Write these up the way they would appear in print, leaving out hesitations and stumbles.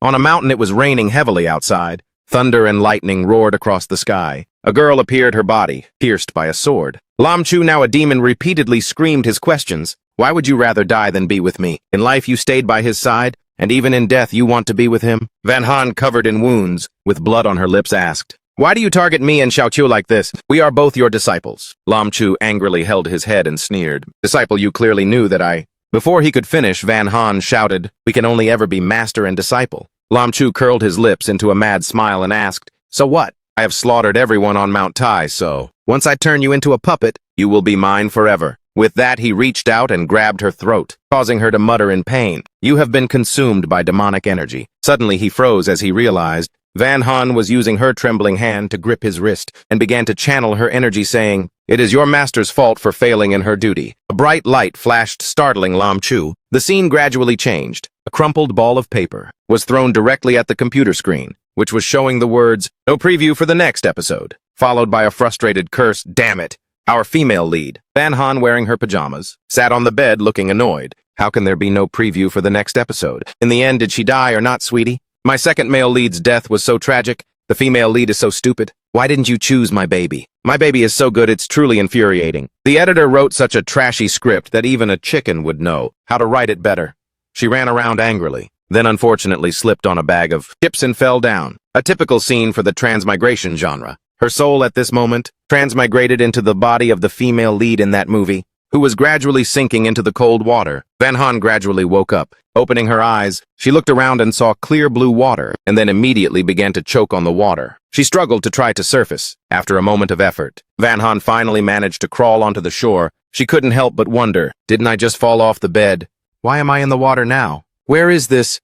On a mountain it was raining heavily outside. Thunder and lightning roared across the sky. A girl appeared, her body pierced by a sword. Lam Chu, now a demon, repeatedly screamed his questions. Why would you rather die than be with me? In life you stayed by his side, and even in death you want to be with him? Van Han, covered in wounds, with blood on her lips, asked, Why do you target me and Xiao Qiu like this? We are both your disciples. Lam Chu angrily held his head and sneered. Disciple, you clearly knew that I... Before he could finish, Van Han shouted, We can only ever be master and disciple. Lam Chu curled his lips into a mad smile and asked, So what? I have slaughtered everyone on Mount Tai, so once I turn you into a puppet, you will be mine forever. With that, he reached out and grabbed her throat, causing her to mutter in pain. You have been consumed by demonic energy. Suddenly, he froze as he realized Van Han was using her trembling hand to grip his wrist and began to channel her energy, saying, It is your master's fault for failing in her duty. A bright light flashed, startling Lam Chu. The scene gradually changed. A crumpled ball of paper was thrown directly at the computer screen, which was showing the words, No preview for the next episode, followed by a frustrated curse, Damn it. Our female lead, Van Han, wearing her pajamas, sat on the bed looking annoyed. How can there be no preview for the next episode? In the end, did she die or not, sweetie? My second male lead's death was so tragic. The female lead is so stupid. Why didn't you choose my baby? My baby is so good, it's truly infuriating. The editor wrote such a trashy script that even a chicken would know how to write it better. She ran around angrily, then unfortunately slipped on a bag of chips and fell down. A typical scene for the transmigration genre. Her soul at this moment transmigrated into the body of the female lead in that movie, who was gradually sinking into the cold water. Van Han gradually woke up. Opening her eyes, she looked around and saw clear blue water, and then immediately began to choke on the water. She struggled to try to surface. After a moment of effort, Van Han finally managed to crawl onto the shore. She couldn't help but wonder, didn't I just fall off the bed? Why am I in the water now? Where is this?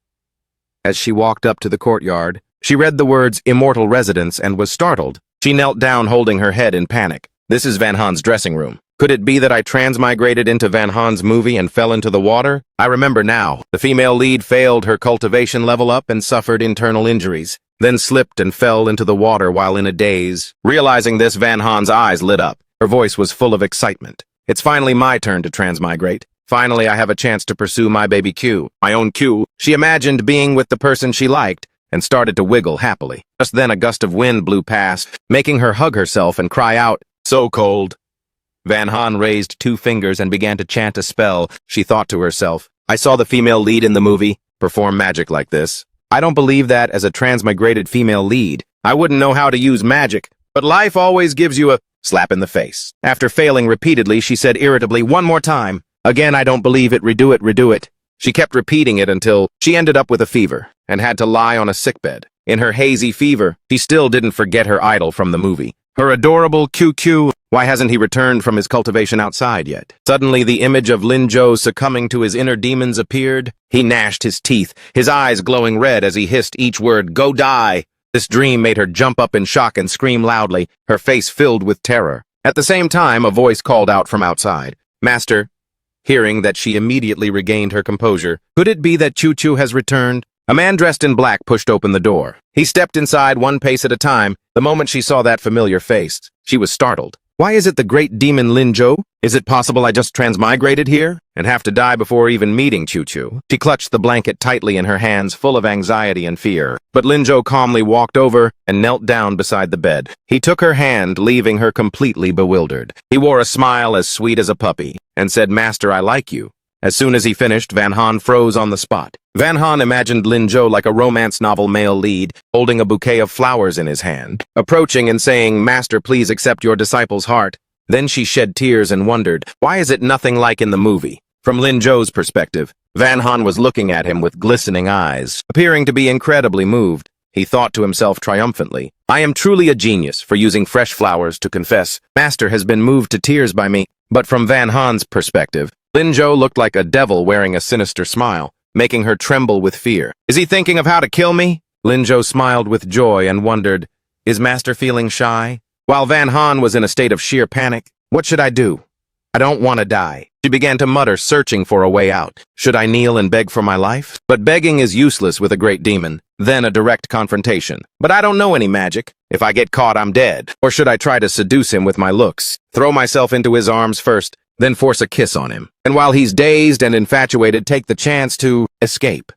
As she walked up to the courtyard, she read the words Immortal Residence and was startled. She knelt down, holding her head in panic. This is Van Han's dressing room. Could it be that I transmigrated into Van Han's movie and fell into the water? I remember now. The female lead failed her cultivation level up and suffered internal injuries, then slipped and fell into the water while in a daze. Realizing this, Van Han's eyes lit up. Her voice was full of excitement. It's finally my turn to transmigrate. Finally, I have a chance to pursue my baby Q, my own Q. She imagined being with the person she liked and started to wiggle happily. Just then a gust of wind blew past, making her hug herself and cry out, So cold. Van Han raised 2 fingers and began to chant a spell. She thought to herself, I saw the female lead in the movie perform magic like this. I don't believe that as a transmigrated female lead. I wouldn't know how to use magic, but life always gives you a slap in the face. After failing repeatedly, she said irritably, One more time. Again, I don't believe it, redo it, redo it. She kept repeating it until she ended up with a fever and had to lie on a sickbed. In her hazy fever, she still didn't forget her idol from the movie. Her adorable QQ. Why hasn't he returned from his cultivation outside yet? Suddenly, the image of Lin Zhou succumbing to his inner demons appeared. He gnashed his teeth, his eyes glowing red as he hissed each word, Go die! This dream made her jump up in shock and scream loudly, her face filled with terror. At the same time, a voice called out from outside, Master. Hearing that, she immediately regained her composure. Could it be that Chu Chu has returned? A man dressed in black pushed open the door. He stepped inside 1 pace at a time. The moment she saw that familiar face, she was startled. Why is it the great demon Lin Zhou? Is it possible I just transmigrated here and have to die before even meeting Chu Chu? She clutched the blanket tightly in her hands, full of anxiety and fear. But Lin Zhou calmly walked over and knelt down beside the bed. He took her hand, leaving her completely bewildered. He wore a smile as sweet as a puppy and said, Master, I like you. As soon as he finished, Van Han froze on the spot. Van Han imagined Lin Zhou like a romance novel male lead, holding a bouquet of flowers in his hand, approaching and saying, Master, please accept your disciple's heart. Then she shed tears and wondered, why is it nothing like in the movie? From Lin Zhou's perspective, Van Han was looking at him with glistening eyes, appearing to be incredibly moved. He thought to himself triumphantly, I am truly a genius for using fresh flowers to confess. Master has been moved to tears by me. But from Van Han's perspective, Lin Zhou looked like a devil wearing a sinister smile, making her tremble with fear. Is he thinking of how to kill me? Lin Zhou smiled with joy and wondered, is Master feeling shy? While Van Han was in a state of sheer panic, what should I do? I don't want to die. She began to mutter, searching for a way out. Should I kneel and beg for my life? But begging is useless with a great demon. Then a direct confrontation. But I don't know any magic. If I get caught, I'm dead. Or should I try to seduce him with my looks? Throw myself into his arms first, then force a kiss on him. And while he's dazed and infatuated, take the chance to escape.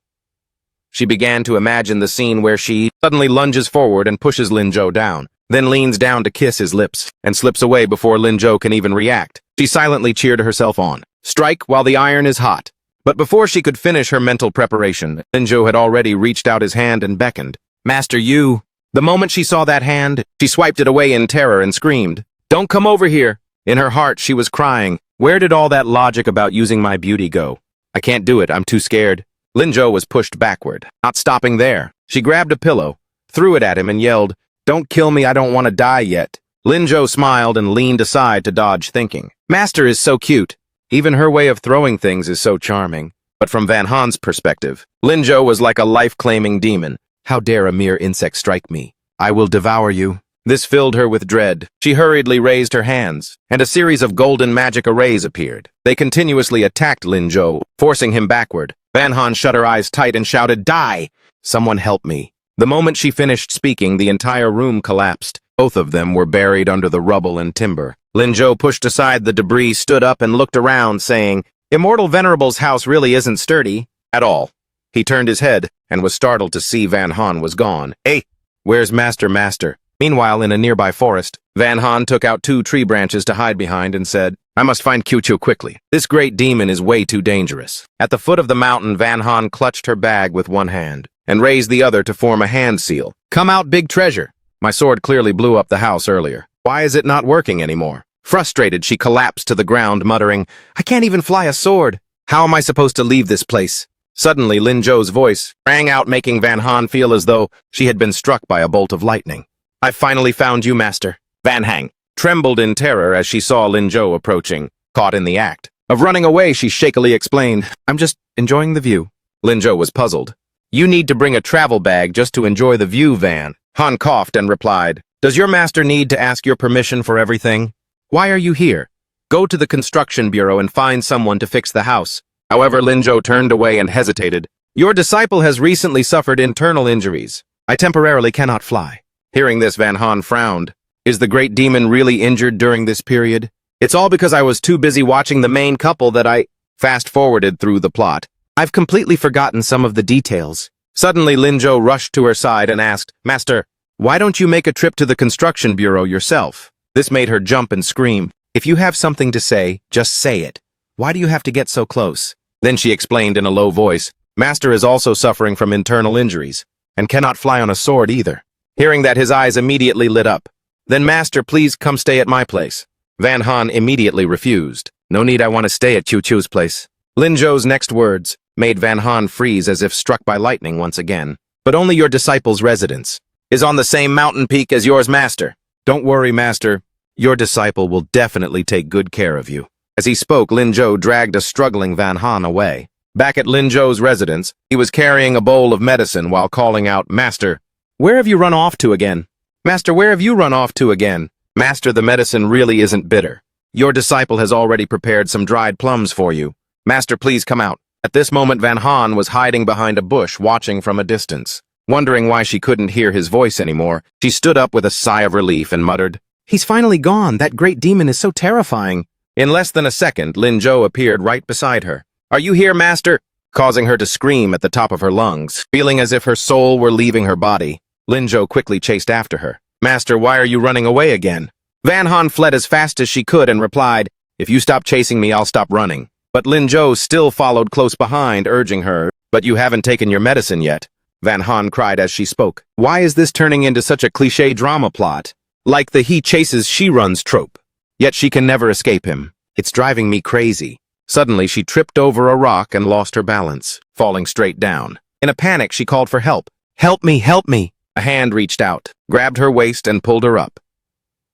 She began to imagine the scene where she suddenly lunges forward and pushes Lin Zhou down, then leans down to kiss his lips, and slips away before Lin Zhou can even react. She silently cheered herself on. Strike while the iron is hot. But before she could finish her mental preparation, Lin Zhou had already reached out his hand and beckoned. Master, you. The moment she saw that hand, she swiped it away in terror and screamed, "Don't come over here!" In her heart, she was crying. Where did all that logic about using my beauty go? I can't do it, I'm too scared. Lin Zhou was pushed backward, not stopping there. She grabbed a pillow, threw it at him and yelled, "Don't kill me, I don't want to die yet." Lin Zhou smiled and leaned aside to dodge thinking. Master is so cute. Even her way of throwing things is so charming. But from Van Han's perspective, Lin Zhou was like a life-claiming demon. How dare a mere insect strike me? I will devour you. This filled her with dread. She hurriedly raised her hands, and a series of golden magic arrays appeared. They continuously attacked Lin Zhou, forcing him backward. Van Han shut her eyes tight and shouted, "Die! Someone help me." The moment she finished speaking, the entire room collapsed. Both of them were buried under the rubble and timber. Lin Zhou pushed aside the debris, stood up, and looked around, saying, "Immortal Venerable's house really isn't sturdy at all." He turned his head and was startled to see Van Han was gone. "Hey, where's Master?" Meanwhile, in a nearby forest, Van Han took out 2 tree branches to hide behind and said, "I must find Qiu quickly. This great demon is way too dangerous." At the foot of the mountain, Van Han clutched her bag with one hand and raised the other to form a hand seal. "Come out, big treasure." My sword clearly blew up the house earlier. Why is it not working anymore? Frustrated, she collapsed to the ground, muttering, "I can't even fly a sword. How am I supposed to leave this place?" Suddenly, Lin Zhou's voice rang out, making Van Han feel as though she had been struck by a bolt of lightning. "I finally found you, Master." Van Han trembled in terror as she saw Lin Zhou approaching. Caught in the act of running away, she shakily explained, "I'm just enjoying the view." Lin Zhou was puzzled. "You need to bring a travel bag just to enjoy the view, Van." Han coughed and replied, "Does your master need to ask your permission for everything? Why are you here? Go to the construction bureau and find someone to fix the house." However, Lin Zhou turned away and hesitated. "Your disciple has recently suffered internal injuries. I temporarily cannot fly." Hearing this, Van Han frowned. Is the great demon really injured during this period? "It's all because I was too busy watching the main couple that I fast-forwarded through the plot. I've completely forgotten some of the details." Suddenly, Lin Zhou rushed to her side and asked, "Master, why don't you make a trip to the construction bureau yourself?" This made her jump and scream. "If you have something to say, just say it. Why do you have to get so close?" Then she explained in a low voice, "Master is also suffering from internal injuries, and cannot fly on a sword either." Hearing that, his eyes immediately lit up. "Then Master, please come stay at my place." Van Han immediately refused. "No need, I want to stay at Qiu's place." Lin Zhou's next words made Van Han freeze as if struck by lightning once again. "But only your disciple's residence is on the same mountain peak as yours, Master." "Don't worry, Master. Your disciple will definitely take good care of you." As he spoke, Lin Zhou dragged a struggling Van Han away. Back at Lin Zhou's residence, he was carrying a bowl of medicine while calling out, "Master, where have you run off to again? Master, where have you run off to again? Master, the medicine really isn't bitter. Your disciple has already prepared some dried plums for you. Master, please come out." At this moment, Van Han was hiding behind a bush, watching from a distance. Wondering why she couldn't hear his voice anymore, she stood up with a sigh of relief and muttered, "He's finally gone. That great demon is so terrifying." In less than a second, Lin Zhou appeared right beside her. "Are you here, Master?" causing her to scream at the top of her lungs, feeling as if her soul were leaving her body. Lin Zhou quickly chased after her. "Master, why are you running away again?" Van Han fled as fast as she could and replied, "If you stop chasing me, I'll stop running." But Lin Zhou still followed close behind, urging her, "But you haven't taken your medicine yet," Van Han cried as she spoke. Why is this turning into such a cliché drama plot? Like the he chases, she runs trope. Yet she can never escape him. It's driving me crazy. Suddenly, she tripped over a rock and lost her balance, falling straight down. In a panic, she called for help. "Help me, help me!" A hand reached out, grabbed her waist, and pulled her up.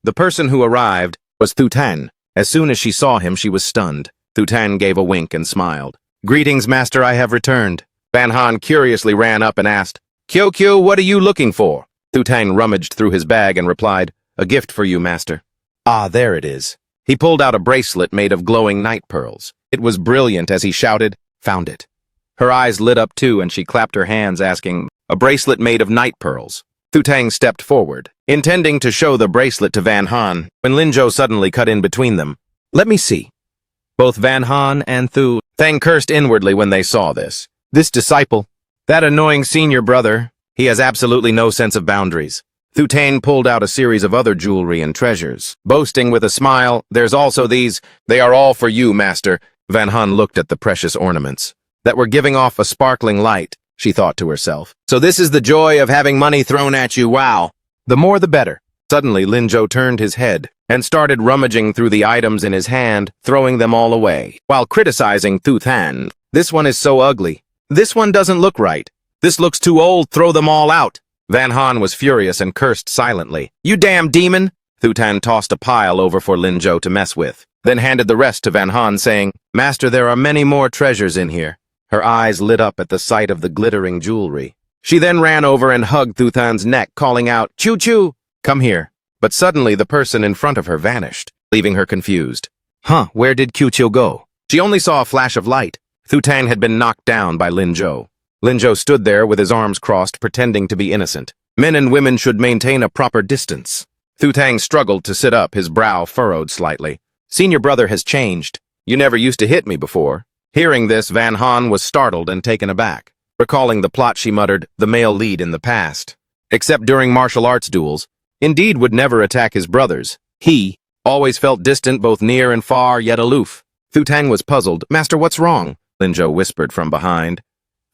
The person who arrived was Thu Tan. As soon as she saw him, she was stunned. Thu Tan gave a wink and smiled. "Greetings, Master, I have returned." Van Han curiously ran up and asked, Qiu, what are you looking for?" Thu Tan rummaged through his bag and replied, "A gift for you, Master." "Ah, there it is." He pulled out a bracelet made of glowing night pearls. It was brilliant as he shouted, "Found it." Her eyes lit up too, and she clapped her hands, asking, "A bracelet made of night pearls?" Thu Tang stepped forward, intending to show the bracelet to Van Han, when Lin Zhou suddenly cut in between them. "Let me see." Both Van Han and Thu Tang cursed inwardly when they saw this. This disciple, That annoying senior brother. He has absolutely no sense of boundaries. Thu Tang pulled out a series of other jewelry and treasures, boasting with a smile, "There's also these. They are all for you, master." Van Han looked at the precious ornaments that were giving off a sparkling light, she thought to herself. So this is the joy of having money thrown at you, wow. The more the better. Suddenly, Lin Zhou turned his head and started rummaging through the items in his hand, throwing them all away, while criticizing Thu Tang. "This one is so ugly. This one doesn't look right. This looks too old, throw them all out." Van Han was furious and cursed silently. "You damn demon!" Thu Tang tossed a pile over for Lin Zhou to mess with, then handed the rest to Van Han, saying, "Master, there are many more treasures in here." Her eyes lit up at the sight of the glittering jewelry. She then ran over and hugged Thu Tang's neck, calling out, "Choo choo! Come here." But suddenly the person in front of her vanished, leaving her confused. Where did Qiu Qiu go? She only saw a flash of light. Thu Tang had been knocked down by Lin Zhou. Lin Zhou stood there with his arms crossed, pretending to be innocent. Men and women should maintain a proper distance. Thu Tang struggled to sit up, his brow furrowed slightly. "Senior brother has changed. You never used to hit me before." Hearing this, Van Han was startled and taken aback. Recalling the plot, she muttered, "The male lead in the past. Except during martial arts duels, indeed would never attack his brothers. He always felt distant, both near and far, yet aloof." Thu Tang was puzzled. "Master, what's wrong?" Lin Zhou whispered from behind,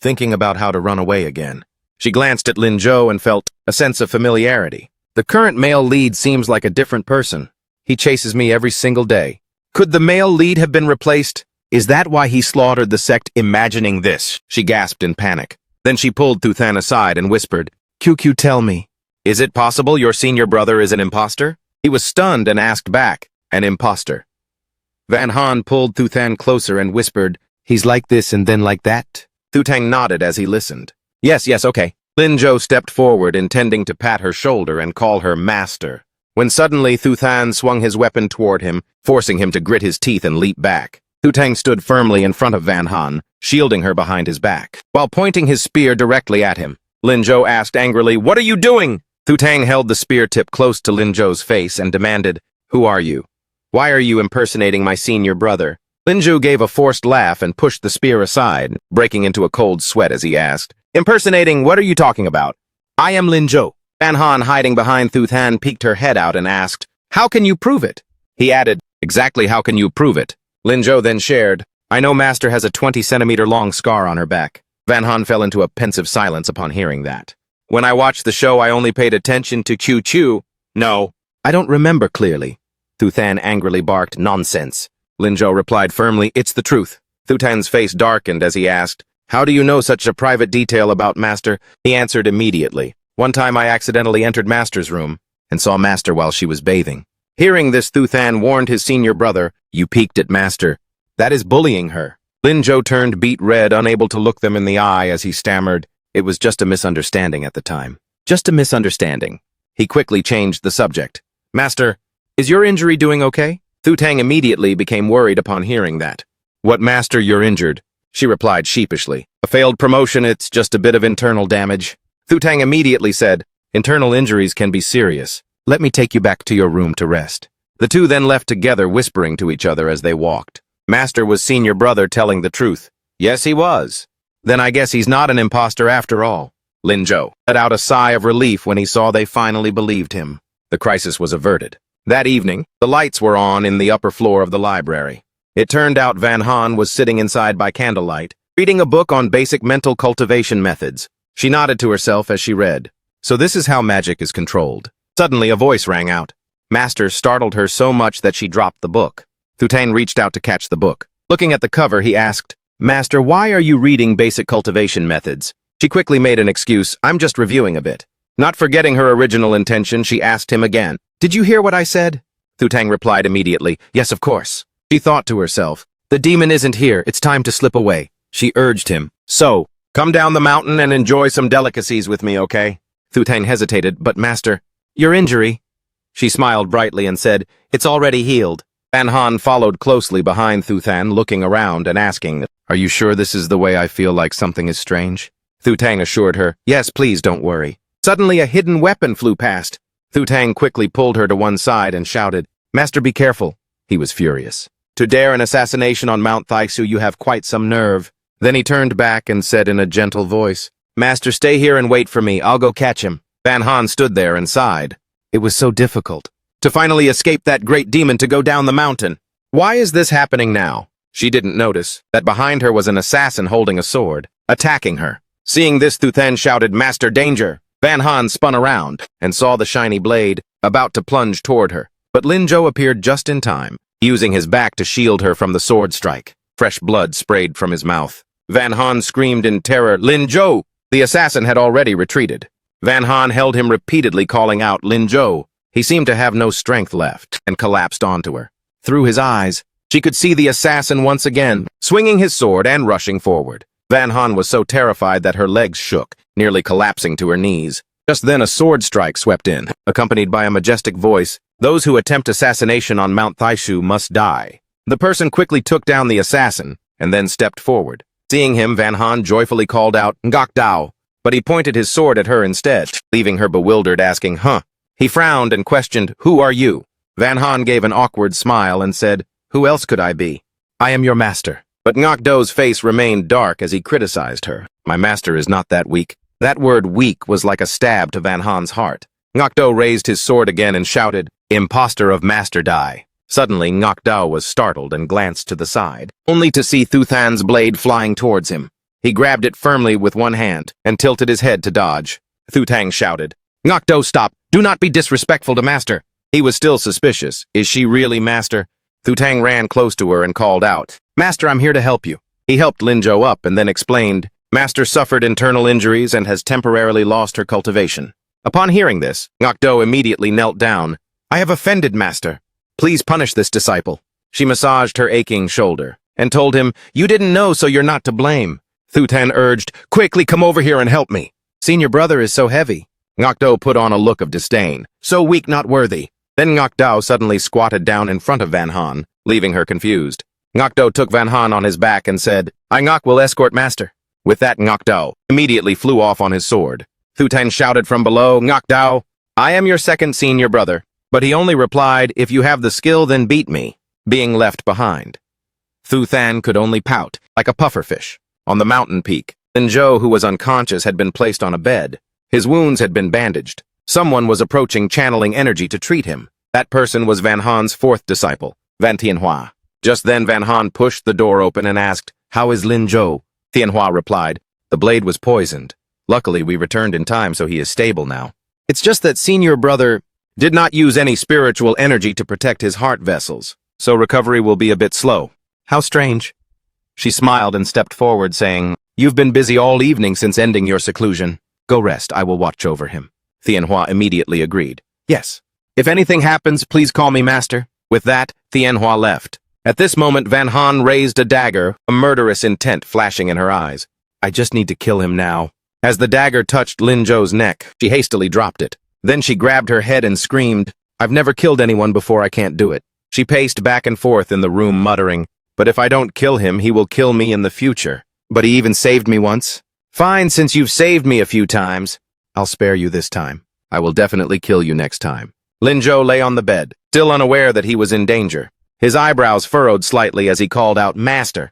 thinking about how to run away again. She glanced at Lin Zhou and felt a sense of familiarity. "The current male lead seems like a different person. He chases me every single day. Could the male lead have been replaced? Is that why he slaughtered the sect?" Imagining this, she gasped in panic. Then she pulled Thu Tang aside and whispered, "QQ, tell me, is it possible your senior brother is an imposter?" He was stunned and asked back, "An imposter?" Van Han pulled Thu Tang closer and whispered, "He's like this and then like that?" Thu Tang nodded as he listened. Yes, okay." Lin Zhou stepped forward, intending to pat her shoulder and call her master, when suddenly Thu Tang swung his weapon toward him, forcing him to grit his teeth and leap back. Thu Tang stood firmly in front of Van Han, shielding her behind his back. While pointing his spear directly at him, Lin Zhou asked angrily, "What are you doing?" Thu Tang held the spear tip close to Lin Zhou's face and demanded, "Who are you? Why are you impersonating my senior brother?" Lin Zhou gave a forced laugh and pushed the spear aside, breaking into a cold sweat as he asked, "Impersonating, what are you talking about?" "I am Lin Zhou." Van Han, hiding behind Thu Tang, peeked her head out and asked, "How can you prove it?" He added, "Exactly how can you prove it?" Lin Zhou then shared, "I know Master has a 20-centimeter long scar on her back." Van Han fell into a pensive silence upon hearing that. "When I watched the show, I only paid attention to Qiu Qiu." "No, I don't remember clearly." Thu Tang angrily barked, "Nonsense." Lin Zhou replied firmly, "It's the truth." Thu Tang's face darkened as he asked, "How do you know such a private detail about Master?" He answered immediately, "One time I accidentally entered Master's room and saw Master while she was bathing." Hearing this, Thu Tang warned his senior brother, "You peeked at Master. That is bullying her." Lin Zhou turned beet red, unable to look them in the eye as he stammered, "It was just a misunderstanding at the time. Just a misunderstanding." He quickly changed the subject. "Master, is your injury doing okay?" Thu Tang immediately became worried upon hearing that. "What, Master, you're injured?" She replied sheepishly. "A failed promotion, it's just a bit of internal damage." Thu Tang immediately said, "Internal injuries can be serious. Let me take you back to your room to rest." The two then left together, whispering to each other as they walked. Master was senior brother telling the truth. Yes, he was. Then I guess he's not an imposter after all. Lin Zhou let out a sigh of relief when he saw they finally believed him. The crisis was averted. That evening, the lights were on in the upper floor of the library. It turned out Van Han was sitting inside by candlelight, reading a book on basic mental cultivation methods. She nodded to herself as she read. So this is how magic is controlled. Suddenly, a voice rang out. Master startled her so much that she dropped the book. Thu Tang reached out to catch the book. Looking at the cover, he asked, "Master, why are you reading basic cultivation methods?" She quickly made an excuse, "I'm just reviewing a bit." Not forgetting her original intention, she asked him again, "Did you hear what I said?" Thu Tang replied immediately, "Yes, of course." She thought to herself, "The demon isn't here, it's time to slip away." She urged him, "So, come down the mountain and enjoy some delicacies with me, okay?" Thu Tang hesitated, "But Master, your injury?" She smiled brightly and said, "It's already healed." Van Han followed closely behind Thu Tang, looking around and asking, "Are you sure this is the way I feel like something is strange?" Thu Tang assured her, "Yes, please don't worry." Suddenly a hidden weapon flew past. Thu Tang quickly pulled her to one side and shouted, "Master, be careful." He was furious. "To dare an assassination on Mount Thaisu, you have quite some nerve." Then he turned back and said in a gentle voice, Master, stay here and wait for me. I'll go catch him. Van Han stood there and sighed. It was so difficult to finally escape that great demon to go down the mountain. Why is this happening now? She didn't notice that behind her was an assassin holding a sword, attacking her. Seeing this, Thu Then shouted, "Master, danger!" Van Han spun around and saw the shiny blade about to plunge toward her. But Lin Zhou appeared just in time, using his back to shield her from the sword strike. Fresh blood sprayed from his mouth. Van Han screamed in terror, "Lin Zhou!" The assassin had already retreated. Van Han held him repeatedly, calling out, "Lin Zhou!" He seemed to have no strength left and collapsed onto her. Through his eyes, she could see the assassin once again, swinging his sword and rushing forward. Van Han was so terrified that her legs shook, nearly collapsing to her knees. Just then a sword strike swept in, accompanied by a majestic voice, "Those who attempt assassination on Mount Thaishu must die." The person quickly took down the assassin and then stepped forward. Seeing him, Van Han joyfully called out, "Ngok Dao," but he pointed his sword at her instead, leaving her bewildered, asking, "Huh?" He frowned and questioned, "Who are you?" Van Han gave an awkward smile and said, "Who else could I be?" "I am your master." But Ngok Dao's face remained dark as he criticized her. "My master is not that weak." That word weak was like a stab to Van Han's heart. Ngok Dao raised his sword again and shouted, "Imposter of Master Die." Suddenly, Ngok Dao was startled and glanced to the side, only to see Thu Than's blade flying towards him. He grabbed it firmly with one hand and tilted his head to dodge. Thu Tang shouted, "Ngok Dao, stop! Do not be disrespectful to Master." He was still suspicious. Is she really Master? Thu Tang ran close to her and called out, "Master, I'm here to help you." He helped Lin Zhou up and then explained, "Master suffered internal injuries and has temporarily lost her cultivation." Upon hearing this, Ngok Dao immediately knelt down. "I have offended Master. Please punish this disciple." She massaged her aching shoulder and told him, "You didn't know, so you're not to blame." Thu Tan urged, "Quickly come over here and help me. Senior brother is so heavy." Ngok Dao put on a look of disdain. "So weak, not worthy." Then Ngok Dao suddenly squatted down in front of Van Han, leaving her confused. Ngok Dao took Van Han on his back and said, "I Ngok will escort Master." With that, Ngok Dao immediately flew off on his sword. Thu Tan shouted from below, "Ngok Dao, I am your second senior brother." But he only replied, "If you have the skill, then beat me," being left behind. Thu Than could only pout, like a pufferfish. On the mountain peak, Lin Zhou, who was unconscious, had been placed on a bed. His wounds had been bandaged. Someone was approaching, channeling energy to treat him. That person was Van Han's fourth disciple, Van Tianhua. Just then Van Han pushed the door open and asked, "How is Lin Zhou?" Tianhua replied, "The blade was poisoned. Luckily, we returned in time, so he is stable now. It's just that senior brother did not use any spiritual energy to protect his heart vessels, so recovery will be a bit slow." "How strange." She smiled and stepped forward, saying, "You've been busy all evening since ending your seclusion. Go rest, I will watch over him." Tianhua immediately agreed. "Yes. If anything happens, please call me Master." With that, Tianhua left. At this moment, Van Han raised a dagger, a murderous intent flashing in her eyes. "I just need to kill him now." As the dagger touched Lin Zhou's neck, she hastily dropped it. Then she grabbed her head and screamed, "I've never killed anyone before, I can't do it." She paced back and forth in the room, muttering, "But if I don't kill him, he will kill me in the future. But he even saved me once. Fine, since you've saved me a few times. I'll spare you this time. I will definitely kill you next time." Lin Zhou lay on the bed, still unaware that he was in danger. His eyebrows furrowed slightly as he called out, "Master."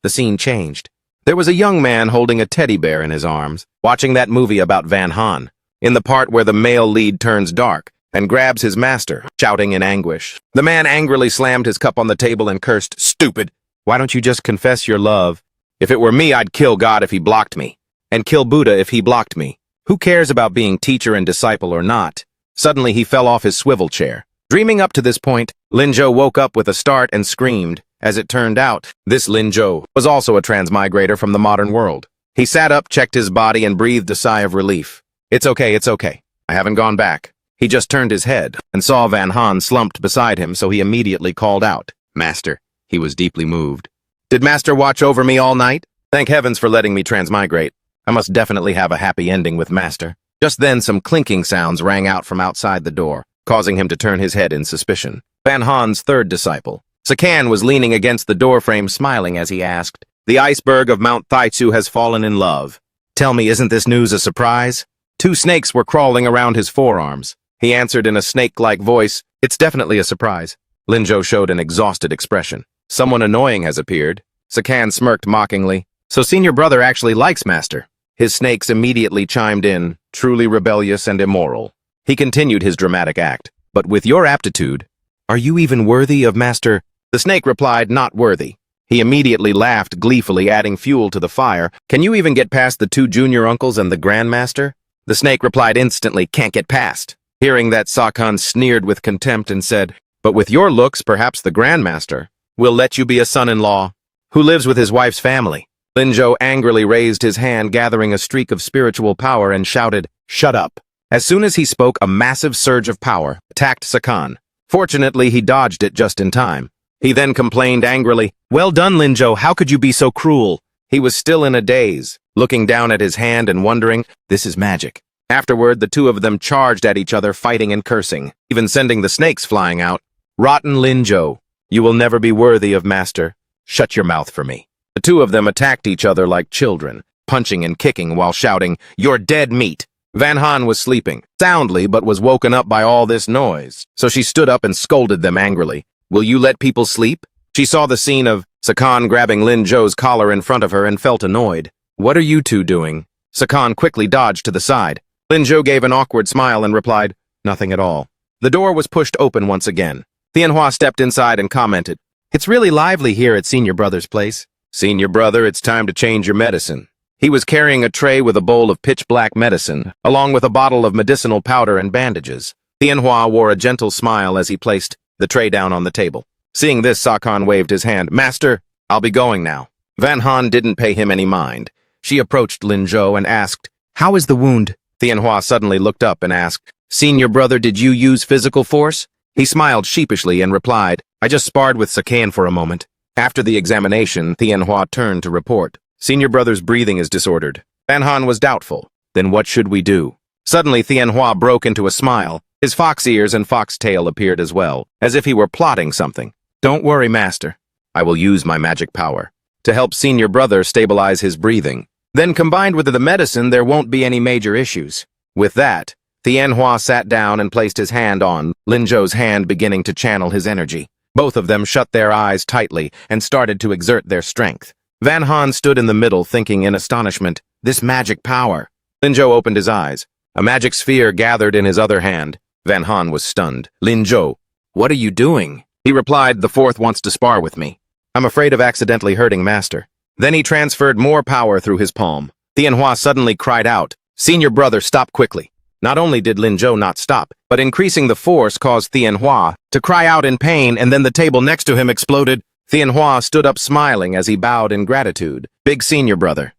The scene changed. There was a young man holding a teddy bear in his arms, watching that movie about Van Han, in the part where the male lead turns dark and grabs his master, shouting in anguish. The man angrily slammed his cup on the table and cursed, "Stupid! Why don't you just confess your love? If it were me, I'd kill God if he blocked me, and kill Buddha if he blocked me. Who cares about being teacher and disciple or not?" Suddenly he fell off his swivel chair. Dreaming up to this point, Lin Zhou woke up with a start and screamed. As it turned out, this Lin Zhou was also a transmigrator from the modern world. He sat up, checked his body, and breathed a sigh of relief. It's okay. I haven't gone back." He just turned his head and saw Van Han slumped beside him, so he immediately called out, "Master." He was deeply moved. "Did Master watch over me all night? Thank heavens for letting me transmigrate. I must definitely have a happy ending with Master." Just then some clinking sounds rang out from outside the door, causing him to turn his head in suspicion. Van Han's third disciple, Sakan, was leaning against the doorframe, smiling as he asked, "The iceberg of Mount Thaitsu has fallen in love. Tell me, isn't this news a surprise?" 2 snakes were crawling around his forearms. He answered in a snake-like voice, "It's definitely a surprise." Lin Zhou showed an exhausted expression. "Someone annoying has appeared." Sakan smirked mockingly. "So senior brother actually likes Master." His snakes immediately chimed in, truly rebellious and immoral. He continued his dramatic act. But with your aptitude, are you even worthy of Master? The snake replied, not worthy. He immediately laughed gleefully, adding fuel to the fire. Can you even get past the 2 junior uncles and the Grandmaster? The snake replied instantly, can't get past. Hearing that, Sakan sneered with contempt and said, but with your looks, perhaps the Grandmaster will let you be a son-in-law who lives with his wife's family. Linzhou angrily raised his hand, gathering a streak of spiritual power, and shouted, shut up. As soon as he spoke, a massive surge of power attacked Sakan. Fortunately, he dodged it just in time. He then complained angrily, well done, Linzhou, how could you be so cruel? He was still in a daze, looking down at his hand and wondering, this is magic. Afterward, the 2 of them charged at each other, fighting and cursing, even sending the snakes flying out. Rotten Linzhou, you will never be worthy of Master. Shut your mouth for me. The 2 of them attacked each other like children, punching and kicking while shouting, you're dead meat. Van Han was sleeping soundly but was woken up by all this noise, so she stood up and scolded them angrily. Will you let people sleep? She saw the scene of Sakan grabbing Linzhou's collar in front of her and felt annoyed. What are you 2 doing? Sakan quickly dodged to the side. Linzhou gave an awkward smile and replied, nothing at all. The door was pushed open once again. Tianhua stepped inside and commented, it's really lively here at Senior Brother's place. Senior Brother, it's time to change your medicine. He was carrying a tray with a bowl of pitch-black medicine, along with a bottle of medicinal powder and bandages. Tianhua wore a gentle smile as he placed the tray down on the table. Seeing this, Sakan waved his hand. Master, I'll be going now. Van Han didn't pay him any mind. She approached Linzhou and asked, how is the wound? Tianhua suddenly looked up and asked, Senior Brother, did you use physical force? He smiled sheepishly and replied, I just sparred with Sakan for a moment. After the examination, Tianhua turned to report. Senior Brother's breathing is disordered. Van Han was doubtful. Then what should we do? Suddenly, Tianhua broke into a smile. His fox ears and fox tail appeared as well, as if he were plotting something. Don't worry, Master. I will use my magic power to help Senior Brother stabilize his breathing. Then combined with the medicine, there won't be any major issues. With that, Tianhua sat down and placed his hand on Linzhou's hand, beginning to channel his energy. Both of them shut their eyes tightly and started to exert their strength. Van Han stood in the middle, thinking in astonishment, this magic power. Linzhou opened his eyes. A magic sphere gathered in his other hand. Van Han was stunned. Linzhou, what are you doing? He replied, the 4th wants to spar with me. I'm afraid of accidentally hurting Master. Then he transferred more power through his palm. Tianhua suddenly cried out, Senior Brother, stop quickly. Not only did Linzhou not stop, but increasing the force caused Tianhua to cry out in pain, and then the table next to him exploded. Tianhua stood up smiling as he bowed in gratitude. Big Senior Brother,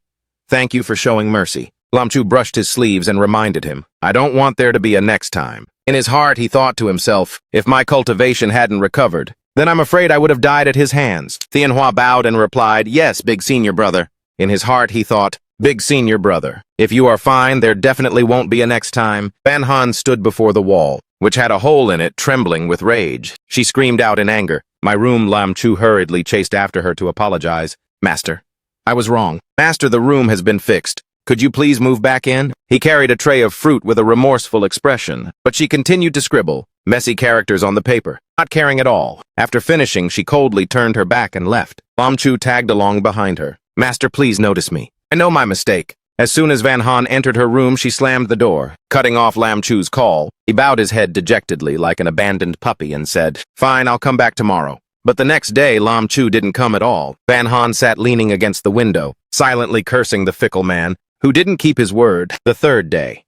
thank you for showing mercy. Lam Chu brushed his sleeves and reminded him, I don't want there to be a next time. In his heart, he thought to himself, if my cultivation hadn't recovered, then I'm afraid I would have died at his hands. Tianhua bowed and replied, yes, Big Senior Brother. In his heart, he thought, Big Senior Brother, if you are fine, there definitely won't be a next time. Van Han stood before the wall, which had a hole in it, trembling with rage. She screamed out in anger. My room. Lam Chu hurriedly chased after her to apologize. Master, I was wrong. Master, the room has been fixed. Could you please move back in? He carried a tray of fruit with a remorseful expression, but she continued to scribble messy characters on the paper, not caring at all. After finishing, she coldly turned her back and left. Lam Chu tagged along behind her. Master, please notice me. I know my mistake. As soon as Van Han entered her room, she slammed the door, cutting off Lam Chu's call. He bowed his head dejectedly like an abandoned puppy and said, fine, I'll come back tomorrow. But the next day, Lam Chu didn't come at all. Van Han sat leaning against the window, silently cursing the fickle man, who didn't keep his word. The 3rd day.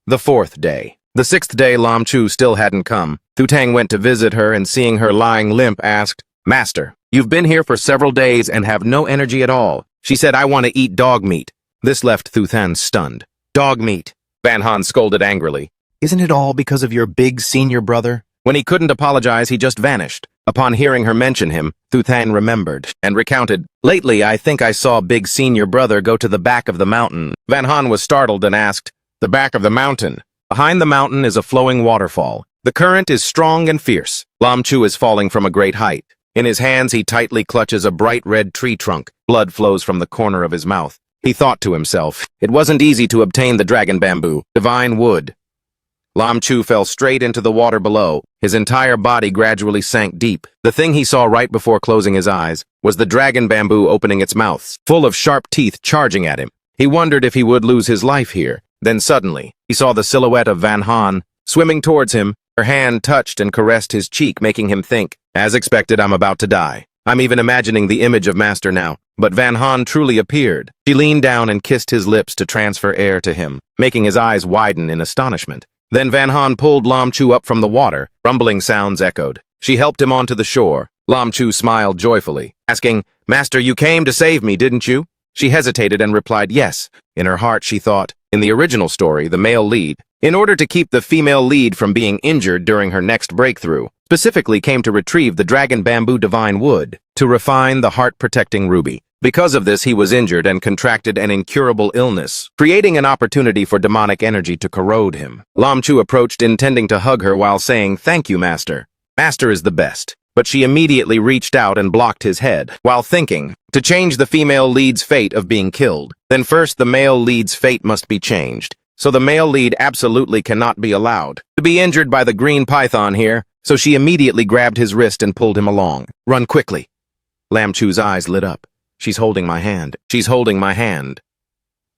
The 4th day. The 6th day, Lam Chu still hadn't come. Thu Tang went to visit her and seeing her lying limp asked, Master, you've been here for several days and have no energy at all. She said, I want to eat dog meat. This left Thu Tang stunned. Dog meat. Van Han scolded angrily. Isn't it all because of your big senior brother? When he couldn't apologize, he just vanished. Upon hearing her mention him, Thu Tang remembered and recounted, lately I think I saw big senior brother go to the back of the mountain. Van Han was startled and asked, the back of the mountain? Behind the mountain is a flowing waterfall. The current is strong and fierce. Lam Chu is falling from a great height. In his hands, he tightly clutches a bright red tree trunk. Blood flows from the corner of his mouth. He thought to himself, it wasn't easy to obtain the dragon bamboo, divine wood. Lam Chu fell straight into the water below. His entire body gradually sank deep. The thing he saw right before closing his eyes was the dragon bamboo opening its mouth, full of sharp teeth charging at him. He wondered if he would lose his life here. Then suddenly, he saw the silhouette of Van Han swimming towards him. Her hand touched and caressed his cheek, making him think, as expected, I'm about to die. I'm even imagining the image of Master now. But Van Han truly appeared. She leaned down and kissed his lips to transfer air to him, making his eyes widen in astonishment. Then Van Han pulled Lam Chu up from the water. Rumbling sounds echoed. She helped him onto the shore. Lam Chu smiled joyfully, asking, Master, you came to save me, didn't you? She hesitated and replied yes. In her heart, she thought, in the original story, the male lead, in order to keep the female lead from being injured during her next breakthrough, specifically came to retrieve the dragon bamboo divine wood to refine the heart-protecting ruby. Because of this, he was injured and contracted an incurable illness, creating an opportunity for demonic energy to corrode him. Lam Chu approached, intending to hug her while saying, Thank you, Master. Master is the best. But she immediately reached out and blocked his head, while thinking, to change the female lead's fate of being killed, then first the male lead's fate must be changed. So the male lead absolutely cannot be allowed to be injured by the green python here, so she immediately grabbed his wrist and pulled him along. Run quickly. Lam Chu's eyes lit up. She's holding my hand. She's holding my hand.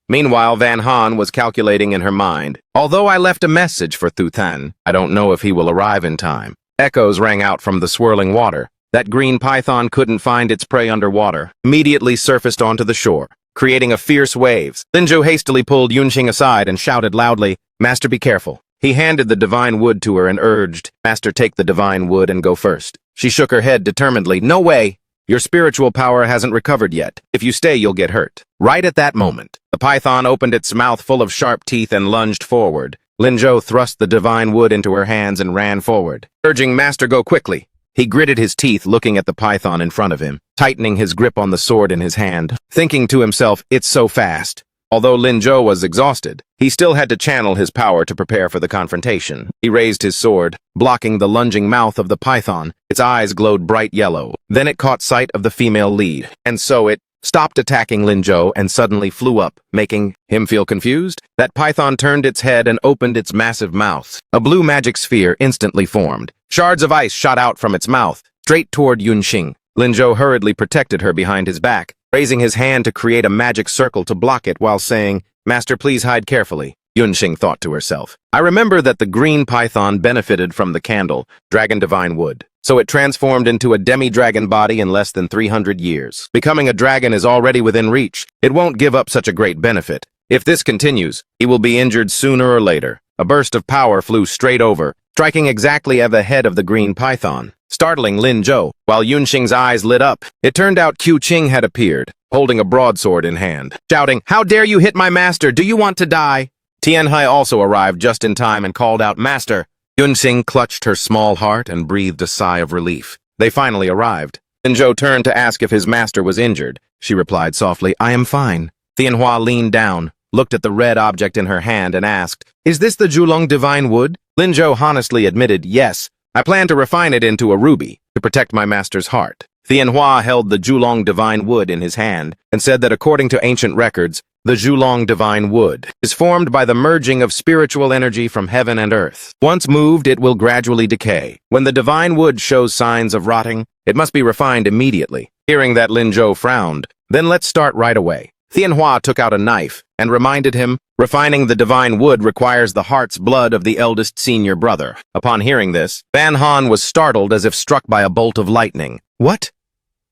Meanwhile, Van Han was calculating in her mind. Although I left a message for Thu Tan, I don't know if he will arrive in time. Echoes rang out from the swirling water. That green python couldn't find its prey underwater, immediately surfaced onto the shore, creating a fierce waves. Linzhou hastily pulled Yunxing aside and shouted loudly, Master, be careful. He handed the divine wood to her and urged, Master, take the divine wood and go first. She shook her head determinedly. No way. Your spiritual power hasn't recovered yet. If you stay, you'll get hurt. Right at that moment, the python opened its mouth full of sharp teeth and lunged forward. Linzhou thrust the divine wood into her hands and ran forward, urging Master, go quickly. He gritted his teeth, looking at the python in front of him, tightening his grip on the sword in his hand, thinking to himself, it's so fast. Although Linzhou was exhausted, he still had to channel his power to prepare for the confrontation. He raised his sword, blocking the lunging mouth of the python. Its eyes glowed bright yellow. Then it caught sight of the female lead, and so it stopped attacking Linzhou and suddenly flew up, making him feel confused. That python turned its head and opened its massive mouth. A blue magic sphere instantly formed. Shards of ice shot out from its mouth, straight toward Yunxing. Linzhou hurriedly protected her behind his back, raising his hand to create a magic circle to block it while saying, Master, please hide carefully. Yunxing thought to herself. I remember that the green python benefited from the candle, dragon divine wood. So it transformed into a demi-dragon body in less than 300 years. Becoming a dragon is already within reach. It won't give up such a great benefit. If this continues, he will be injured sooner or later. A burst of power flew straight over, striking exactly at the head of the green python, startling Linzhou. While Yunxing's eyes lit up, it turned out Qiu Qing had appeared, holding a broadsword in hand, shouting, How dare you hit my master? Do you want to die? Tianhai also arrived just in time and called out, Master. Yunxing clutched her small heart and breathed a sigh of relief. They finally arrived. Linzhou turned to ask if his master was injured. She replied softly, I am fine. Tianhua leaned down, looked at the red object in her hand and asked, Is this the Zhulong divine wood? Linzhou honestly admitted, Yes. I plan to refine it into a ruby to protect my master's heart. Tianhua held the Zhulong divine wood in his hand and said that according to ancient records, the Zhulong divine wood is formed by the merging of spiritual energy from heaven and earth. Once moved, it will gradually decay. When the divine wood shows signs of rotting, it must be refined immediately. Hearing that, Linzhou frowned. Then let's start right away. Tianhua took out a knife and reminded him, refining the divine wood requires the heart's blood of the eldest senior brother. Upon hearing this, Van Han was startled as if struck by a bolt of lightning. What?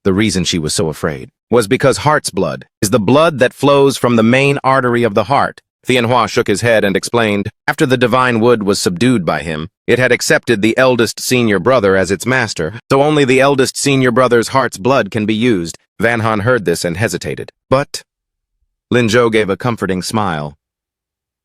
The reason she was so afraid was because heart's blood is the blood that flows from the main artery of the heart. Tianhua shook his head and explained, after the divine wood was subdued by him, it had accepted the eldest senior brother as its master, so only the eldest senior brother's heart's blood can be used. Van Han heard this and hesitated. But Linzhou gave a comforting smile.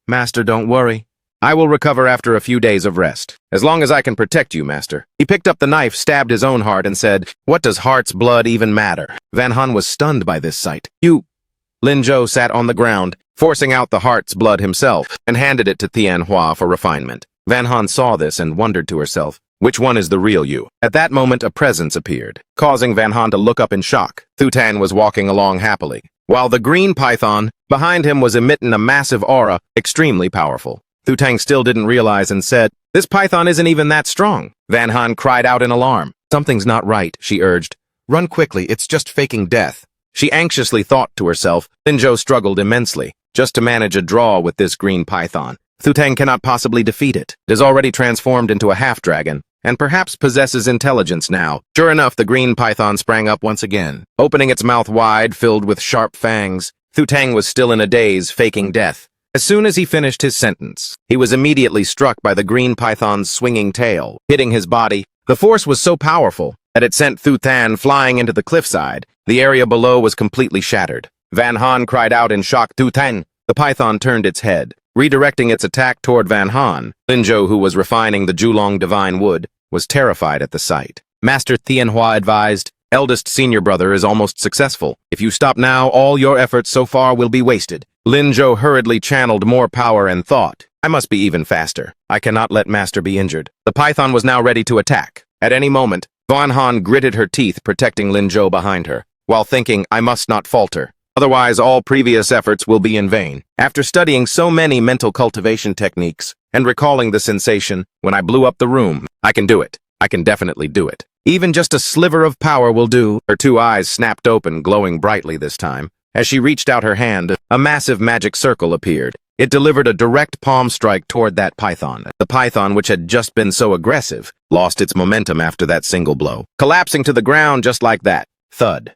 Master, don't worry. I will recover after a few days of rest, as long as I can protect you, Master. He picked up the knife, stabbed his own heart, and said, What does heart's blood even matter? Van Han was stunned by this sight. Linzhou sat on the ground, forcing out the heart's blood himself, and handed it to Tianhua for refinement. Van Han saw this and wondered to herself, which one is the real you? At that moment, a presence appeared, causing Van Han to look up in shock. Thu Tan was walking along happily, while the green python behind him was emitting a massive aura, extremely powerful. Thu Tang still didn't realize and said, This python isn't even that strong. Van Han cried out in alarm. Something's not right, she urged. Run quickly, it's just faking death. She anxiously thought to herself. Lin Zhou struggled immensely, just to manage a draw with this green python. Thu Tang cannot possibly defeat it. It is already transformed into a half-dragon, and perhaps possesses intelligence now. Sure enough, the green python sprang up once again, opening its mouth wide, filled with sharp fangs. Thu Tang was still in a daze, faking death. As soon as he finished his sentence, he was immediately struck by the green python's swinging tail, hitting his body. The force was so powerful that it sent Thu Tang flying into the cliffside. The area below was completely shattered. Van Han cried out in shock, "Thu Tang!" The python turned its head, redirecting its attack toward Van Han. Lin Zhou, who was refining the Julong divine wood, was terrified at the sight. Master Tianhua advised, "Eldest senior brother is almost successful. If you stop now, all your efforts so far will be wasted." Lin Zhou hurriedly channeled more power and thought, "I must be even faster. I cannot let Master be injured." The python was now ready to attack. At any moment, Van Han gritted her teeth, protecting Lin Zhou behind her, while thinking, "I must not falter. Otherwise, all previous efforts will be in vain." After studying so many mental cultivation techniques and recalling the sensation when I blew up the room, I can do it. I can definitely do it. Even just a sliver of power will do. Her two eyes snapped open, glowing brightly this time. As she reached out her hand, a massive magic circle appeared. It delivered a direct palm strike toward that python. The python, which had just been so aggressive, lost its momentum after that single blow, collapsing to the ground just like that. Thud.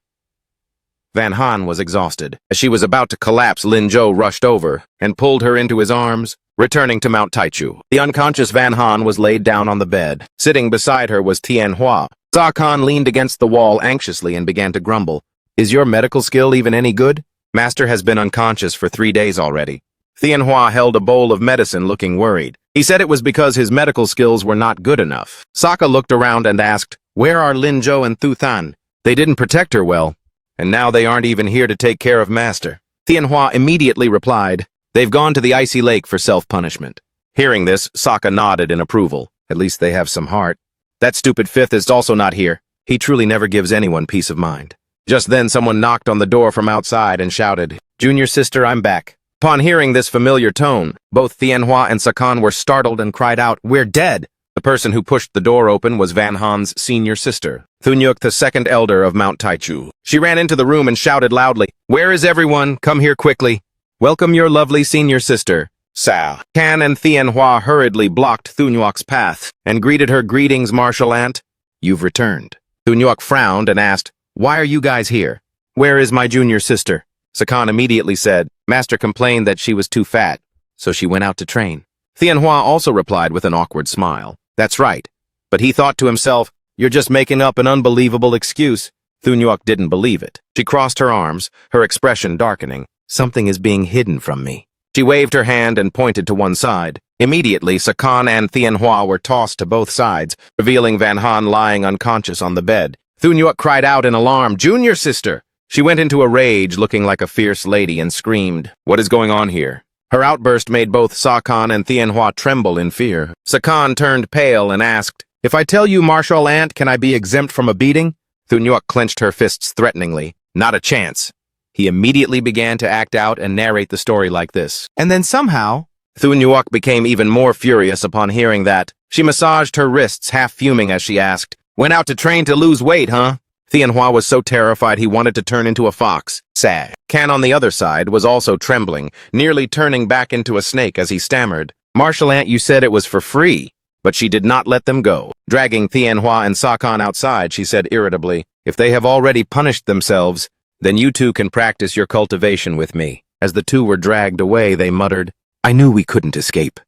Van Han was exhausted. As she was about to collapse, Lin Zhou rushed over and pulled her into his arms, returning to Mount Taichu. The unconscious Van Han was laid down on the bed. Sitting beside her was Tianhua. Sa Kan leaned against the wall anxiously and began to grumble. "Is your medical skill even any good? Master has been unconscious for 3 days already." Tianhua held a bowl of medicine, looking worried. He said it was because his medical skills were not good enough. Sokka looked around and asked, "Where are Lin Zhou and Thu Than? They didn't protect her well, and now they aren't even here to take care of Master." Tianhua immediately replied, "They've gone to the icy lake for self-punishment." Hearing this, Sokka nodded in approval. At least they have some heart. That stupid fifth is also not here. He truly never gives anyone peace of mind. Just then someone knocked on the door from outside and shouted, "Junior sister, I'm back." Upon hearing this familiar tone, both Tianhua and Sakan were startled and cried out, "We're dead!" The person who pushed the door open was Van Han's senior sister, Thunyuk, the second elder of Mount Taichu. She ran into the room and shouted loudly, "Where is everyone? Come here quickly. Welcome your lovely senior sister." Sa Kan and Tianhua hurriedly blocked Thunyuk's path and greeted her, "Greetings, Martial Aunt. You've returned." Thunyuk frowned and asked, "Why are you guys here? Where is my junior sister?" Sakan immediately said, "Master complained that she was too fat, so she went out to train." Tianhua also replied with an awkward smile, "That's right." But he thought to himself, "You're just making up an unbelievable excuse." Thunyuk didn't believe it. She crossed her arms, her expression darkening. "Something is being hidden from me." She waved her hand and pointed to one side. Immediately, Sakan and Tianhua were tossed to both sides, revealing Van Han lying unconscious on the bed. Thunyuk cried out in alarm, "Junior sister!" She went into a rage, looking like a fierce lady, and screamed, "What is going on here?" Her outburst made both Sakan and Tianhua tremble in fear. Sakan turned pale and asked, "If I tell you, Martial Aunt, can I be exempt from a beating?" Thunyuk clenched her fists threateningly. "Not a chance." He immediately began to act out and narrate the story like this. And then somehow, Thunyuk became even more furious upon hearing that. She massaged her wrists, half fuming as she asked, "Went out to train to lose weight, huh?" Tianhua was so terrified he wanted to turn into a fox. Sa Kan on the other side was also trembling, nearly turning back into a snake as he stammered, "Martial Aunt, you said it was for free." But she did not let them go. Dragging Tianhua and Sakan outside, she said irritably, "If they have already punished themselves, then you two can practice your cultivation with me." As the two were dragged away, they muttered, "I knew we couldn't escape."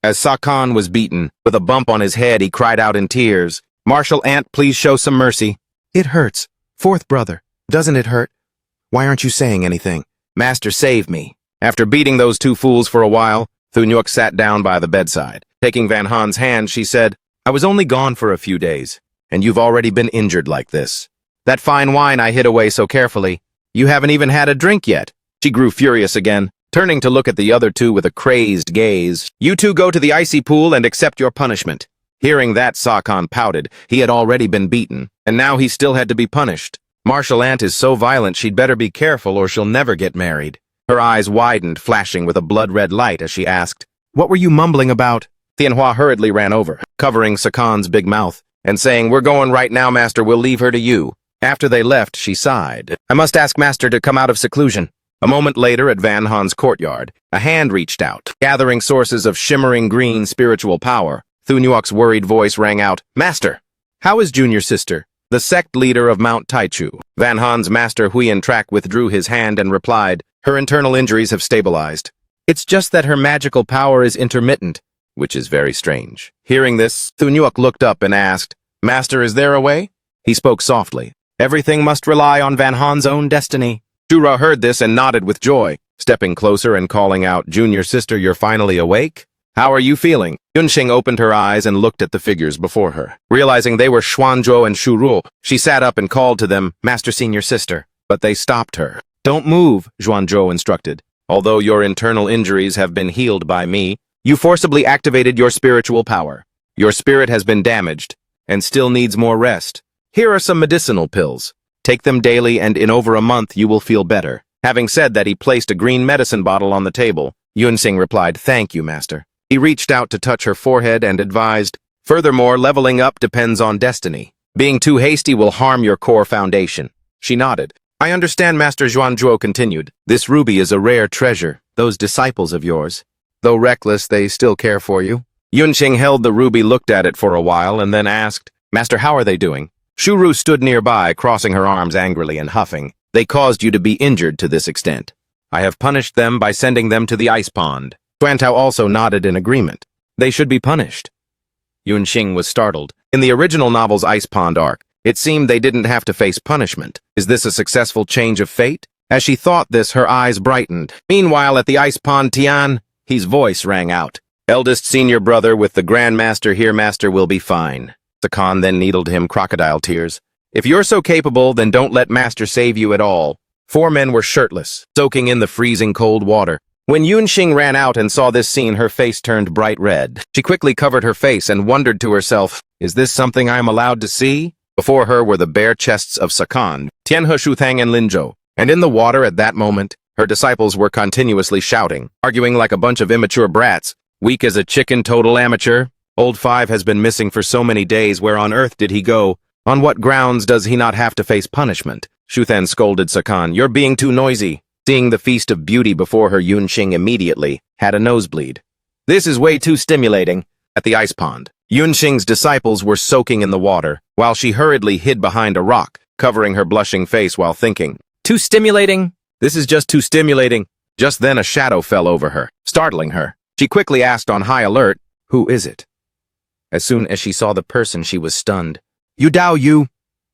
As Sakan was beaten, with a bump on his head, he cried out in tears, "Martial Aunt, please show some mercy." "It hurts. Fourth brother, doesn't it hurt? Why aren't you saying anything? Master, save me." After beating those two fools for a while, Thunyuk sat down by the bedside. Taking Van Han's hand, she said, "I was only gone for a few days, and you've already been injured like this. That fine wine I hid away so carefully, you haven't even had a drink yet." She grew furious again, turning to look at the other two with a crazed gaze. "You two go to the icy pool and accept your punishment." Hearing that, Sakan pouted. He had already been beaten, and now he still had to be punished. Martial Aunt is so violent she'd better be careful or she'll never get married. Her eyes widened, flashing with a blood-red light as she asked, "What were you mumbling about?" Tianhua hurriedly ran over, covering Sakan's big mouth, and saying, "We're going right now, Master, we'll leave her to you." After they left, she sighed. I must ask Master to come out of seclusion. A moment later, at Van Han's courtyard, a hand reached out, gathering sources of shimmering green spiritual power. Thunuok's worried voice rang out, Master! How is Junior Sister? The sect leader of Mount Taichu. Van Han's master Huiyan Trak withdrew his hand and replied, her internal injuries have stabilized. It's just that her magical power is intermittent, which is very strange. Hearing this, Thunuok looked up and asked, Master, is there a way? He spoke softly. Everything must rely on Van Han's own destiny. Shura heard this and nodded with joy, stepping closer and calling out, Junior Sister, you're finally awake? How are you feeling? Yunxing opened her eyes and looked at the figures before her. Realizing they were Xuanzhou and Shuru, she sat up and called to them, Master, Senior Sister. But they stopped her. Don't move, Xuanzhou instructed. Although your internal injuries have been healed by me, you forcibly activated your spiritual power. Your spirit has been damaged and still needs more rest. Here are some medicinal pills. Take them daily and in over a month you will feel better. Having said that, he placed a green medicine bottle on the table. Yunxing replied, Thank you, Master. He reached out to touch her forehead and advised, Furthermore, leveling up depends on destiny. Being too hasty will harm your core foundation. She nodded. I understand, Master. Xuanzhou continued. This ruby is a rare treasure. Those disciples of yours, though reckless, they still care for you. Yunxing held the ruby, looked at it for a while, and then asked, Master, how are they doing? Shuru stood nearby, crossing her arms angrily and huffing. They caused you to be injured to this extent. I have punished them by sending them to the ice pond. Xuantao also nodded in agreement. They should be punished. Yunxing was startled. In the original novel's ice pond arc, it seemed they didn't have to face punishment. Is this a successful change of fate? As she thought this, her eyes brightened. Meanwhile, at the ice pond Tian, his voice rang out. Eldest senior brother with the Grandmaster here, Master, will be fine. Sakan then needled him crocodile tears. If you're so capable, then don't let Master save you at all. 4 men were shirtless, soaking in the freezing cold water. When Yunxing ran out and saw this scene, her face turned bright red. She quickly covered her face and wondered to herself, is this something I am allowed to see? Before her were the bare chests of Sakan, Tianhe, Shuthang, and Linzhou. And in the water at that moment, her disciples were continuously shouting, arguing like a bunch of immature brats. Weak as a chicken, total amateur. Old Five has been missing for so many days. Where on earth did he go? On what grounds does he not have to face punishment? Shuthan scolded Sakan, you're being too noisy. Seeing the feast of beauty before her, Yunxing immediately had a nosebleed. This is way too stimulating. At the ice pond, Yunxing's disciples were soaking in the water, while she hurriedly hid behind a rock, covering her blushing face while thinking, too stimulating? This is just too stimulating. Just then a shadow fell over her, startling her. She quickly asked on high alert, who is it? As soon as she saw the person, she was stunned. You Dao Yu.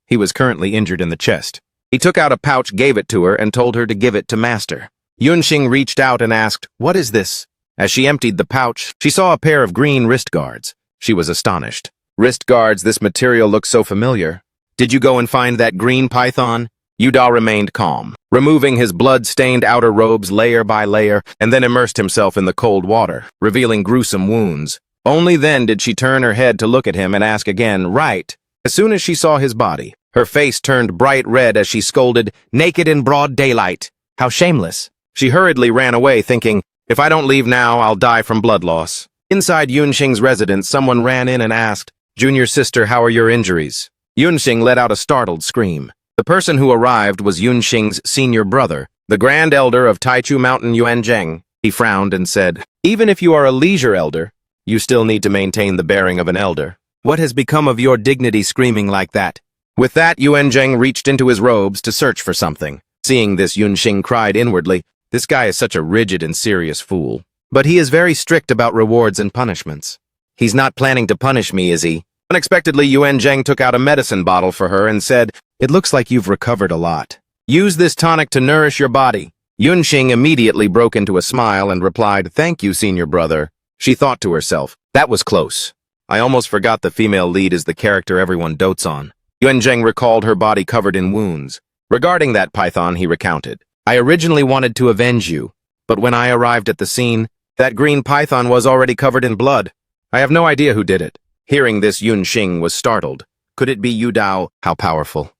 He was currently injured in the chest. He took out a pouch, gave it to her, and told her to give it to Master. Yunxing reached out and asked, what is this? As she emptied the pouch, she saw a pair of green wrist guards. She was astonished. Wrist guards, this material looks so familiar. Did you go and find that green python? Yudao remained calm, removing his blood-stained outer robes layer by layer, and then immersed himself in the cold water, revealing gruesome wounds. Only then did she turn her head to look at him and ask again, right? As soon as she saw his body, her face turned bright red as she scolded, naked in broad daylight. How shameless. She hurriedly ran away, thinking, if I don't leave now, I'll die from blood loss. Inside Yunxing's residence, someone ran in and asked, Junior Sister, how are your injuries? Yunxing let out a startled scream. The person who arrived was Yunxing's senior brother, the Grand Elder of Taichu Mountain Yuanzheng. He frowned and said, even if you are a leisure elder, you still need to maintain the bearing of an elder. What has become of your dignity screaming like that? With that, Yuanzheng reached into his robes to search for something. Seeing this, Yunxing cried inwardly, this guy is such a rigid and serious fool. But he is very strict about rewards and punishments. He's not planning to punish me, is he? Unexpectedly, Yuanzheng took out a medicine bottle for her and said, it looks like you've recovered a lot. Use this tonic to nourish your body. Yunxing immediately broke into a smile and replied, thank you, senior brother. She thought to herself, that was close. I almost forgot the female lead is the character everyone dotes on. Yuanzheng recalled her body covered in wounds. Regarding that python, he recounted, I originally wanted to avenge you, but when I arrived at the scene, that green python was already covered in blood. I have no idea who did it. Hearing this, Yunxing was startled. Could it be Yu Dao? How powerful.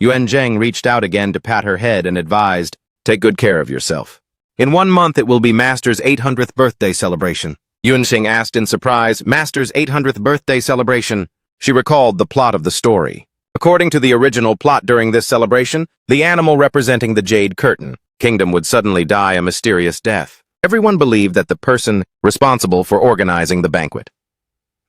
Yuanzheng reached out again to pat her head and advised, take good care of yourself. In 1 month, it will be Master's 800th birthday celebration. Yunxing asked in surprise, Master's 800th birthday celebration? She recalled the plot of the story. According to the original plot during this celebration, the animal representing the Jade Curtain Kingdom would suddenly die a mysterious death. Everyone believed that the person responsible for organizing the banquet,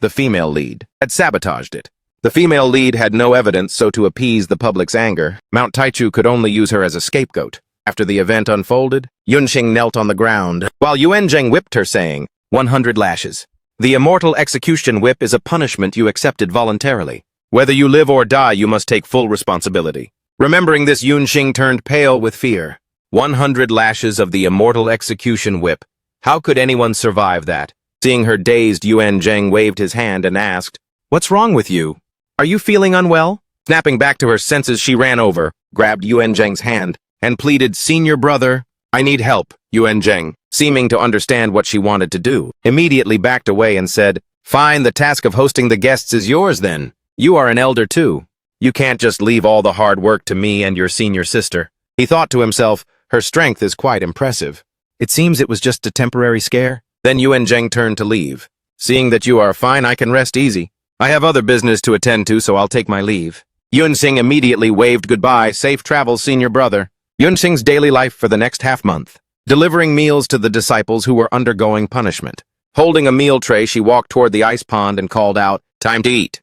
the female lead, had sabotaged it. The female lead had no evidence, so to appease the public's anger, Mount Taichu could only use her as a scapegoat. After the event unfolded, Yunxing knelt on the ground, while Yuanzheng whipped her, saying, 100 lashes. The immortal execution whip is a punishment you accepted voluntarily. Whether you live or die, you must take full responsibility. Remembering this, Yunxing turned pale with fear. 100 lashes of the immortal execution whip. How could anyone survive that? Seeing her dazed, Yuanzheng waved his hand and asked, What's wrong with you? Are you feeling unwell? Snapping back to her senses, she ran over, grabbed Yuanzheng's hand, and pleaded, Senior brother, I need help. Yuanzheng, seeming to understand what she wanted to do, immediately backed away and said, Fine, the task of hosting the guests is yours then. You are an elder too. You can't just leave all the hard work to me and your senior sister. He thought to himself, her strength is quite impressive. It seems it was just a temporary scare. Then Yuanzheng turned to leave. Seeing that you are fine, I can rest easy. I have other business to attend to, so I'll take my leave. Yunxing immediately waved goodbye. Safe travels, senior brother. Yunxing's daily life for the next half-month. Delivering meals to the disciples who were undergoing punishment. Holding a meal tray, she walked toward the ice pond and called out, Time to eat.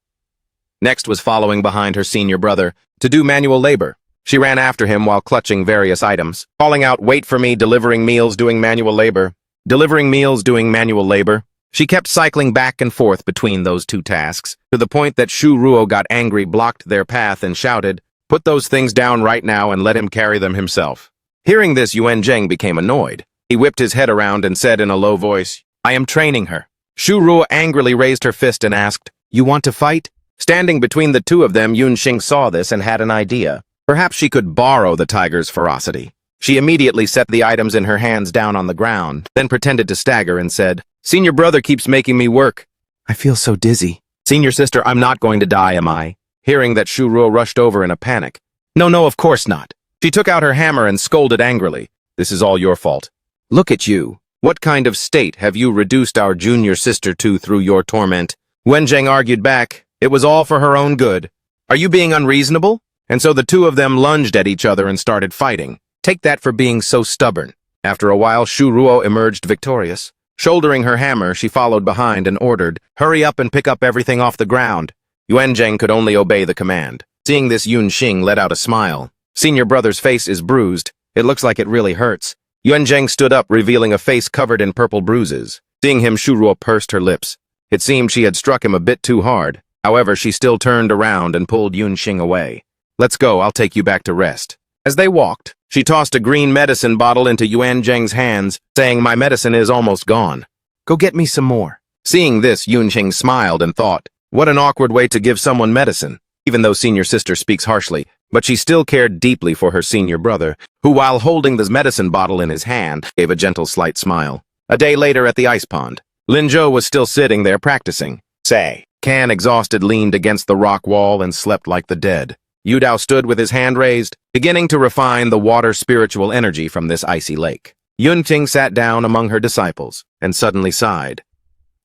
Next was following behind her senior brother to do manual labor. She ran after him while clutching various items, calling out, Wait for me, delivering meals, doing manual labor. Delivering meals, doing manual labor. She kept cycling back and forth between those two tasks, to the point that Shu Ruo got angry, blocked their path, and shouted, Put those things down right now and let him carry them himself. Hearing this, Yuanzheng became annoyed. He whipped his head around and said in a low voice, I am training her. Shu Ruo angrily raised her fist and asked, You want to fight? Standing between the two of them, Yunxing saw this and had an idea. Perhaps she could borrow the tiger's ferocity. She immediately set the items in her hands down on the ground, then pretended to stagger and said, Senior brother keeps making me work. I feel so dizzy. Senior sister, I'm not going to die, am I? Hearing that, Shu Ruo rushed over in a panic. No, of course not. She took out her hammer and scolded angrily. This is all your fault. Look at you. What kind of state have you reduced our junior sister to through your torment? Yuanzheng argued back. It was all for her own good. Are you being unreasonable? And so the two of them lunged at each other and started fighting. Take that for being so stubborn. After a while, Shu Ruo emerged victorious. Shouldering her hammer, she followed behind and ordered, Hurry up and pick up everything off the ground. Yuanzheng could only obey the command. Seeing this, Yunxing let out a smile. Senior brother's face is bruised. It looks like it really hurts. Yuanzheng stood up, revealing a face covered in purple bruises. Seeing him, Shu Ruo pursed her lips. It seemed she had struck him a bit too hard. However, she still turned around and pulled Yunxing away. Let's go, I'll take you back to rest. As they walked, she tossed a green medicine bottle into Yuanzheng's hands, saying, My medicine is almost gone. Go get me some more. Seeing this, Yunxing smiled and thought, what an awkward way to give someone medicine. Even though senior sister speaks harshly, but she still cared deeply for her senior brother, who, while holding the medicine bottle in his hand, gave a gentle slight smile. A day later at the ice pond, Lin Zhou was still sitting there practicing. Can, exhausted, leaned against the rock wall and slept like the dead. Yu Dao stood with his hand raised, beginning to refine the water spiritual energy from this icy lake. Yunqing sat down among her disciples and suddenly sighed.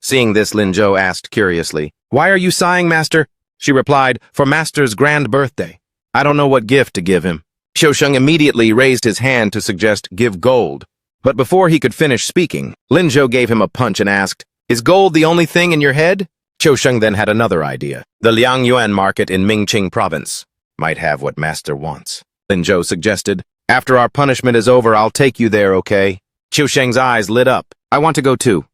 Seeing this, Lin Zhou asked curiously, Why are you sighing, Master? She replied, For Master's grand birthday. I don't know what gift to give him. Xiusheng immediately raised his hand to suggest give gold. But before he could finish speaking, Lin Zhou gave him a punch and asked, Is gold the only thing in your head? Xiusheng then had another idea. The Liangyuan market in Mingqing province might have what Master wants. Lin Zhou suggested, After our punishment is over, I'll take you there, okay? Xiusheng's eyes lit up. I want to go too.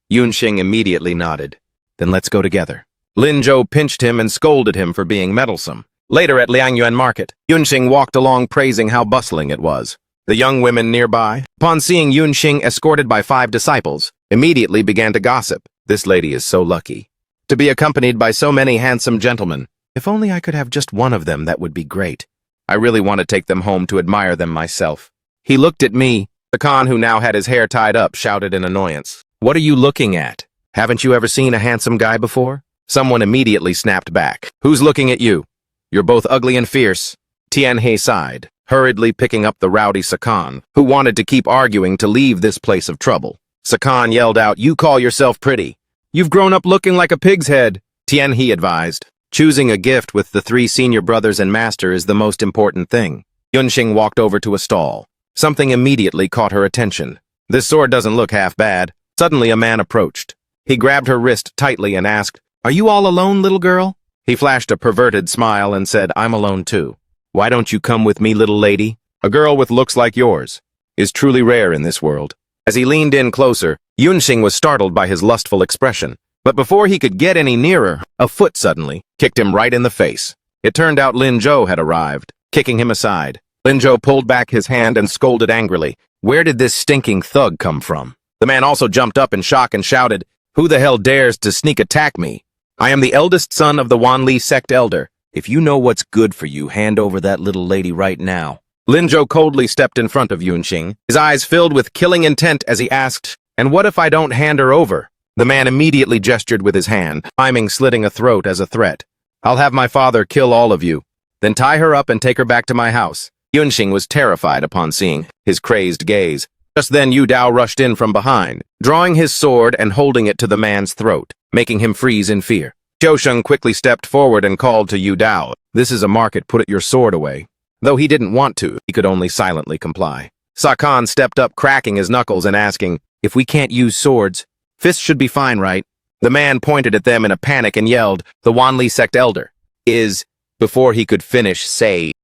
Yunxing immediately nodded. Then let's go together. Lin Zhou pinched him and scolded him for being meddlesome. Later at Liangyuan market, Yunxing walked along praising how bustling it was. The young women nearby, upon seeing Yunxing escorted by 5 disciples, immediately began to gossip. This lady is so lucky to be accompanied by so many handsome gentlemen. If only I could have just one of them, that would be great. I really want to take them home to admire them myself. He looked at me. The Khan, who now had his hair tied up, shouted in annoyance. What are you looking at? Haven't you ever seen a handsome guy before? Someone immediately snapped back. Who's looking at you? You're both ugly and fierce. Tianhe sighed, hurriedly picking up the rowdy Sakan, who wanted to keep arguing to leave this place of trouble. Sakan yelled out, You call yourself pretty. You've grown up looking like a pig's head, Tianhe advised. Choosing a gift with the 3 senior brothers and master is the most important thing. Yunxing walked over to a stall. Something immediately caught her attention. This sword doesn't look half bad. Suddenly a man approached. He grabbed her wrist tightly and asked, "Are you all alone, little girl?" He flashed a perverted smile and said, "I'm alone too. Why don't you come with me, little lady? A girl with looks like yours is truly rare in this world." As he leaned in closer, Yunxing was startled by his lustful expression. But before he could get any nearer, a foot suddenly kicked him right in the face. It turned out Lin Zhou had arrived, kicking him aside. Lin Zhou pulled back his hand and scolded angrily. Where did this stinking thug come from? The man also jumped up in shock and shouted, "Who the hell dares to sneak attack me? I am the eldest son of the Wanli sect elder. If you know what's good for you, hand over that little lady right now." Lin Zhou coldly stepped in front of Yunxing, his eyes filled with killing intent as he asked, "And what if I don't hand her over?" The man immediately gestured with his hand, miming slitting a throat as a threat. "I'll have my father kill all of you. Then tie her up and take her back to my house." Yunxing was terrified upon seeing his crazed gaze. Just then Yu Dao rushed in from behind, drawing his sword and holding it to the man's throat, making him freeze in fear. Qiusheng quickly stepped forward and called to Yu Dao, "This is a market, put your sword away." Though he didn't want to, he could only silently comply. Sakan stepped up, cracking his knuckles and asking, "If we can't use swords, fists should be fine, right?" The man pointed at them in a panic and yelled, "The Wanli sect elder is..." Before he could finish,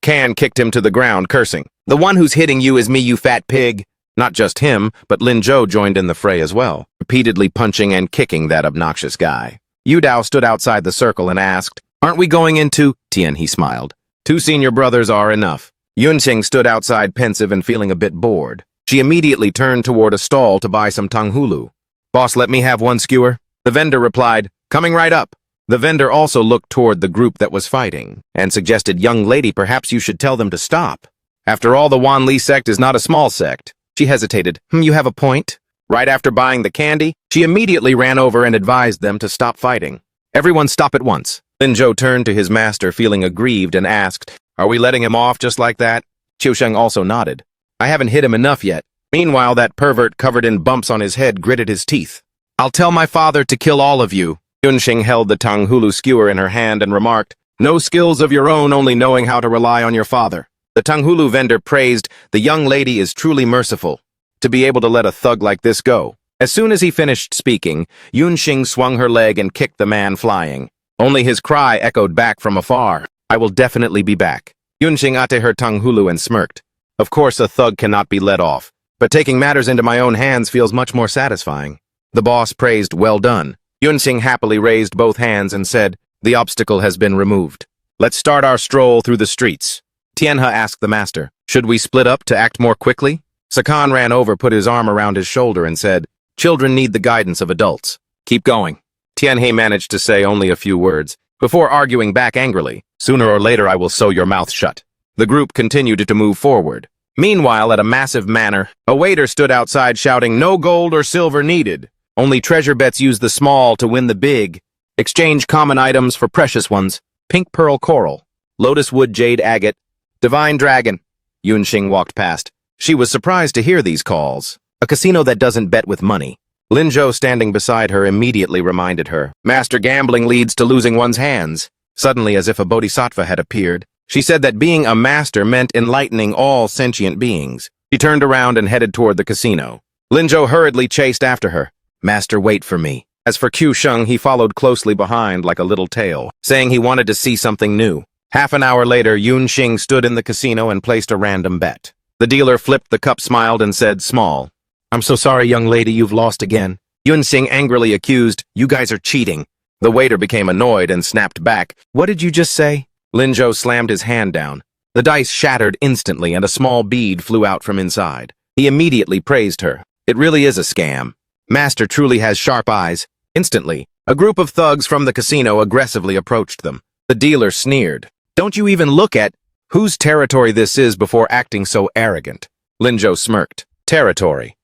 Kan kicked him to the ground, cursing, "The one who's hitting you is me, you fat pig." Not just him, but Lin Zhou joined in the fray as well, repeatedly punching and kicking that obnoxious guy. Yu Dao stood outside the circle and asked, "Aren't we going into..." Tian, he smiled. 2 senior brothers are enough." Yunxing stood outside pensive and feeling a bit bored. She immediately turned toward a stall to buy some tanghulu. "Boss, let me have 1 skewer." The vendor replied, "Coming right up." The vendor also looked toward the group that was fighting and suggested, "Young lady, perhaps you should tell them to stop. After all, the Wanli sect is not a small sect." She hesitated. You have a point." Right after buying the candy, she immediately ran over and advised them to stop fighting. "Everyone stop at once." Lin Zhou turned to his master, feeling aggrieved, and asked, "Are we letting him off just like that?" Qiusheng also nodded. "I haven't hit him enough yet." Meanwhile, that pervert covered in bumps on his head gritted his teeth. "I'll tell my father to kill all of you." Yunxing held the tanghulu skewer in her hand and remarked, "No skills of your own, only knowing how to rely on your father." The tanghulu vendor praised, "The young lady is truly merciful to be able to let a thug like this go." As soon as he finished speaking, Yunxing swung her leg and kicked the man flying. Only his cry echoed back from afar, "I will definitely be back." Yunxing ate her tanghulu and smirked. "Of course a thug cannot be let off, but taking matters into my own hands feels much more satisfying." The boss praised, "Well done." Yunxing happily raised both hands and said, "The obstacle has been removed. Let's start our stroll through the streets." Tianhe asked the master, "Should we split up to act more quickly?" Sakan ran over, put his arm around his shoulder and said, "Children need the guidance of adults. Keep going." Tianhe managed to say only a few words, before arguing back angrily, "Sooner or later I will sew your mouth shut." The group continued to move forward. Meanwhile, at a massive manor, a waiter stood outside shouting, "No gold or silver needed. Only treasure bets use the small to win the big. Exchange common items for precious ones. Pink pearl coral, lotus wood jade agate, divine dragon." Yunxing walked past. She was surprised to hear these calls. A casino that doesn't bet with money. Lin Zhou, standing beside her, immediately reminded her, "Master gambling leads to losing one's hands." Suddenly, as if a bodhisattva had appeared, she said that being a master meant enlightening all sentient beings. She turned around and headed toward the casino. Lin Zhou hurriedly chased after her. "Master, wait for me." As for Qiusheng, he followed closely behind like a little tail, saying he wanted to see something new. Half an hour later, Yunxing stood in the casino and placed a random bet. The dealer flipped the cup, smiled, and said, "Small." "I'm so sorry, young lady, you've lost again." Yunxing angrily accused, "You guys are cheating." The waiter became annoyed and snapped back, "What did you just say?" Lin Zhou slammed his hand down. The dice shattered instantly and a small bead flew out from inside. He immediately praised her. "It really is a scam. Master truly has sharp eyes." Instantly, a group of thugs from the casino aggressively approached them. The dealer sneered, "Don't you even look at whose territory this is before acting so arrogant." Lin Zhou smirked. "Territory?"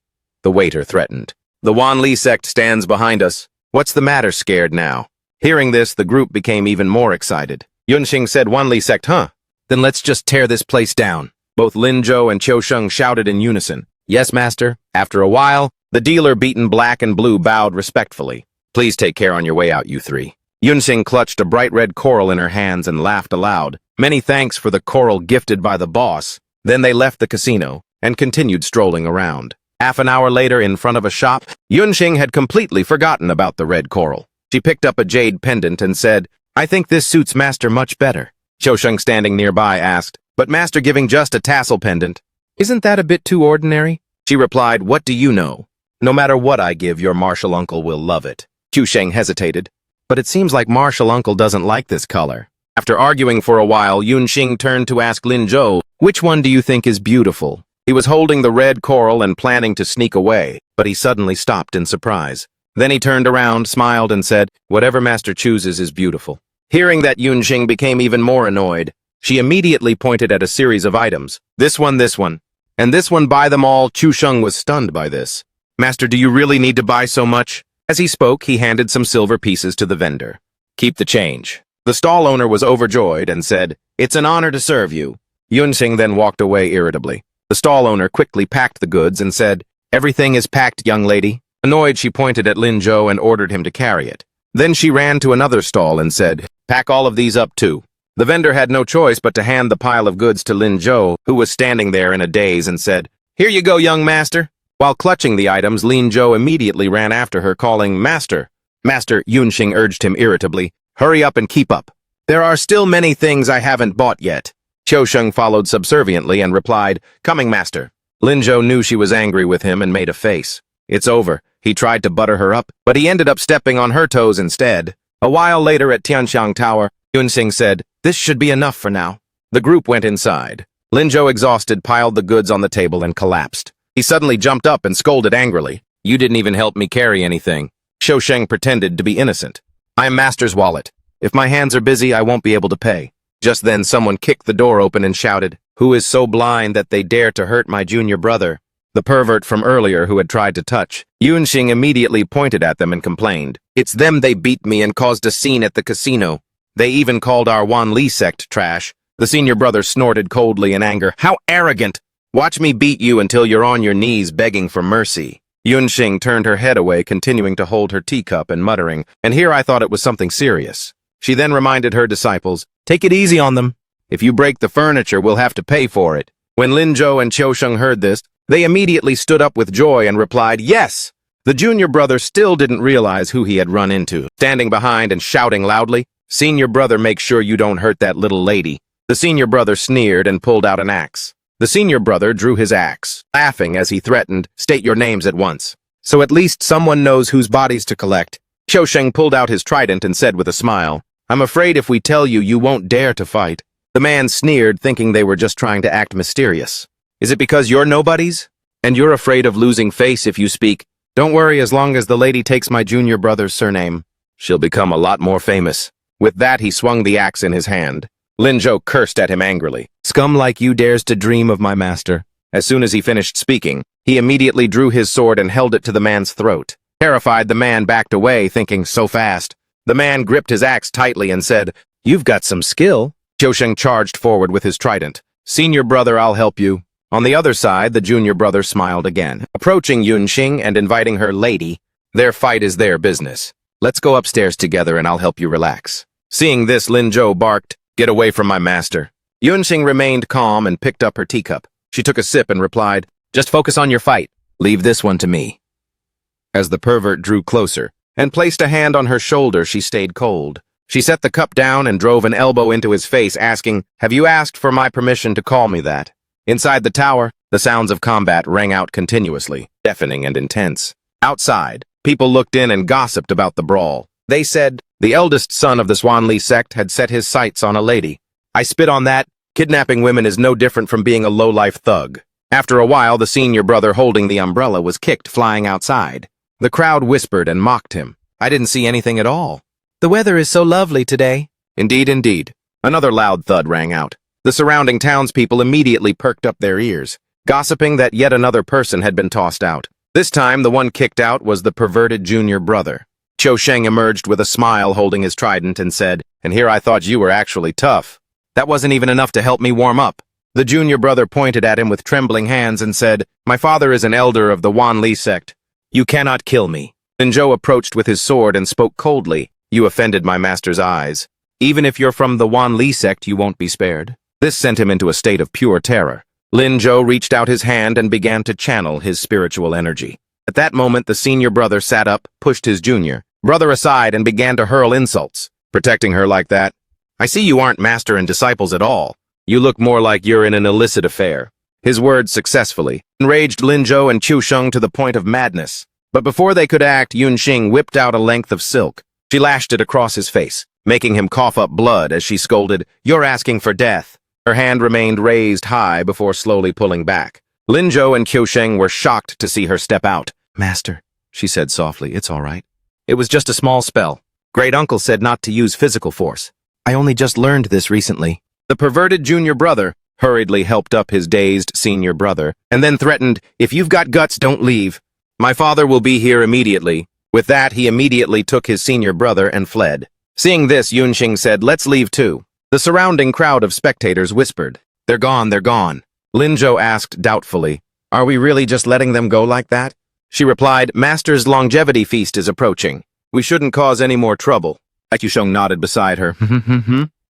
The waiter threatened. "The Wanli sect stands behind us. What's the matter, scared now?" Hearing this, the group became even more excited. Yunxing said, "Wanli sect, huh? Then let's just tear this place down." Both Lin Zhou and Qiusheng shouted in unison, "Yes, master." After a while, the dealer, beaten black and blue, bowed respectfully. "Please take care on your way out, you 3. Yunxing clutched a bright red coral in her hands and laughed aloud. Many thanks for the coral gifted by the boss. Then they left the casino and continued strolling around. Half an hour later, in front of a shop, Yunxing had completely forgotten about the red coral. She picked up a jade pendant and said, "I think this suits Master much better." Qiusheng, standing nearby, asked, "But Master giving just a tassel pendant, isn't that a bit too ordinary?" She replied, "What do you know? No matter what I give, your martial uncle will love it." Qiusheng hesitated, "But it seems like martial uncle doesn't like this color." After arguing for a while, Yunxing turned to ask Lin Zhou, "Which one do you think is beautiful?" He was holding the red coral and planning to sneak away, but he suddenly stopped in surprise. Then he turned around, smiled, and said, "Whatever Master chooses is beautiful." Hearing that, Yunxing became even more annoyed. She immediately pointed at a series of items. This one, and this one, buy them all." Qiusheng was stunned by this. "Master, do you really need to buy so much?" As he spoke, he handed some silver pieces to the vendor. "Keep the change." The stall owner was overjoyed and said, "It's an honor to serve you." Yunxing then walked away irritably. The stall owner quickly packed the goods and said, "Everything is packed, young lady." Annoyed, she pointed at Lin Zhou and ordered him to carry it. Then she ran to another stall and said, "Pack all of these up too." The vendor had no choice but to hand the pile of goods to Lin Zhou, who was standing there in a daze, and said, "Here you go, young master." While clutching the items, Lin Zhou immediately ran after her, calling, "Master." "Master," Yunxing urged him irritably, "hurry up and keep up. There are still many things I haven't bought yet." Qiusheng followed subserviently and replied, "Coming, master." Lin Zhou knew she was angry with him and made a face. "It's over." He tried to butter her up, but he ended up stepping on her toes instead. A while later at Tianxiang Tower, Yunxing said, "This should be enough for now." The group went inside. Lin Zhou, exhausted, piled the goods on the table and collapsed. He suddenly jumped up and scolded angrily, "You didn't even help me carry anything." Qiusheng pretended to be innocent. "I am Master's wallet. If my hands are busy, I won't be able to pay." Just then someone kicked the door open and shouted, "Who is so blind that they dare to hurt my junior brother?" The pervert from earlier who had tried to touch. Yunxing immediately pointed at them and complained, "It's them. They beat me and caused a scene at the casino. They even called our Wan Li sect trash." The senior brother snorted coldly in anger. "How arrogant! Watch me beat you until you're on your knees begging for mercy." Yunxing turned her head away, continuing to hold her teacup and muttering, "And here I thought it was something serious." She then reminded her disciples, "Take it easy on them. If you break the furniture, we'll have to pay for it." When Lin Zhou and Qiusheng heard this, they immediately stood up with joy and replied, "Yes!" The junior brother still didn't realize who he had run into, standing behind and shouting loudly, "Senior brother, make sure you don't hurt that little lady." The senior brother sneered and pulled out an axe. The senior brother drew his axe, laughing as he threatened, "State your names at once, so at least someone knows whose bodies to collect." Qiusheng pulled out his trident and said with a smile, "I'm afraid if we tell you, you won't dare to fight." The man sneered, thinking they were just trying to act mysterious. "Is it because you're nobodies? And you're afraid of losing face if you speak? Don't worry, as long as the lady takes my junior brother's surname, she'll become a lot more famous." With that, he swung the axe in his hand. Lin Zhou cursed at him angrily. "Scum like you dares to dream of my master." As soon as he finished speaking, he immediately drew his sword and held it to the man's throat. Terrified, the man backed away, thinking, "So fast." The man gripped his axe tightly and said, "You've got some skill." Qiusheng charged forward with his trident. "Senior brother, I'll help you." On the other side, the junior brother smiled again, approaching Yunxing and inviting her, "Lady, their fight is their business. Let's go upstairs together and I'll help you relax." Seeing this, Lin Zhou barked, "Get away from my master." Yunxing remained calm and picked up her teacup. She took a sip and replied, "Just focus on your fight. Leave this one to me." As the pervert drew closer and placed a hand on her shoulder, she stayed cold. She set the cup down and drove an elbow into his face, asking, "Have you asked for my permission to call me that?" Inside the tower, the sounds of combat rang out continuously, deafening and intense. Outside, people looked in and gossiped about the brawl. They said, the eldest son of the Swan Li sect had set his sights on a lady. "I spit on that. Kidnapping women is no different from being a low-life thug." After a while, the senior brother holding the umbrella was kicked flying outside. The crowd whispered and mocked him. "I didn't see anything at all. The weather is so lovely today." "Indeed, indeed." Another loud thud rang out. The surrounding townspeople immediately perked up their ears, gossiping that yet another person had been tossed out. This time, the one kicked out was the perverted junior brother. Qiusheng emerged with a smile, holding his trident, and said, "And here I thought you were actually tough. That wasn't even enough to help me warm up." The junior brother pointed at him with trembling hands and said, "My father is an elder of the Wan Li sect. You cannot kill me." Lin Zhou approached with his sword and spoke coldly, You offended my master's eyes. Even if you're from the Wan Li sect, you won't be spared. This sent him into a state of pure terror. Lin Zhou reached out his hand and began to channel his spiritual energy. At that moment, the senior brother sat up, pushed his junior brother aside, and began to hurl insults. Protecting her like that? I see you aren't master and disciples at all. You look more like you're in an illicit affair. His words successfully enraged Lin Zhou and Qiu Sheng to the point of madness. But before they could act, Yunxing whipped out a length of silk. She lashed it across his face, making him cough up blood as she scolded, "You're asking for death." Her hand remained raised high before slowly pulling back. Lin Zhou and Qiu Sheng were shocked to see her step out. "Master," she said softly, "it's all right. It was just a small spell. Great uncle said not to use physical force. I only just learned this recently." The perverted junior brother hurriedly helped up his dazed senior brother, and then threatened, "If you've got guts, don't leave. My father will be here immediately." With that, he immediately took his senior brother and fled. Seeing this, Yunxing said, "Let's leave too." The surrounding crowd of spectators whispered, "They're gone, they're gone." Lin Zhou asked doubtfully, "Are we really just letting them go like that?" She replied, "Master's longevity feast is approaching. We shouldn't cause any more trouble." Qiu Sheng nodded beside her.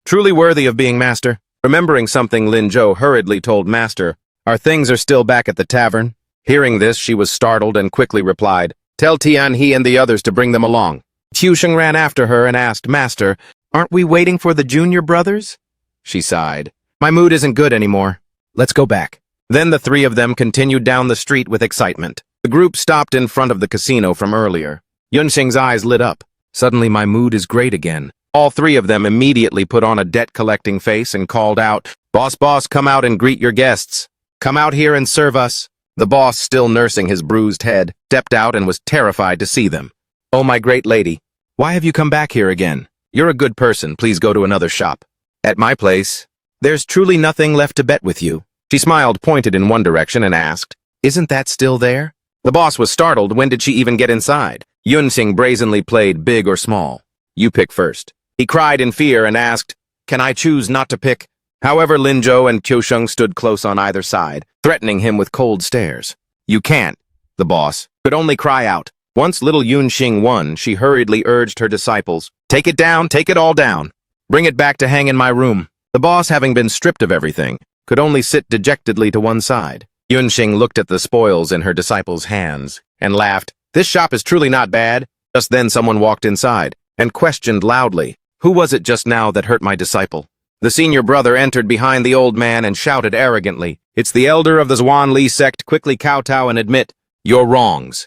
"Truly worthy of being master." Remembering something, Lin Zhou hurriedly told Master, "Our things are still back at the tavern." Hearing this, she was startled and quickly replied, "Tell Tian He and the others to bring them along." Qiu Sheng ran after her and asked, "Master, aren't we waiting for the junior brothers?" She sighed. "My mood isn't good anymore. Let's go back." Then the three of them continued down the street with excitement. The group stopped in front of the casino from earlier. Yunxing's eyes lit up. "Suddenly my mood is great again." All three of them immediately put on a debt-collecting face and called out, Boss, come out and greet your guests. Come out here and serve us." The boss, still nursing his bruised head, stepped out and was terrified to see them. "Oh, my great lady, why have you come back here again? You're a good person, please go to another shop." "At my place, there's truly nothing left to bet with you." She smiled, pointed in one direction, and asked, "Isn't that still there?" The boss was startled. When did she even get inside? Yunxing brazenly played big or small. "You pick first." He cried in fear and asked, "Can I choose not to pick?" However, Lin Zhou and Qiu Sheng stood close on either side, threatening him with cold stares. "You can't," the boss could only cry out. Once little Yunxing won, she hurriedly urged her disciples, "Take it down, take it all down. Bring it back to hang in my room." The boss, having been stripped of everything, could only sit dejectedly to one side. Yunxing looked at the spoils in her disciples' hands and laughed. "This shop is truly not bad." Just then someone walked inside and questioned loudly, "Who was it just now that hurt my disciple?" The senior brother entered behind the old man and shouted arrogantly, "It's the elder of the Zhuan Li sect. Quickly kowtow and admit your wrongs."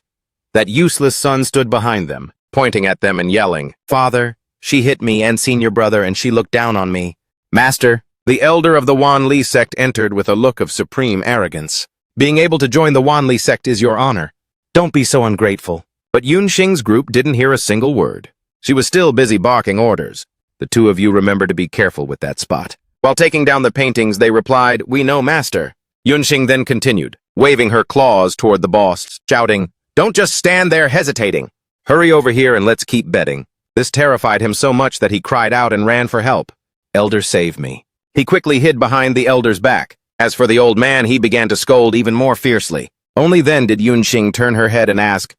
That useless son stood behind them, pointing at them and yelling, "Father, she hit me and senior brother and she looked down on me." "Master," the elder of the Wan Li sect entered with a look of supreme arrogance. "Being able to join the Wan Li sect is your honor. Don't be so ungrateful." But Yunxing's group didn't hear a single word. She was still busy barking orders. "The two of you remember to be careful with that spot." While taking down the paintings, they replied, "We know, master." Yunxing then continued, waving her claws toward the boss, shouting, "Don't just stand there hesitating. Hurry over here and let's keep betting." This terrified him so much that he cried out and ran for help. "Elder, save me." He quickly hid behind the elder's back. As for the old man, he began to scold even more fiercely. Only then did Yunxing turn her head and ask,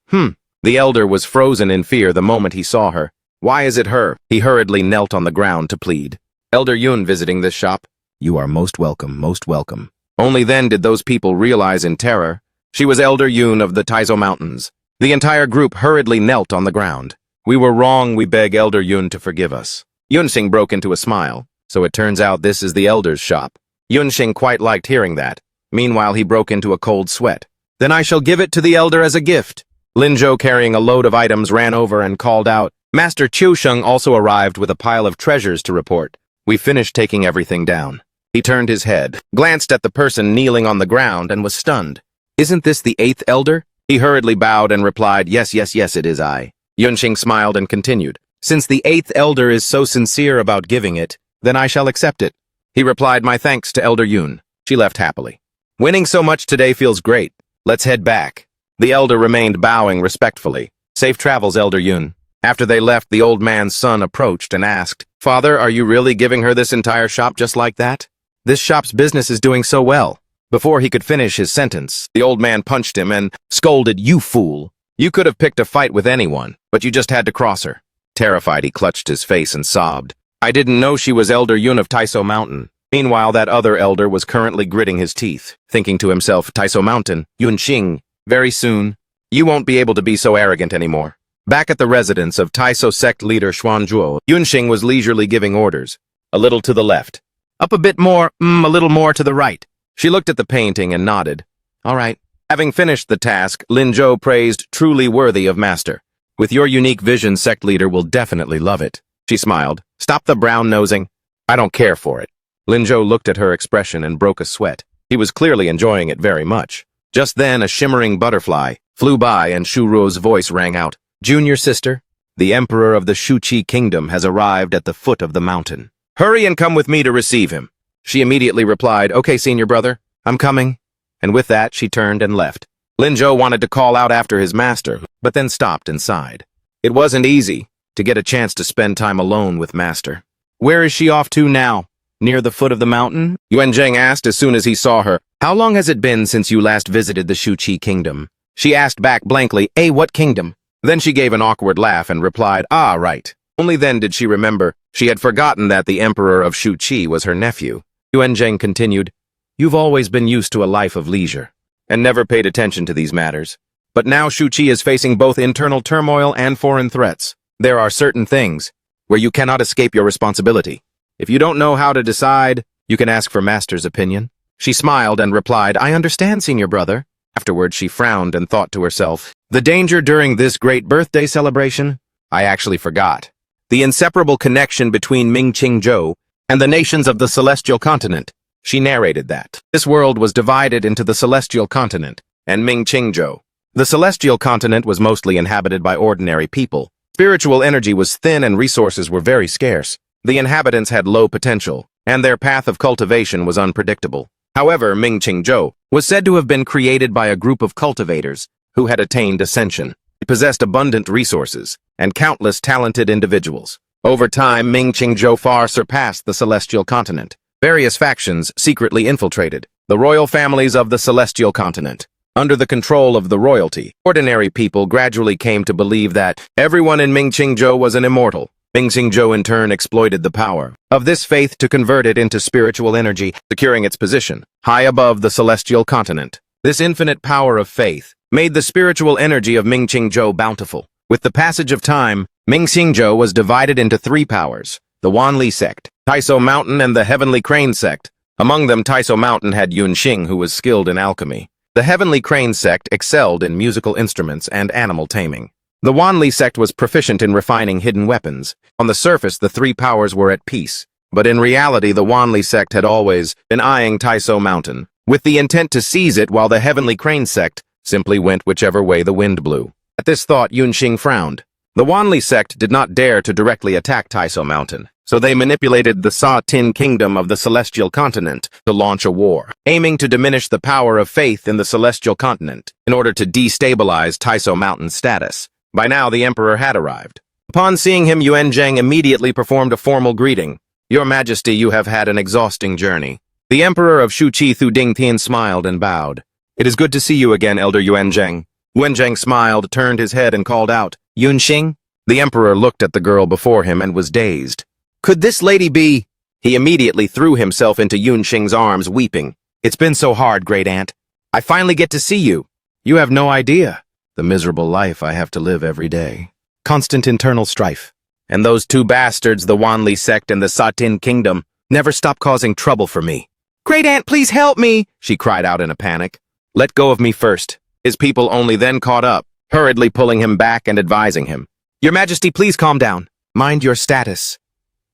The elder was frozen in fear the moment he saw her. "Why is it her?" He hurriedly knelt on the ground to plead. "Elder Yun visiting this shop?" "You are most welcome, most welcome." Only then did those people realize in terror she was Elder Yun of the Taizo Mountains. The entire group hurriedly knelt on the ground. "We were wrong, we beg Elder Yun to forgive us." Yunxing broke into a smile. "So it turns out this is the elder's shop." Yunxing quite liked hearing that. Meanwhile, he broke into a cold sweat. "Then I shall give it to the elder as a gift." Lin Zhou, carrying a load of items, ran over and called out. Master Qiu Sheng also arrived with a pile of treasures to report. "We finished taking everything down." He turned his head, glanced at the person kneeling on the ground, and was stunned. "Isn't this the 8th elder?" He hurriedly bowed and replied, Yes, it is I." Yunxing smiled and continued, "Since the 8th elder is so sincere about giving it, then I shall accept it." He replied, "My thanks to Elder Yun." She left happily. "Winning so much today feels great. Let's head back." The elder remained bowing respectfully. "Safe travels, Elder Yun." After they left, the old man's son approached and asked, "Father, are you really giving her this entire shop just like that? This shop's business is doing so well." Before he could finish his sentence, the old man punched him and scolded, "You fool! You could have picked a fight with anyone, but you just had to cross her. Terrified, he clutched his face and sobbed. I didn't know she was Elder Yun of Taiso Mountain. Meanwhile, that other elder was currently gritting his teeth, thinking to himself, Taiso Mountain, Yunxing, very soon, you won't be able to be so arrogant anymore. Back at the residence of Taiso sect leader Xuanzhuo, Yunxing was leisurely giving orders. A little to the left. Up a bit more, a little more to the right. She looked at the painting and nodded. All right. Having finished the task, Lin Zhou praised, truly worthy of master. With your unique vision, sect leader will definitely love it. She smiled. Stop the brown-nosing. I don't care for it. Lin Zhou looked at her expression and broke a sweat. He was clearly enjoying it very much. Just then, a shimmering butterfly flew by and Shu Ruo's voice rang out. Junior sister, the emperor of the Shuqi kingdom has arrived at the foot of the mountain. Hurry and come with me to receive him. She immediately replied, okay, senior brother, I'm coming. And with that, she turned and left. Lin Zhou wanted to call out after his master, but then stopped and sighed. It wasn't easy to get a chance to spend time alone with master. Where is she off to now? Near the foot of the mountain? Yuan Zheng asked as soon as he saw her. How long has it been since you last visited the Shuqi kingdom? She asked back blankly, what kingdom? Then she gave an awkward laugh and replied, right. Only then did she remember she had forgotten that the emperor of Shuqi was her nephew. Yuan Zheng continued, you've always been used to a life of leisure, and never paid attention to these matters. But now Shuqi is facing both internal turmoil and foreign threats. There are certain things where you cannot escape your responsibility. If you don't know how to decide, you can ask for master's opinion. She smiled and replied, I understand, senior brother. Afterwards, she frowned and thought to herself, the danger during this great birthday celebration? I actually forgot. The inseparable connection between Ming-Qing-Zhou and the nations of the Celestial Continent. She narrated that this world was divided into the Celestial Continent and Ming-Qing-Zhou. The Celestial Continent was mostly inhabited by ordinary people. Spiritual energy was thin and resources were very scarce. The inhabitants had low potential, and their path of cultivation was unpredictable. However, Ming-Qing-Zhou was said to have been created by a group of cultivators who had attained ascension. It possessed abundant resources and countless talented individuals. Over time, Ming-Qing-Zhou far surpassed the Celestial Continent. Various factions secretly infiltrated the royal families of the Celestial Continent. Under the control of the royalty, ordinary people gradually came to believe that everyone in Ming-Qing-Zhou was an immortal. Ming-Qing-Zhou in turn exploited the power of this faith to convert it into spiritual energy, securing its position high above the Celestial Continent. This infinite power of faith made the spiritual energy of Ming-Qing-Zhou bountiful. With the passage of time, Ming-Qing-Zhou was divided into three powers, the Wanli sect, Taiso Mountain, and the Heavenly Crane sect. Among them, Taiso Mountain had Yunxing, who was skilled in alchemy. The Heavenly Crane sect excelled in musical instruments and animal taming. The Wanli sect was proficient in refining hidden weapons. On the surface, the three powers were at peace. But in reality, the Wanli sect had always been eyeing Taiso Mountain, with the intent to seize it, while the Heavenly Crane sect simply went whichever way the wind blew. At this thought, Yunxing frowned. The Wanli sect did not dare to directly attack Taiso Mountain, so they manipulated the Sa Tin Kingdom of the Celestial Continent to launch a war, aiming to diminish the power of faith in the Celestial Continent in order to destabilize Taiso Mountain's status. By now, the emperor had arrived. Upon seeing him, Yuan Zheng immediately performed a formal greeting. Your Majesty, you have had an exhausting journey. The emperor of Shuqi Thu Dingtian smiled and bowed. It is good to see you again, Elder Yuan Zheng. Yuan Zheng smiled, turned his head, and called out, Yunxing? The emperor looked at the girl before him and was dazed. Could this lady be? He immediately threw himself into Yunxing's arms, weeping. It's been so hard, great aunt. I finally get to see you. You have no idea the miserable life I have to live every day. Constant internal strife. And those two bastards, the Wanli sect and the Sa Tin Kingdom, never stop causing trouble for me. Great aunt, please help me, she cried out in a panic. Let go of me first. His people only then caught up, hurriedly pulling him back and advising him. Your Majesty, please calm down. Mind your status.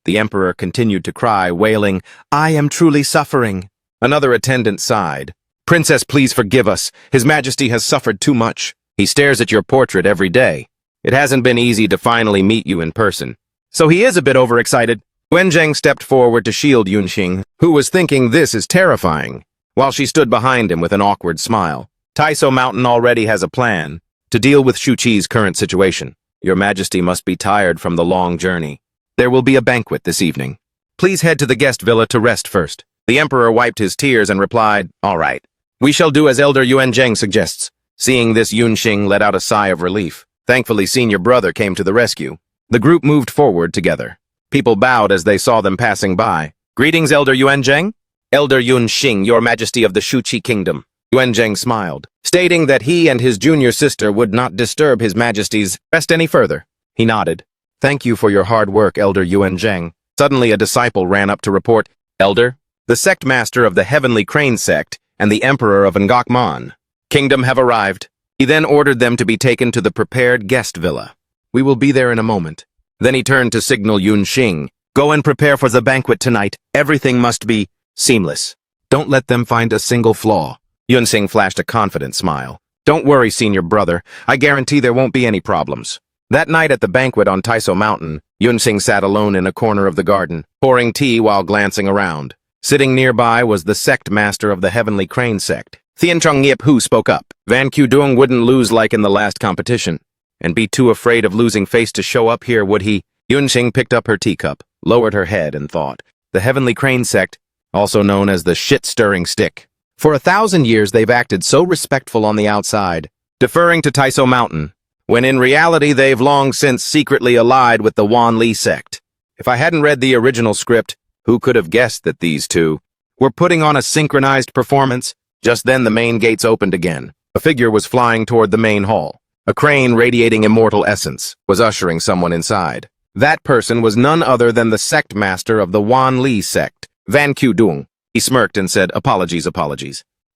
The emperor continued to cry, wailing, I am truly suffering. Another attendant sighed. Princess, please forgive us. His Majesty has suffered too much. He stares at your portrait every day. It hasn't been easy to finally meet you in person. So he is a bit overexcited. Yuan Zheng stepped forward to shield Yunxing, who was thinking this is terrifying, while she stood behind him with an awkward smile. Taiso Mountain already has a plan to deal with Shuqi's current situation. Your Majesty must be tired from the long journey. There will be a banquet this evening. Please head to the guest villa to rest first. The emperor wiped his tears and replied, All right. We shall do as Elder Yuan Zheng suggests. Seeing this, Yunxing let out a sigh of relief. Thankfully, senior brother came to the rescue. The group moved forward together. People bowed as they saw them passing by. "Greetings, Elder Yuanzheng." "Elder Yunxing, Your Majesty of the Shuqi Kingdom." Yuanzheng smiled, stating that he and his junior sister would not disturb His Majesty's rest any further. He nodded. "Thank you for your hard work, Elder Yuanzheng." Suddenly a disciple ran up to report, "Elder, the sect master of the Heavenly Crane sect and the Emperor of Ngakman Kingdom have arrived." He then ordered them to be taken to the prepared guest villa. "We will be there in a moment." Then he turned to signal Yunxing, "Go and prepare for the banquet tonight. Everything must be seamless. Don't let them find a single flaw." Yunxing flashed a confident smile. "Don't worry, senior brother. I guarantee there won't be any problems." That night at the banquet on Taiso Mountain, Yunxing sat alone in a corner of the garden, pouring tea while glancing around. Sitting nearby was the sect master of the Heavenly Crane sect. Tianchong Yip Hu spoke up. Van Qudong wouldn't lose like in the last competition, and be too afraid of losing face to show up here, would he? Yunxing picked up her teacup, lowered her head, and thought. The Heavenly Crane sect, also known as the shit-stirring stick. For 1,000 years they've acted so respectful on the outside, deferring to Taiso Mountain, when in reality they've long since secretly allied with the Wan Li sect. If I hadn't read the original script, who could have guessed that these two were putting on a synchronized performance? Just then the main gates opened again. A figure was flying toward the main hall. A crane radiating immortal essence was ushering someone inside. That person was none other than the sect master of the Wan Li sect, Van Qudong. He smirked and said, apologies.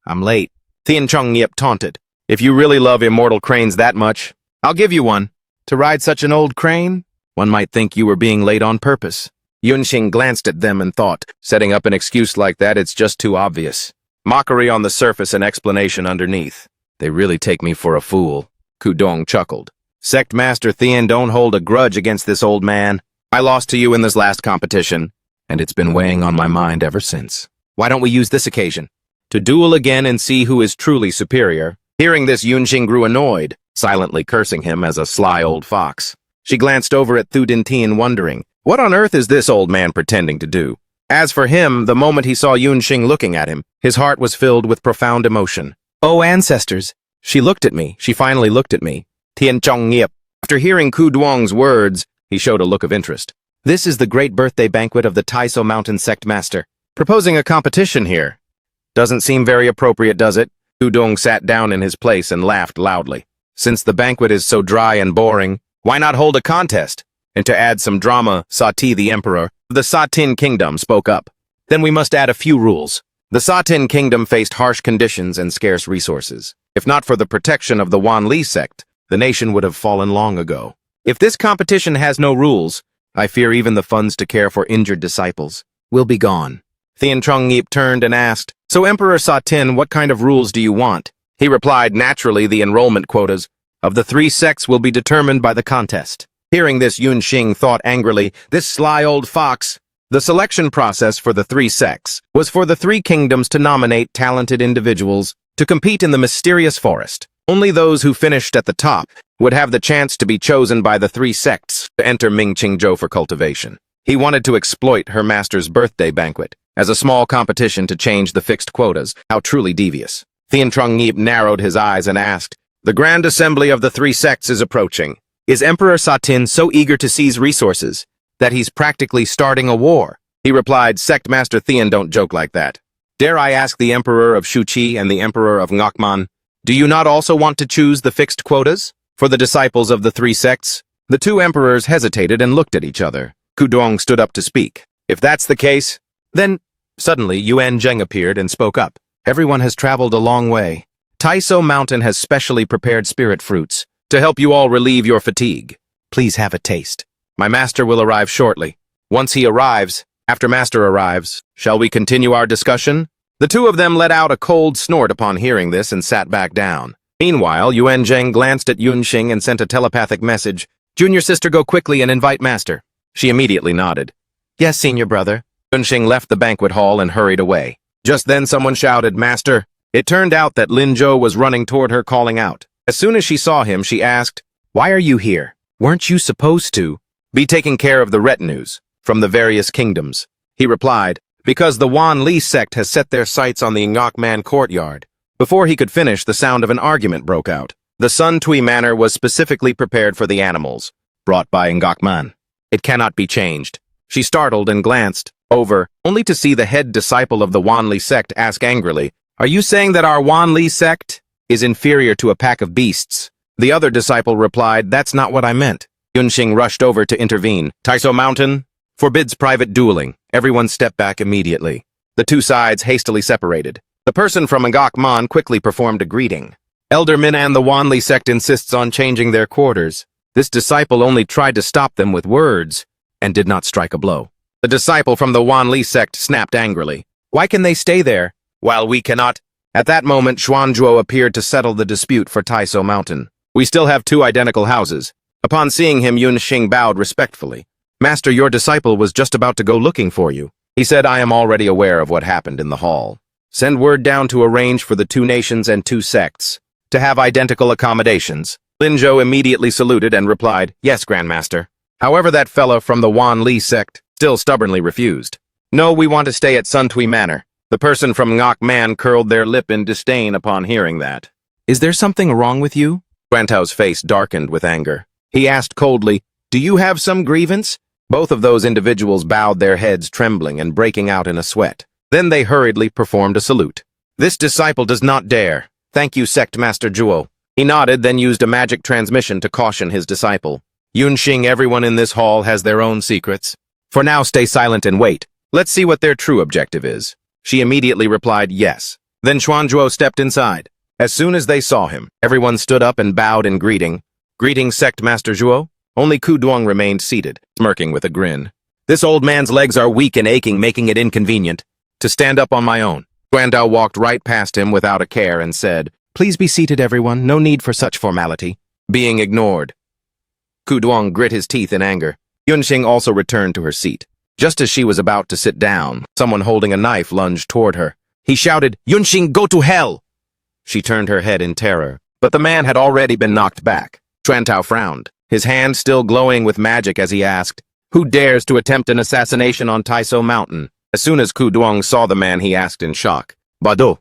I'm late." Tianchong Yip taunted. "If you really love immortal cranes that much, I'll give you one. To ride such an old crane? One might think you were being late on purpose." Yunxing glanced at them and thought, setting up an excuse like that, it's just too obvious. Mockery on the surface and explanation underneath. They really take me for a fool. Qudong chuckled. "Sect Master Thien, don't hold a grudge against this old man. I lost to you in this last competition, and it's been weighing on my mind ever since. Why don't we use this occasion to duel again and see who is truly superior?" Hearing this, Yunxing grew annoyed, silently cursing him as a sly old fox. She glanced over at Thu Din Tien, wondering, what on earth is this old man pretending to do? As for him, the moment he saw Yunxing looking at him, his heart was filled with profound emotion. "Oh, ancestors!" She finally looked at me. Tianchong Yip. After hearing Qudong's words, he showed a look of interest. "This is the great birthday banquet of the Taiso Mountain Sect Master. Proposing a competition here. Doesn't seem very appropriate, does it?" Qudong sat down in his place and laughed loudly. "Since the banquet is so dry and boring, why not hold a contest? And to add some drama, Sati the Emperor of the Satin Kingdom spoke up. Then we must add a few rules. The Satin Kingdom faced harsh conditions and scarce resources. If not for the protection of the Wan Li sect, the nation would have fallen long ago. If this competition has no rules, I fear even the funds to care for injured disciples will be gone." Tianchong Yip turned and asked, "So Emperor Satin, what kind of rules do you want?" He replied, "Naturally, the enrollment quotas of the 3 sects will be determined by the contest." Hearing this, Yunxing thought angrily, this sly old fox. The selection process for the 3 sects was for the 3 kingdoms to nominate talented individuals to compete in the mysterious forest. Only those who finished at the top would have the chance to be chosen by the 3 sects to enter Mingqingzhou for cultivation. He wanted to exploit her master's birthday banquet as a small competition to change the fixed quotas. How truly devious. Tianchong Yip narrowed his eyes and asked, "The Grand Assembly of the 3 sects is approaching. Is Emperor Satin so eager to seize resources that he's practically starting a war?" He replied, "Sect Master Thien, don't joke like that. Dare I ask the Emperor of Shuqi and the Emperor of Ngakman, do you not also want to choose the fixed quotas for the disciples of the 3 sects?" The 2 emperors hesitated and looked at each other. Qudong stood up to speak. "If that's the case, then..." Suddenly, Yuan Zheng appeared and spoke up. "Everyone has traveled a long way. Taiso Mountain has specially prepared spirit fruits to help you all relieve your fatigue. Please have a taste. My master will arrive shortly. Once he arrives, after master arrives, shall we continue our discussion?" The 2 of them let out a cold snort upon hearing this and sat back down. Meanwhile, Yuan Zheng glanced at Yunxing and sent a telepathic message. "Junior sister, go quickly and invite master." She immediately nodded. "Yes, senior brother." Yunxing left the banquet hall and hurried away. Just then someone shouted, "Master!" It turned out that Lin Zhou was running toward her, calling out. As soon as she saw him, she asked, "Why are you here? Weren't you supposed to be taking care of the retinues from the various kingdoms?" He replied, "Because the Wan Li sect has set their sights on the Ngakman courtyard." Before he could finish, the sound of an argument broke out. The Sun Tui Manor was specifically prepared for the animals, brought by Ngakman. It cannot be changed. She startled and glanced over, only to see the head disciple of the Wanli sect ask angrily, "Are you saying that our Wanli sect is inferior to a pack of beasts?" The other disciple replied, "That's not what I meant." Yunxing rushed over to intervene. "Taiso Mountain forbids private dueling." Everyone stepped back immediately. The two sides hastily separated. The person from Ngakman quickly performed a greeting. Elder Minan, the Wanli sect insists on changing their quarters. This disciple only tried to stop them with words and did not strike a blow. The disciple from the Wanli sect snapped angrily. "Why can they stay there, while we cannot?" At that moment, Xuanzhuo appeared to settle the dispute for Taiso Mountain. "We still have two identical houses." Upon seeing him, Yunxing bowed respectfully. "Master, your disciple was just about to go looking for you." He said, "I am already aware of what happened in the hall. Send word down to arrange for the two nations and two sects to have identical accommodations." Linzhou immediately saluted and replied, "Yes, Grandmaster." However, that fellow from the Wanli sect still stubbornly refused. "No, we want to stay at Suntui Manor." The person from Ngakman curled their lip in disdain upon hearing that. "Is there something wrong with you?" Guantao's face darkened with anger. He asked coldly, "Do you have some grievance?" Both of those individuals bowed their heads, trembling and breaking out in a sweat. Then they hurriedly performed a salute. "This disciple does not dare. Thank you, Sect Master Zhuo." He nodded, then used a magic transmission to caution his disciple. "Yunxing, everyone in this hall has their own secrets. For now, stay silent and wait. Let's see what their true objective is." She immediately replied, "Yes." Then Xuanzhuo stepped inside. As soon as they saw him, everyone stood up and bowed in greeting. "Greetings, Sect Master Zhuo." Only Ku Duong remained seated, smirking with a grin. "This old man's legs are weak and aching, making it inconvenient to stand up on my own." Guandao walked right past him without a care and said, "Please be seated, everyone. No need for such formality." Being ignored, Ku Duong grit his teeth in anger. Yunxing also returned to her seat. Just as she was about to sit down, someone holding a knife lunged toward her. He shouted, "Yunxing, go to hell!" She turned her head in terror, but the man had already been knocked back. Chuantao frowned, his hand still glowing with magic as he asked, "Who dares to attempt an assassination on Taiso Mountain?" As soon as Ku Duong saw the man, he asked in shock, "Bado."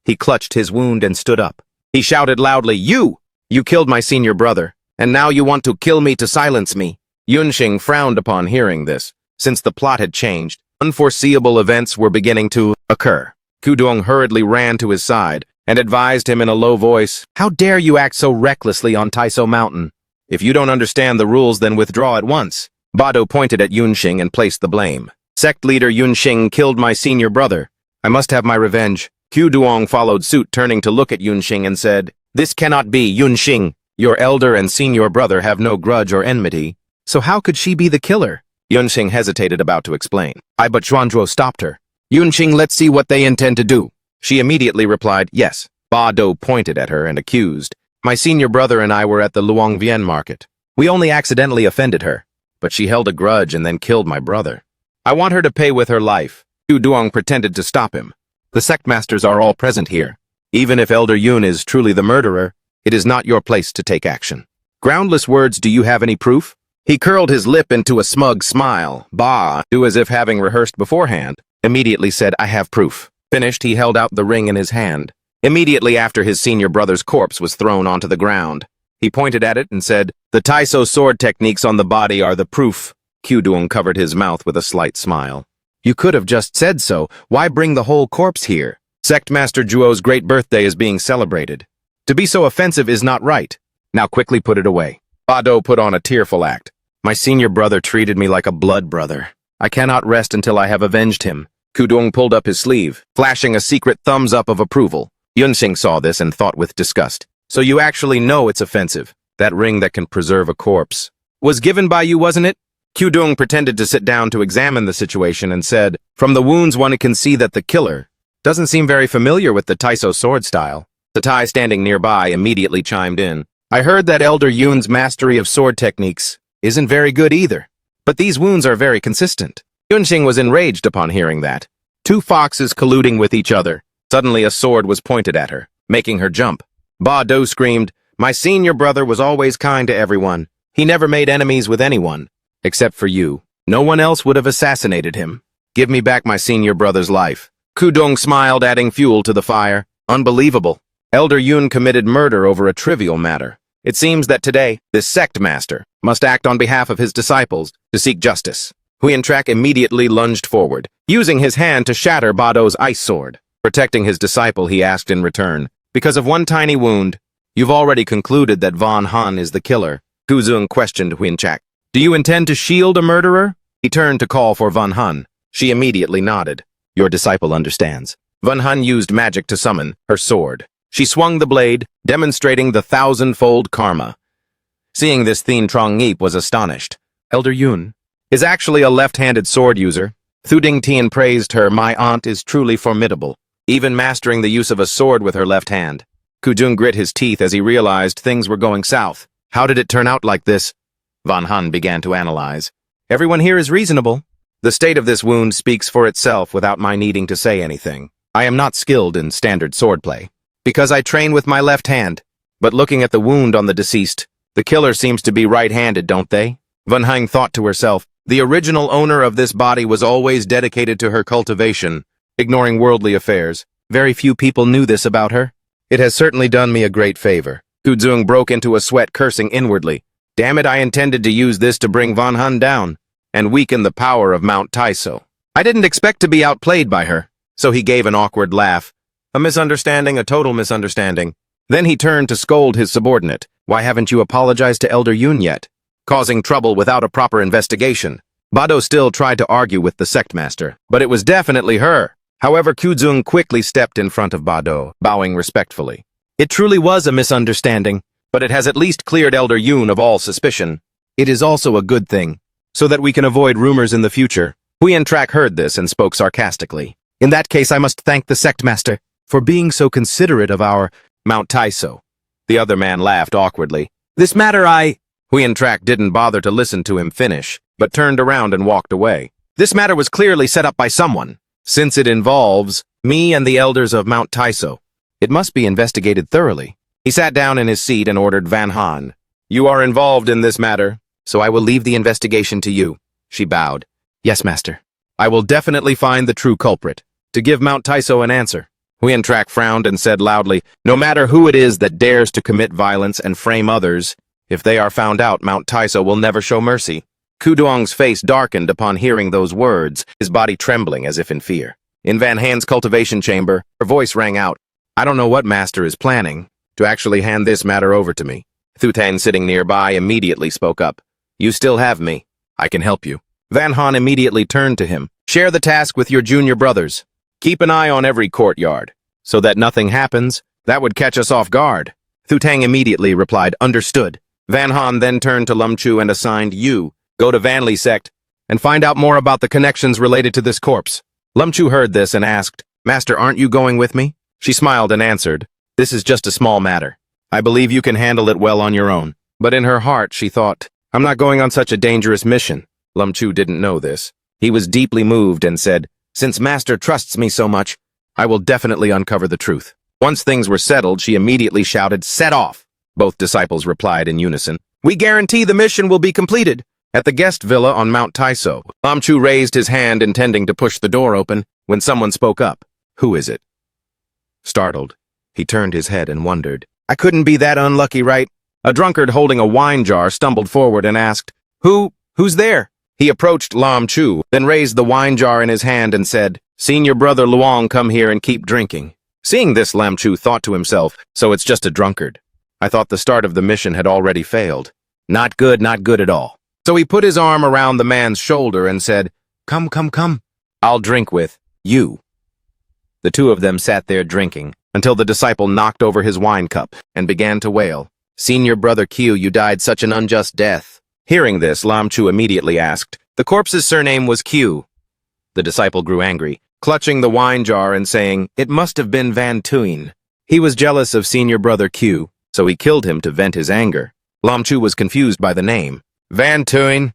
He clutched his wound and stood up. He shouted loudly, You killed my senior brother, and now you want to kill me to silence me." Yunxing frowned upon hearing this. Since the plot had changed, unforeseeable events were beginning to occur. Ku Duong hurriedly ran to his side and advised him in a low voice, "How dare you act so recklessly on Taiso Mountain? If you don't understand the rules, then withdraw at once." Bado pointed at Yunxing and placed the blame. "Sect leader Yunxing killed my senior brother. I must have my revenge." Ku Duong followed suit, turning to look at Yunxing and said, "This cannot be, Yunxing. Your elder and senior brother have no grudge or enmity, so how could she be the killer?" Yunxing hesitated, about to explain. But Xuanzhuo stopped her. "Yunxing, let's see what they intend to do." She immediately replied, "Yes." Bado pointed at her and accused, "My senior brother and I were at the Luangvian market. We only accidentally offended her, but she held a grudge and then killed my brother. I want her to pay with her life." Ku Duong pretended to stop him. "The sect masters are all present here. Even if Elder Yun is truly the murderer, it is not your place to take action." "Groundless words, do you have any proof?" He curled his lip into a smug smile. Do as if having rehearsed beforehand, immediately said, "I have proof." Finished, he held out the ring in his hand. Immediately after, his senior brother's corpse was thrown onto the ground. He pointed at it and said, "The Taiso sword techniques on the body are the proof." Ku Duong covered his mouth with a slight smile. "You could have just said so. Why bring the whole corpse here? Sect Master Zhuo's great birthday is being celebrated. To be so offensive is not right. Now quickly put it away." Bado put on a tearful act. "My senior brother treated me like a blood brother. I cannot rest until I have avenged him." Ku Duong pulled up his sleeve, flashing a secret thumbs up of approval. Yunxing saw this and thought with disgust. "So you actually know it's offensive. That ring that can preserve a corpse was given by you, wasn't it?" Ku Duong pretended to sit down to examine the situation and said, "From the wounds one can see that the killer doesn't seem very familiar with the Taiso sword style." Satai, standing nearby, immediately chimed in. "I heard that Elder Yun's mastery of sword techniques isn't very good either, but these wounds are very consistent." Yunxing was enraged upon hearing that. Two foxes colluding with each other. Suddenly a sword was pointed at her, making her jump. Ba Do screamed, "My senior brother was always kind to everyone. He never made enemies with anyone. Except for you. No one else would have assassinated him. Give me back my senior brother's life." Ku Duong smiled, adding fuel to the fire. "Unbelievable. Elder Yun committed murder over a trivial matter. It seems that today, this sect master must act on behalf of his disciples to seek justice. Huyen immediately lunged forward, using his hand to shatter Bado's ice sword. Protecting his disciple, he asked in return, because of one tiny wound. You've already concluded that Van Han is the killer. Kuzung questioned Huyen. Do you intend to shield a murderer? He turned to call for Van Han. She immediately nodded. Your disciple understands. Van Han used magic to summon her sword. She swung the blade, demonstrating the 1,000-fold karma. Seeing this, Thien Trong Ngip was astonished. Elder Yun is actually a left-handed sword user. Thu Ding Tian praised her. My aunt is truly formidable, even mastering the use of a sword with her left hand. Kuzung grit his teeth as he realized things were going south. How did it turn out like this? Van Han began to analyze. Everyone here is reasonable. The state of this wound speaks for itself without my needing to say anything. I am not skilled in standard swordplay, because I train with my left hand. But looking at the wound on the deceased, the killer seems to be right-handed, don't they? Van Han thought to herself, the original owner of this body was always dedicated to her cultivation, ignoring worldly affairs. Very few people knew this about her. It has certainly done me a great favor. Kuzung broke into a sweat, cursing inwardly. Damn it, I intended to use this to bring Van Han down and weaken the power of Mount Taiso. I didn't expect to be outplayed by her, so he gave an awkward laugh. A misunderstanding, a total misunderstanding. Then he turned to scold his subordinate. Why haven't you apologized to Elder Yun yet? Causing trouble without a proper investigation. Bado still tried to argue with the sect master, but it was definitely her. However, Kuzung quickly stepped in front of Bado, bowing respectfully. It truly was a misunderstanding, but it has at least cleared Elder Yun of all suspicion. It is also a good thing, so that we can avoid rumors in the future. Huyen heard this and spoke sarcastically. In that case, I must thank the sect master for being so considerate of our Mount Taiso. The other man laughed awkwardly. This matter Huyen didn't bother to listen to him finish, but turned around and walked away. This matter was clearly set up by someone, since it involves me and the elders of Mount Taiso. It must be investigated thoroughly. He sat down in his seat and ordered Van Han. You are involved in this matter, so I will leave the investigation to you. She bowed. Yes, master. I will definitely find the true culprit, to give Mount Taiso an answer. Huyen frowned and said loudly, no matter who it is that dares to commit violence and frame others, if they are found out, Mount Taiso will never show mercy. Kuduong's face darkened upon hearing those words, his body trembling as if in fear. In Van Han's cultivation chamber, her voice rang out. I don't know what master is planning to actually hand this matter over to me. Thu Tan, sitting nearby, immediately spoke up. You still have me. I can help you. Van Han immediately turned to him. Share the task with your junior brothers. Keep an eye on every courtyard, so that nothing happens that would catch us off guard. Thu Tang immediately replied, understood. Van Han then turned to Lum Chu and assigned you, go to Van Li sect, and find out more about the connections related to this corpse. Lum Chu heard this and asked, Master, aren't you going with me? She smiled and answered, this is just a small matter. I believe you can handle it well on your own. But in her heart, she thought, I'm not going on such a dangerous mission. Lum Chu didn't know this. He was deeply moved and said, since Master trusts me so much, I will definitely uncover the truth. Once things were settled, she immediately shouted, set off. Both disciples replied in unison, we guarantee the mission will be completed. At the guest villa on Mount Taiso, Lum Chu raised his hand intending to push the door open when someone spoke up. Who is it? Startled, he turned his head and wondered. I couldn't be that unlucky, right? A drunkard holding a wine jar stumbled forward and asked, Who's there? He approached Lam Chu, then raised the wine jar in his hand and said, Senior brother Luong, come here and keep drinking. Seeing this, Lam Chu thought to himself, so it's just a drunkard. I thought the start of the mission had already failed. Not good at all. So he put his arm around the man's shoulder and said, Come. I'll drink with you. The two of them sat there drinking until the disciple knocked over his wine cup and began to wail. Senior brother Q, you died such an unjust death. Hearing this, Lam Chu immediately asked, the corpse's surname was Q. The disciple grew angry, clutching the wine jar and saying, it must have been Van Tuin. He was jealous of senior brother Q, so he killed him to vent his anger. Lam Chu was confused by the name. Van Tuin?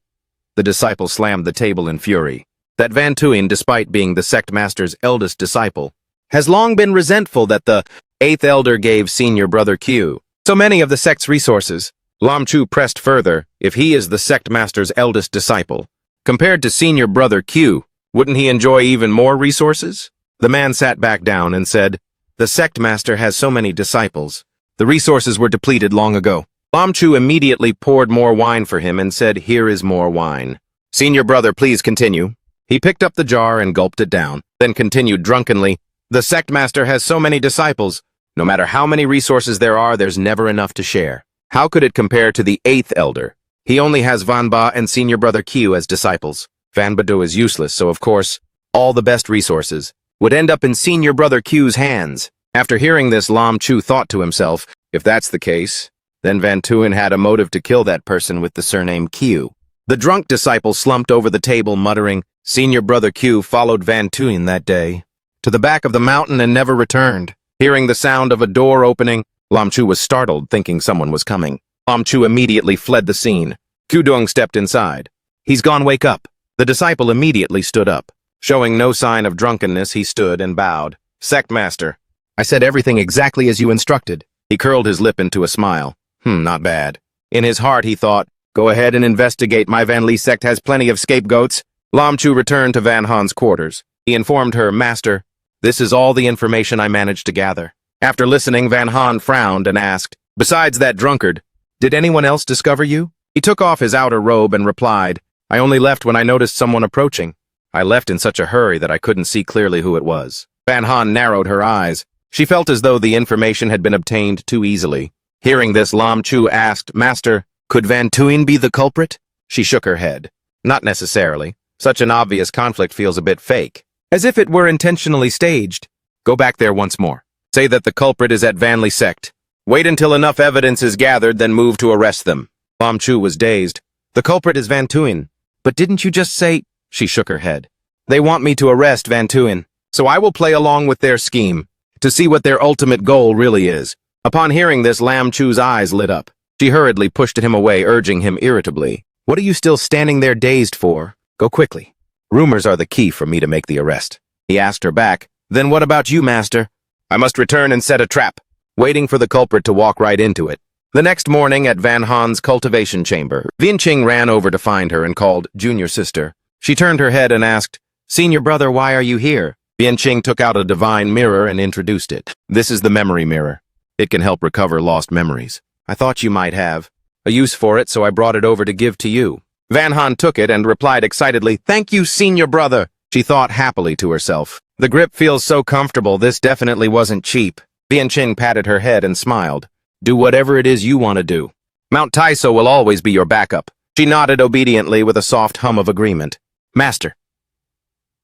The disciple slammed the table in fury. That Van Tuin, despite being the sect master's eldest disciple, has long been resentful that the 8th elder gave senior brother Q so many of the sect's resources. Lam Chu pressed further, if he is the sect master's eldest disciple, compared to senior brother Q, wouldn't he enjoy even more resources? The man sat back down and said, the sect master has so many disciples. The resources were depleted long ago. Lam Chu immediately poured more wine for him and said, "Here is more wine. Senior brother, please continue." He picked up the jar and gulped it down, then continued drunkenly, "The sect master has so many disciples. No matter how many resources there are, there's never enough to share. How could it compare to the 8th elder? He only has Van Ba and senior brother Q as disciples. Van Bado is useless, so of course, all the best resources would end up in senior brother Q's hands." After hearing this, Lam Chu thought to himself, if that's the case, then Van Tuin had a motive to kill that person with the surname Q. The drunk disciple slumped over the table, muttering, "Senior brother Q followed Van Tuin that day to the back of the mountain and never returned." Hearing the sound of a door opening, Lam Chu was startled, thinking someone was coming. Lam Chu immediately fled the scene. Kudong stepped inside. "He's gone, wake up." The disciple immediately stood up. Showing no sign of drunkenness, he stood and bowed. "Sect master, I said everything exactly as you instructed." He curled his lip into a smile. Not bad. In his heart, he thought, "Go ahead and investigate. My Van Lee sect has plenty of scapegoats." Lam Chu returned to Van Han's quarters. He informed her, "Master, this is all the information I managed to gather." After listening, Van Han frowned and asked, "Besides that drunkard, did anyone else discover you?" He took off his outer robe and replied, "I only left when I noticed someone approaching. I left in such a hurry that I couldn't see clearly who it was." Van Han narrowed her eyes. She felt as though the information had been obtained too easily. Hearing this, Lam Chu asked, "Master, could Van Tuin be the culprit?" She shook her head. "Not necessarily. Such an obvious conflict feels a bit fake. As if it were intentionally staged. Go back there once more. Say that the culprit is at Van Lee sect. Wait until enough evidence is gathered, then move to arrest them." Lam Chu was dazed. "The culprit is Van Tuin. But didn't you just say—" She shook her head. "They want me to arrest Van Tuin, so I will play along with their scheme, to see what their ultimate goal really is." Upon hearing this, Lam Chu's eyes lit up. She hurriedly pushed him away, urging him irritably, "What are you still standing there dazed for? Go quickly. Rumors are the key for me to make the arrest." He asked her back, "Then what about you, master?" "I must return and set a trap," waiting for the culprit to walk right into it. The next morning at Van Han's cultivation chamber, Vianqing ran over to find her and called, "Junior sister." She turned her head and asked, "Senior brother, why are you here?" Vianqing took out a divine mirror and introduced it. "This is the memory mirror. It can help recover lost memories. I thought you might have a use for it, so I brought it over to give to you." Van Han took it and replied excitedly, "Thank you, senior brother." She thought happily to herself, "The grip feels so comfortable, this definitely wasn't cheap." Vianqing patted her head and smiled. "Do whatever it is you want to do. Mount Taiso will always be your backup." She nodded obediently with a soft hum of agreement. "Master."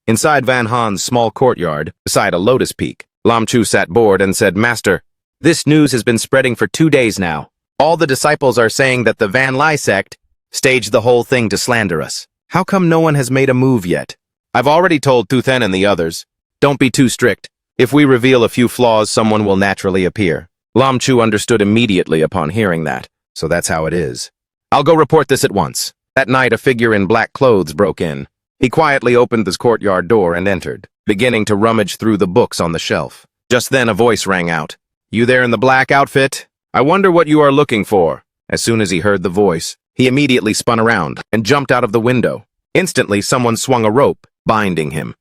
Inside Van Han's small courtyard, beside a lotus peak, Lam Chu sat bored and said, "Master, this news has been spreading for 2 days now. All the disciples are saying that the Van Lai sect staged the whole thing to slander us. How come no one has made a move yet? I've already told Tuthen and the others. Don't be too strict. If we reveal a few flaws, someone will naturally appear." Lam Chu understood immediately upon hearing that, so that's how it is. "I'll go report this at once." That night, a figure in black clothes broke in. He quietly opened the courtyard door and entered, beginning to rummage through the books on the shelf. Just then a voice rang out. "You there in the black outfit? I wonder what you are looking for." As soon as he heard the voice, he immediately spun around and jumped out of the window. Instantly, someone swung a rope, binding him.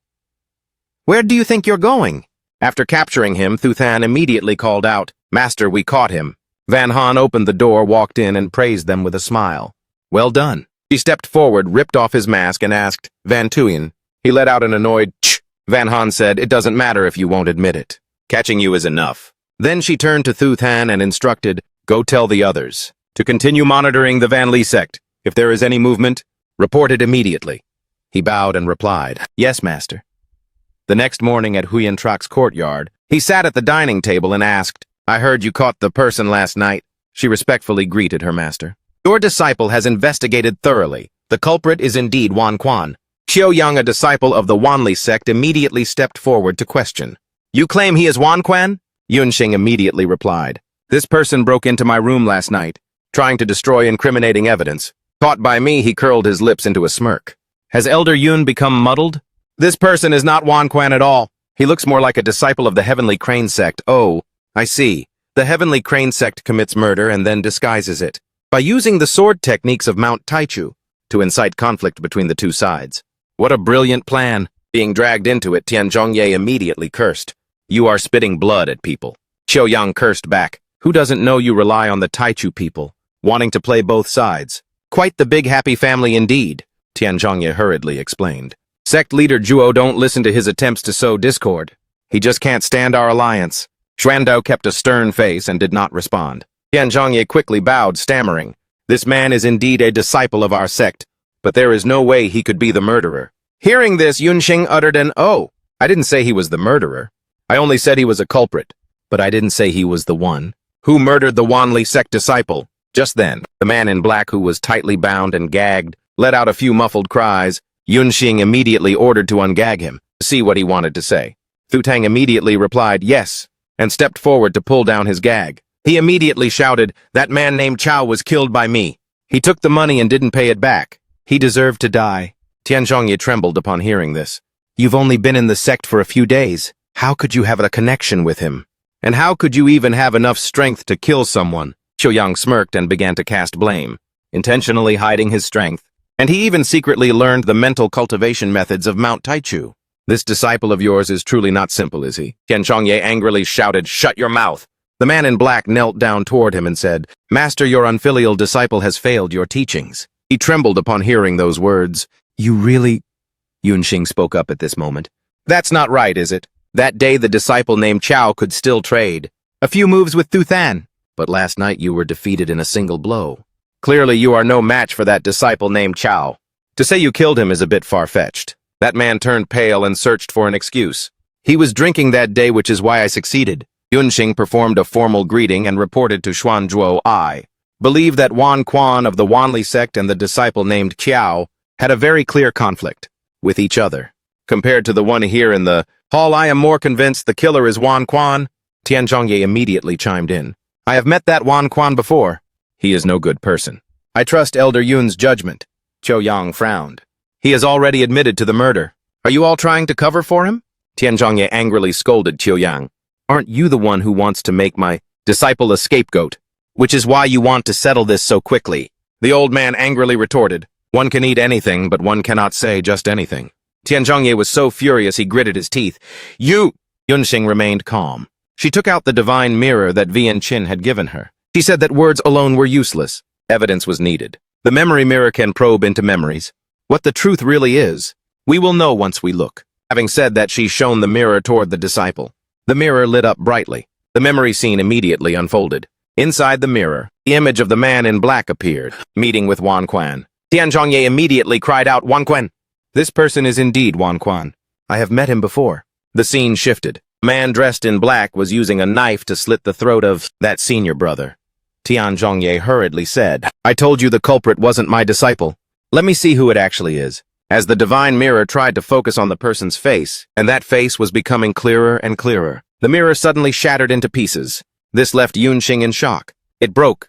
"Where do you think you're going?" After capturing him, Thuthan immediately called out, "Master, we caught him." Van Han opened the door, walked in, and praised them with a smile. "Well done." He stepped forward, ripped off his mask, and asked, "Van Tuin?" He let out an annoyed "Tch." Van Han said, "It doesn't matter if you won't admit it. Catching you is enough." Then she turned to Thuthan and instructed, "Go tell the others to continue monitoring the Van Lee sect. If there is any movement, report it immediately." He bowed and replied, "Yes, master." The next morning at Huyen Trak's courtyard, he sat at the dining table and asked, "I heard you caught the person last night." She respectfully greeted her master. "Your disciple has investigated thoroughly. The culprit is indeed Wan Quan." Qiu Yang, a disciple of the Wanli sect, immediately stepped forward to question. "You claim he is Wan Quan?" Yunxing immediately replied, "This person broke into my room last night, trying to destroy incriminating evidence. Caught by me, he curled his lips into a smirk. Has Elder Yun become muddled? This person is not Wan Quan at all. He looks more like a disciple of the Heavenly Crane sect. Oh, I see. The Heavenly Crane sect commits murder and then disguises it by using the sword techniques of Mount Taichu to incite conflict between the two sides. What a brilliant plan." Being dragged into it, Tian Zhongye immediately cursed. "You are spitting blood at people." Qiu Yang cursed back. "Who doesn't know you rely on the Taichu people? wanting to play both sides. Quite the big happy family indeed, Tian Zhongye hurriedly explained. Sect leader Zhuo don't listen to his attempts to sow discord. He just can't stand our alliance. Xuandao kept a stern face and did not respond. Tian Zhongye quickly bowed, stammering. This man is indeed a disciple of our sect, but there is no way he could be the murderer. Hearing this, Yunxing uttered an, "Oh, I didn't say he was the murderer. I only said he was a culprit, but I didn't say he was the one who murdered the Wanli sect disciple." Just then, the man in black, who was tightly bound and gagged, let out a few muffled cries. Yunxing immediately ordered to ungag him, to see what he wanted to say. Fu Tang immediately replied yes, and stepped forward to pull down his gag. He immediately shouted, "That man named Chao was killed by me. He took the money and didn't pay it back. He deserved to die." Tian Zhongye trembled upon hearing this. "You've only been in the sect for a few days. How could you have a connection with him? And how could you even have enough strength to kill someone?" Qiu Yang smirked and began to cast blame, intentionally hiding his strength. And he even secretly learned the mental cultivation methods of Mount Taichu. "This disciple of yours is truly not simple, is he?" Tian Zhongye angrily shouted, "Shut your mouth!" The man in black knelt down toward him and said, "Master, your unfilial disciple has failed your teachings." He trembled upon hearing those words. "You really—" Yunxing spoke up at this moment. "That's not right, is it? That day the disciple named Chao could still trade. A few moves with Tu Than. But last night you were defeated in a single blow. Clearly you are no match for that disciple named Chao. To say you killed him is a bit far-fetched." That man turned pale and searched for an excuse. "He was drinking that day, which is why I succeeded." Yunxing performed a formal greeting and reported to Xuanzhuo, "I believe that Wan Quan of the Wanli sect and the disciple named Qiao had a very clear conflict with each other. Compared to the one here in the hall, I am more convinced the killer is Wan Quan." Tian Zhongye immediately chimed in. "I have met that Wan Quan before. He is no good person. I trust Elder Yun's judgment." Qiu Yang frowned. "He has already admitted to the murder. Are you all trying to cover for him?" Tian Zhongye angrily scolded Qiu Yang. "Aren't you the one who wants to make my disciple a scapegoat? Which is why you want to settle this so quickly." The old man angrily retorted, "One can eat anything, but one cannot say just anything." Tian Zhongye was so furious he gritted his teeth. "You—" Yunxing remained calm. She took out the divine mirror that Vian Qin had given her. She said that words alone were useless. Evidence was needed. The memory mirror can probe into memories. What the truth really is, we will know once we look. Having said that, she shone the mirror toward the disciple. The mirror lit up brightly. The memory scene immediately unfolded. Inside the mirror, the image of the man in black appeared, meeting with Wan Quan. Tian Zhongye immediately cried out, "Wan Quan! This person is indeed Wan Quan. I have met him before." The scene shifted. A man dressed in black was using a knife to slit the throat of that senior brother. Tian Zhongye hurriedly said, "I told you the culprit wasn't my disciple. Let me see who it actually is." As the divine mirror tried to focus on the person's face, and that face was becoming clearer and clearer, the mirror suddenly shattered into pieces. This left Yunxing in shock. It broke,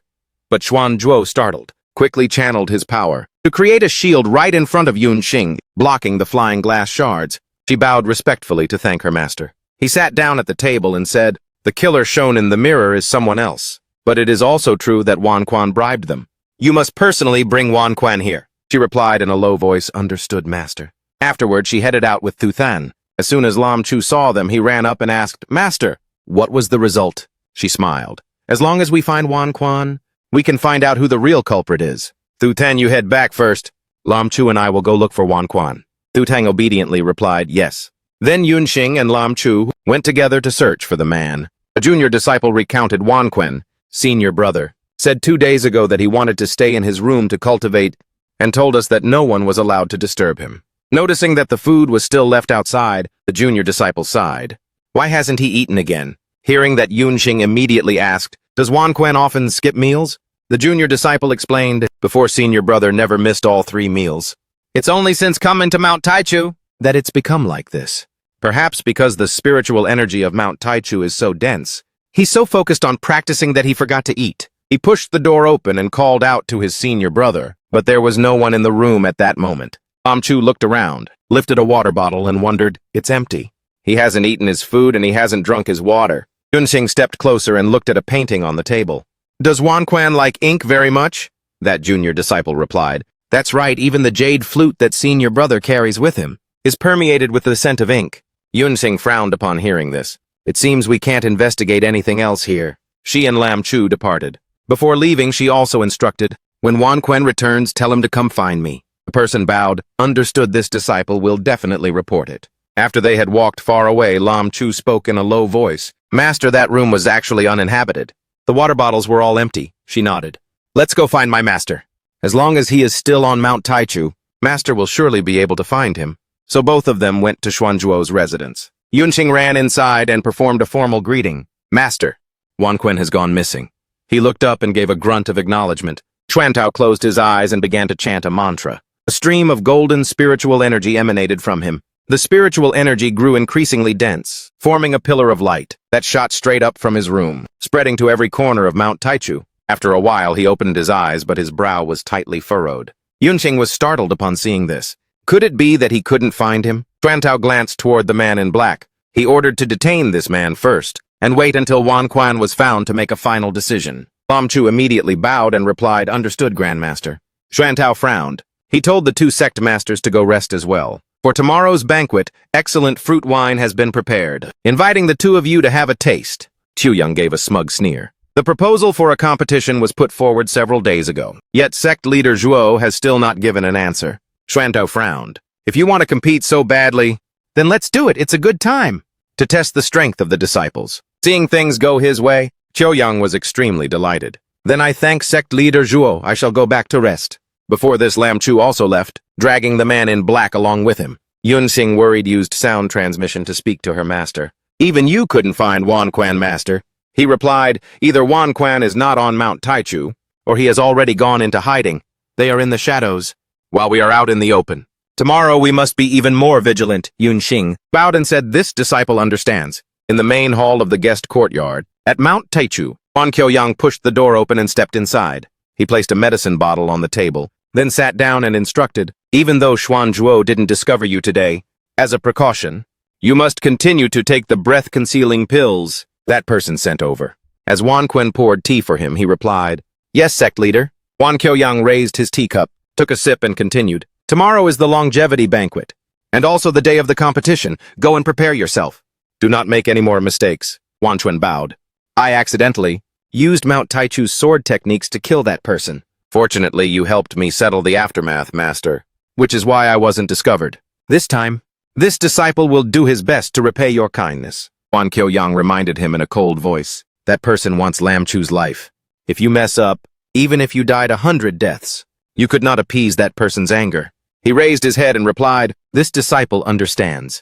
but Xuanzhuo, startled, quickly channeled his power to create a shield right in front of Yunxing, blocking the flying glass shards. She bowed respectfully to thank her master. He sat down at the table and said, "The killer shown in the mirror is someone else, but it is also true that Wan Quan bribed them. You must personally bring Wan Quan here." She replied in a low voice, "Understood, master." Afterward, she headed out with Tu Than. As soon as Lam Chu saw them, he ran up and asked, "Master, what was the result?" She smiled. "As long as we find Wan Quan, we can find out who the real culprit is. Tu Than, you head back first. Lam Chu and I will go look for Wan Quan." Tu Tang obediently replied, "Yes." Then Yunxing and Lam Chu went together to search for the man. A junior disciple recounted Wan Quan, senior brother, said 2 days ago that he wanted to stay in his room to cultivate and told us that no one was allowed to disturb him. Noticing that the food was still left outside, the junior disciple sighed. Why hasn't he eaten again? Hearing that, Yunxing immediately asked, "Does Wan Quan often skip meals?" The junior disciple explained, "Before senior brother never missed all 3 meals. It's only since coming to Mount Taichu that it's become like this. Perhaps because the spiritual energy of Mount Taichu is so dense, he's so focused on practicing that he forgot to eat." He pushed the door open and called out to his senior brother, but there was no one in the room at that moment. Chu looked around, lifted a water bottle, and wondered, "It's empty. He hasn't eaten his food and he hasn't drunk his water." Yunxing stepped closer and looked at a painting on the table. "Does Wan Quan like ink very much?" That junior disciple replied, "That's right, even the jade flute that senior brother carries with him is permeated with the scent of ink." Yunxing frowned upon hearing this. "It seems we can't investigate anything else here." She and Lam Chu departed. Before leaving, she also instructed, "When Wan Quen returns, tell him to come find me." The person bowed, understood this disciple will definitely report it. After they had walked far away, Lam Chu spoke in a low voice. "Master, that room was actually uninhabited. The water bottles were all empty." She nodded. "Let's go find my master. As long as he is still on Mount Taichu, Master will surely be able to find him." So both of them went to Xuanzhuo's residence. Yunqing ran inside and performed a formal greeting. "Master, Wan Quen has gone missing." He looked up and gave a grunt of acknowledgement. Xuantao closed his eyes and began to chant a mantra. A stream of golden spiritual energy emanated from him. The spiritual energy grew increasingly dense, forming a pillar of light that shot straight up from his room, spreading to every corner of Mount Taichu. After a while, he opened his eyes, but his brow was tightly furrowed. Yunqing was startled upon seeing this. Could it be that he couldn't find him? Xuantao glanced toward the man in black. He ordered to detain this man first, and wait until Wan Quen was found to make a final decision. Lam Chu immediately bowed and replied, "Understood, Grandmaster." Xuantao frowned. He told the two sect masters to go rest as well. "For tomorrow's banquet, excellent fruit wine has been prepared, inviting the two of you to have a taste." Chuyang gave a smug sneer. The proposal for a competition was put forward several days ago, yet sect leader Zhuo has still not given an answer. Xuantao frowned. "If you want to compete so badly, then let's do it. It's a good time." To test the strength of the disciples. Seeing things go his way, Chuyang was extremely delighted. "Then I thank sect leader Zhuo. I shall go back to rest." Before this, Lam Chu also left, dragging the man in black along with him. Yunqing, worried, used sound transmission to speak to her master. "Even you couldn't find Wan Quen, master." He replied, "Either Wan Quen is not on Mount Taichu, or he has already gone into hiding. They are in the shadows, while we are out in the open. Tomorrow we must be even more vigilant." Yunqing bowed and said, "This disciple understands." In the main hall of the guest courtyard, at Mount Taichu, Wan Qiuyang pushed the door open and stepped inside. He placed a medicine bottle on the table, then sat down and instructed, "Even though Xuanzhuo didn't discover you today, as a precaution, you must continue to take the breath-concealing pills that person sent over." As Wan Quen poured tea for him, he replied, "Yes, sect leader." Wan Qiuyang raised his teacup, took a sip and continued, "Tomorrow is the longevity banquet, and also the day of the competition. Go and prepare yourself. Do not make any more mistakes." Wan Quen bowed. "I accidentally used Mount Taichu's sword techniques to kill that person. Fortunately, you helped me settle the aftermath, master, which is why I wasn't discovered. This time, this disciple will do his best to repay your kindness." Wan Qiuyang reminded him in a cold voice, "That person wants Lam Chu's life. If you mess up, even if you died 100 deaths, you could not appease that person's anger." He raised his head and replied, "This disciple understands."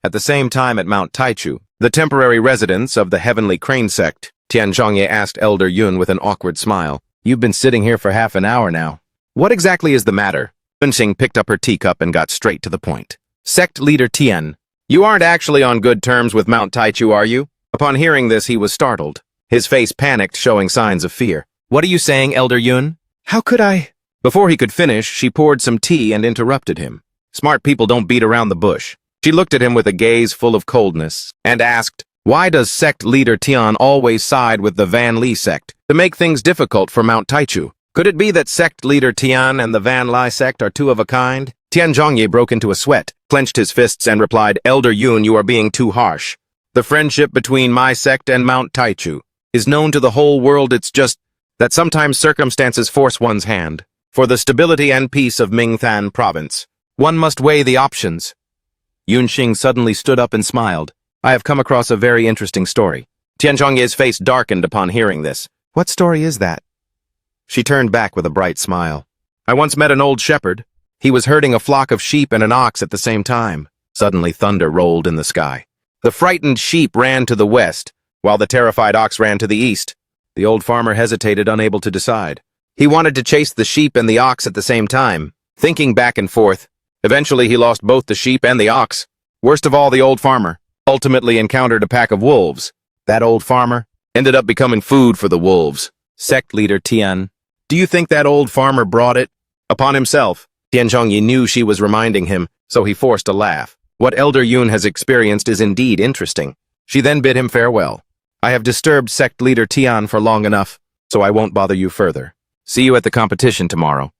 At the same time at Mount Taichu, the temporary residence of the Heavenly Crane sect, Tian Zhongye asked Elder Yun with an awkward smile, "You've been sitting here for half an hour now. What exactly is the matter?" Yunqing picked up her teacup and got straight to the point. "Sect leader Tian, you aren't actually on good terms with Mount Taichu, are you?" Upon hearing this, he was startled. His face panicked, showing signs of fear. "What are you saying, Elder Yun? How could I?" Before he could finish, she poured some tea and interrupted him. "Smart people don't beat around the bush." She looked at him with a gaze full of coldness and asked, "Why does sect leader Tian always side with the Van Li sect to make things difficult for Mount Taichu? Could it be that sect leader Tian and the Van Li sect are two of a kind?" Tian Zhongye broke into a sweat, clenched his fists and replied, "Elder Yun, you are being too harsh. The friendship between my sect and Mount Taichu is known to the whole world. It's just that sometimes circumstances force one's hand. For the stability and peace of Mingthan province, one must weigh the options." Yunqing suddenly stood up and smiled. "I have come across a very interesting story." Tian Zhongye's face darkened upon hearing this. "What story is that?" She turned back with a bright smile. "I once met an old shepherd. He was herding a flock of sheep and an ox at the same time. Suddenly thunder rolled in the sky. The frightened sheep ran to the west, while the terrified ox ran to the east. The old farmer hesitated, unable to decide. He wanted to chase the sheep and the ox at the same time, thinking back and forth. Eventually, he lost both the sheep and the ox. Worst of all, the old farmer ultimately encountered a pack of wolves. That old farmer ended up becoming food for the wolves. Sect leader Tian, do you think that old farmer brought it upon himself?" Tian Zhongyi knew she was reminding him, so he forced a laugh. "What Elder Yun has experienced is indeed interesting." She then bid him farewell. "I have disturbed sect leader Tian for long enough, so I won't bother you further. See you at the competition tomorrow."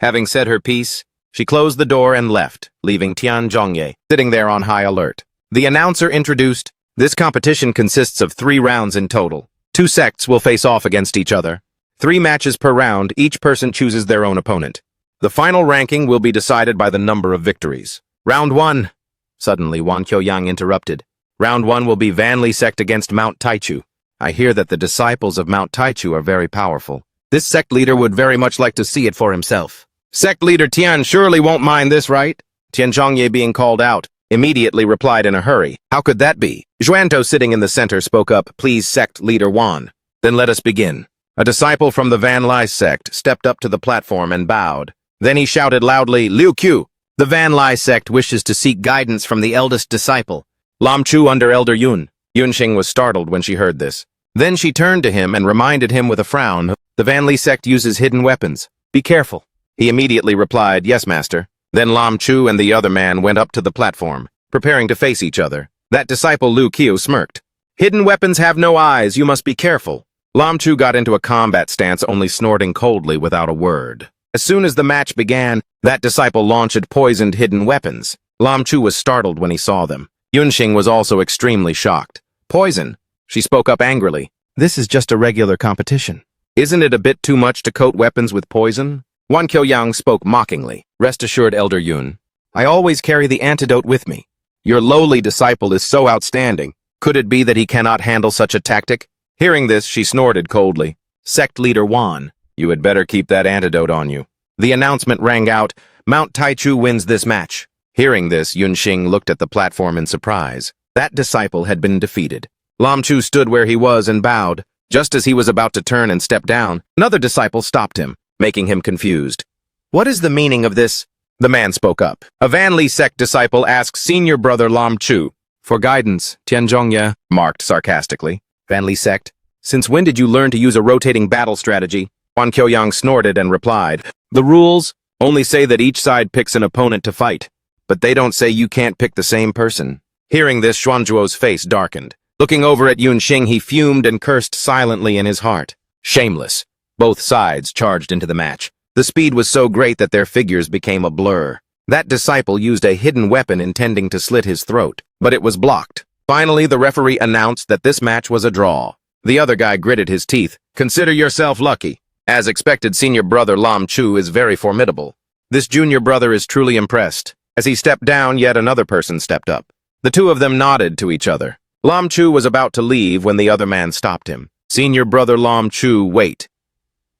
Having said her piece, she closed the door and left, leaving Tian Zhongye sitting there on high alert. The announcer introduced, "This competition consists of 3 rounds in total. Two sects will face off against each other. 3 matches per round, each person chooses their own opponent. The final ranking will be decided by the number of victories. Round 1. Suddenly, Wan Qiuyang interrupted. Round 1 will be Vanli sect against Mount Taichu. I hear that the disciples of Mount Taichu are very powerful. This sect leader would very much like to see it for himself. Sect leader Tian surely won't mind this, right? Tian Zhongye, being called out, immediately replied in a hurry. How could that be? Xuantou, sitting in the center, spoke up. Please, sect leader Wan. Then let us begin. A disciple from the Van Lai sect stepped up to the platform and bowed. Then he shouted loudly, Liu Qiu, the Van Lai sect wishes to seek guidance from the eldest disciple, Lam Chu under Elder Yun. Yunxing was startled when she heard this. Then she turned to him and reminded him with a frown, the Van Li sect uses hidden weapons. Be careful. He immediately replied, yes, master. Then Lam Chu and the other man went up to the platform, preparing to face each other. That disciple Liu Qiu smirked. Hidden weapons have no eyes, you must be careful. Lam Chu got into a combat stance, only snorting coldly without a word. As soon as the match began, that disciple launched poisoned hidden weapons. Lam Chu was startled when he saw them. Yunxing was also extremely shocked. Poison? She spoke up angrily. This is just a regular competition. Isn't it a bit too much to coat weapons with poison? Wan Qiuyang spoke mockingly. Rest assured, Elder Yun. I always carry the antidote with me. Your lowly disciple is so outstanding. Could it be that he cannot handle such a tactic? Hearing this, she snorted coldly. Sect leader Wan, you had better keep that antidote on you. The announcement rang out, Mount Taichu wins this match. Hearing this, Yunxing looked at the platform in surprise. That disciple had been defeated. Lam Chu stood where he was and bowed. Just as he was about to turn and step down, another disciple stopped him, making him confused. What is the meaning of this? The man spoke up. A Van Li sect disciple asked senior brother Lam Chu. For guidance, Tian Zhongye marked sarcastically. Van Li sect, since when did you learn to use a rotating battle strategy? Wan Qiuyang snorted and replied, the rules only say that each side picks an opponent to fight, but they don't say you can't pick the same person. Hearing this, Xuanzhuo's face darkened. Looking over at Yunxing, he fumed and cursed silently in his heart. Shameless. Both sides charged into the match. The speed was so great that their figures became a blur. That disciple used a hidden weapon intending to slit his throat, but it was blocked. Finally, the referee announced that this match was a draw. The other guy gritted his teeth. Consider yourself lucky. As expected, senior brother Lam Chu is very formidable. This junior brother is truly impressed. As he stepped down, yet another person stepped up. The two of them nodded to each other. Lam Chu was about to leave when the other man stopped him. Senior brother Lam Chu, wait.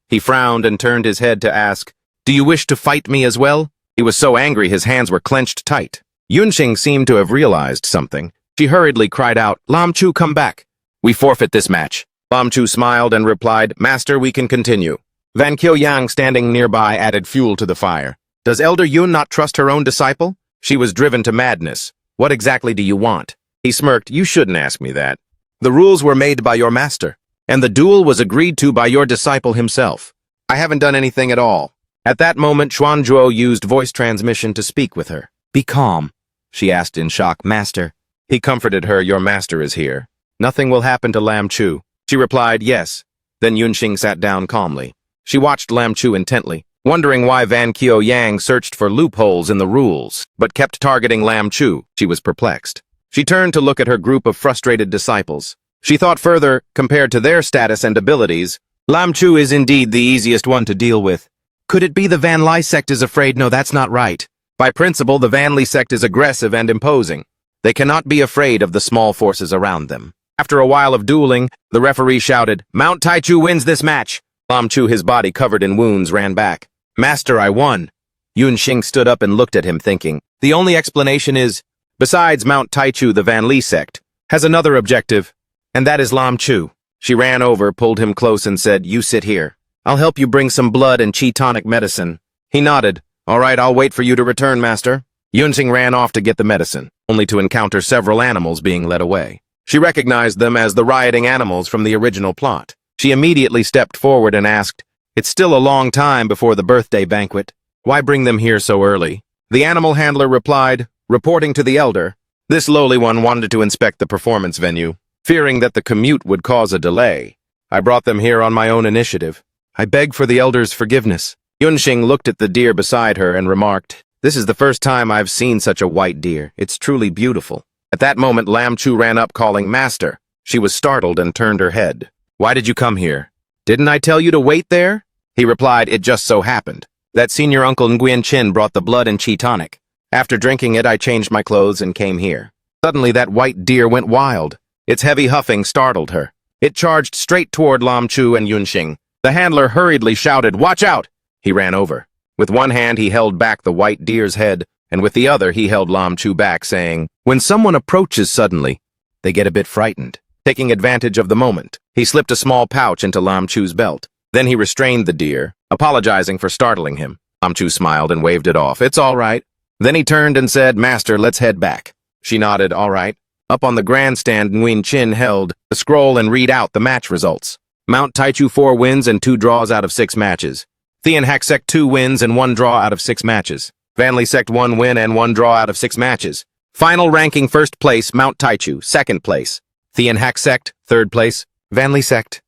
He frowned and turned his head to ask, do you wish to fight me as well? He was so angry his hands were clenched tight. Yunxing seemed to have realized something. She hurriedly cried out, Lam Chu, come back. We forfeit this match. Lam Chu smiled and replied, Master, we can continue. Van Qiuyang, standing nearby, added fuel to the fire. Does Elder Yun not trust her own disciple? She was driven to madness. What exactly do you want? He smirked. You shouldn't ask me that. The rules were made by your master, and the duel was agreed to by your disciple himself. I haven't done anything at all. At that moment, Xuanzhuo used voice transmission to speak with her. Be calm, she asked in shock. Master. He comforted her. Your master is here. Nothing will happen to Lam Chu. She replied, yes. Then Yunxing sat down calmly. She watched Lam Chu intently, wondering why Van Qiuyang searched for loopholes in the rules, but kept targeting Lam Chu. She was perplexed. She turned to look at her group of frustrated disciples. She thought further, compared to their status and abilities, Lam Chu is indeed the easiest one to deal with. Could it be the Van Lai sect is afraid? No, that's not right. By principle, the Van Li sect is aggressive and imposing. They cannot be afraid of the small forces around them. After a while of dueling, the referee shouted, Mount Taichu wins this match. Lam Chu, his body covered in wounds, ran back. Master, I won. Yunxing stood up and looked at him, thinking, the only explanation is, besides Mount Taichu, the Van Li sect has another objective, and that is Lam Chu. She ran over, pulled him close, and said, you sit here. I'll help you bring some blood and chi tonic medicine. He nodded. All right, I'll wait for you to return, master. Yunxing ran off to get the medicine, only to encounter several animals being led away. She recognized them as the rioting animals from the original plot. She immediately stepped forward and asked, it's still a long time before the birthday banquet. Why bring them here so early? The animal handler replied, reporting to the elder, this lowly one wanted to inspect the performance venue, fearing that the commute would cause a delay. I brought them here on my own initiative. I beg for the elder's forgiveness. Yunxing looked at the deer beside her and remarked, this is the first time I've seen such a white deer. It's truly beautiful. At that moment, Lam Chu ran up calling, Master. She was startled and turned her head. Why did you come here? Didn't I tell you to wait there? He replied, it just so happened that senior uncle Nguyen Chin brought the blood and chi tonic. After drinking it, I changed my clothes and came here. Suddenly that white deer went wild. Its heavy huffing startled her. It charged straight toward Lam Chu and Yunxing. The handler hurriedly shouted, "Watch out!" He ran over. With one hand he held back the white deer's head, and with the other he held Lam Chu back, saying, "When someone approaches suddenly, they get a bit frightened." Taking advantage of the moment, he slipped a small pouch into Lam Chu's belt. Then he restrained the deer, apologizing for startling him. Lam Chu smiled and waved it off. "It's all right." Then he turned and said, "Master, let's head back." She nodded, "All right." Up on the grandstand, Nguyen Chin held the scroll and read out the match results. Mount Taichu 4 wins and 2 draws out of 6 matches. Thien Hak Sect 2 wins and 1 draw out of 6 matches. Vanley Sect 1 win and 1 draw out of 6 matches. Final ranking: first place, Mount Taichu; second place, Thien Hak Sect; third place, Vanley Sect.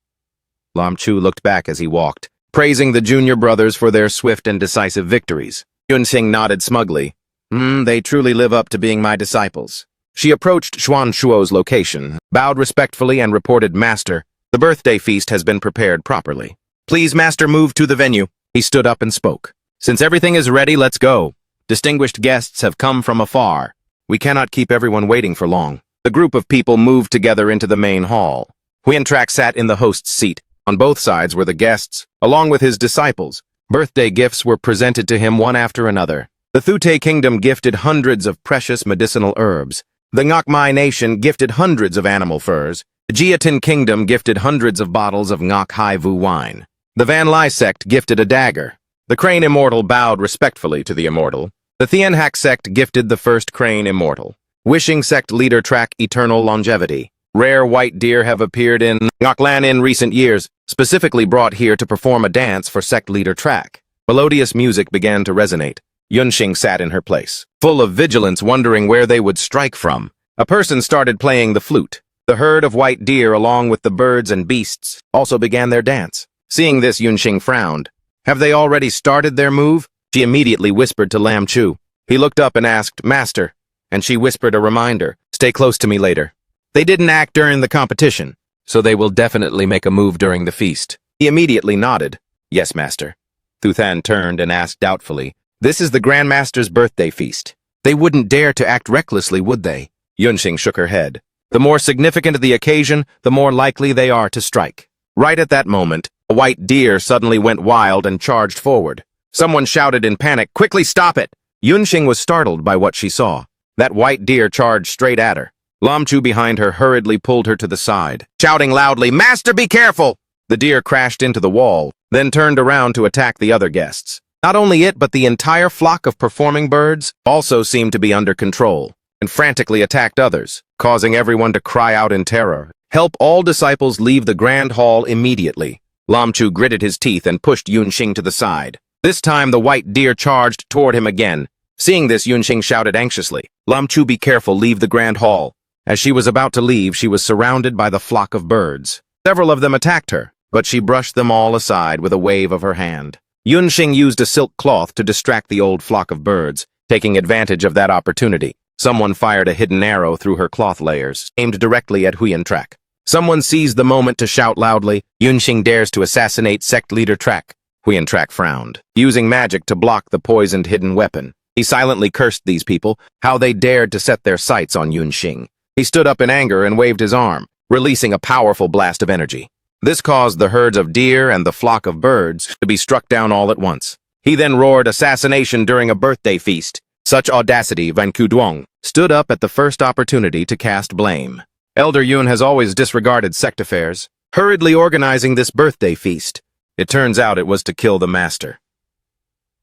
Lam Chu looked back as he walked, praising the junior brothers for their swift and decisive victories. Yunxing nodded smugly. They truly live up to being my disciples." She approached Xuan Shuo's location, bowed respectfully, and reported, "Master, the birthday feast has been prepared properly. Please, Master, move to the venue." He stood up and spoke. "Since everything is ready, let's go. Distinguished guests have come from afar. We cannot keep everyone waiting for long." The group of people moved together into the main hall. Huyen Trak sat in the host's seat. On both sides were the guests, along with his disciples. Birthday gifts were presented to him one after another. The Thute Kingdom gifted hundreds of precious medicinal herbs. The Ngok Mai Nation gifted hundreds of animal furs. The Jiatin Kingdom gifted hundreds of bottles of Ngok Hai Vu wine. The Van Lai Sect gifted a dagger. The Crane Immortal bowed respectfully to the Immortal. The Thien Hak Sect gifted the first Crane Immortal. Wishing Sect leader Trak eternal longevity. Rare white deer have appeared in Ngoklan in recent years, specifically brought here to perform a dance for Sect leader Trak. Melodious music began to resonate. Yunxing sat in her place, full of vigilance, wondering where they would strike from. A person started playing the flute. The herd of white deer, along with the birds and beasts, also began their dance. Seeing this, Yunxing frowned. "Have they already started their move?" She immediately whispered to Lam Chu. He looked up and asked, "Master," and she whispered a reminder, "Stay close to me later." They didn't act during the competition, so they will definitely make a move during the feast. He immediately nodded. "Yes, Master." Thuthan turned and asked doubtfully, "This is the Grandmaster's birthday feast. They wouldn't dare to act recklessly, would they?" Yunxing shook her head. "The more significant the occasion, the more likely they are to strike." Right at that moment, a white deer suddenly went wild and charged forward. Someone shouted in panic, "Quickly stop it!" Yunxing was startled by what she saw. That white deer charged straight at her. Lam Chu behind her hurriedly pulled her to the side, shouting loudly, "Master, be careful!" The deer crashed into the wall, then turned around to attack the other guests. Not only it, but the entire flock of performing birds also seemed to be under control, and frantically attacked others, causing everyone to cry out in terror. "Help all disciples leave the grand hall immediately." Lam Chu gritted his teeth and pushed Yunxing to the side. This time the white deer charged toward him again. Seeing this, Yunxing shouted anxiously, "Lam Chu, be careful, leave the grand hall." As she was about to leave, she was surrounded by the flock of birds. Several of them attacked her, but she brushed them all aside with a wave of her hand. Yunxing used a silk cloth to distract the old flock of birds. Taking advantage of that opportunity, someone fired a hidden arrow through her cloth layers, aimed directly at Huyen Trak. Someone seized the moment to shout loudly, "Yunxing dares to assassinate sect leader Trak." Huyen Trak frowned, using magic to block the poisoned hidden weapon. He silently cursed these people, how they dared to set their sights on Yunxing. He stood up in anger and waved his arm, releasing a powerful blast of energy. This caused the herds of deer and the flock of birds to be struck down all at once. He then roared, "Assassination during a birthday feast." Such audacity, Van Kuduong stood up at the first opportunity to cast blame. Elder Yun has always disregarded sect affairs, hurriedly organizing this birthday feast. It turns out it was to kill the master.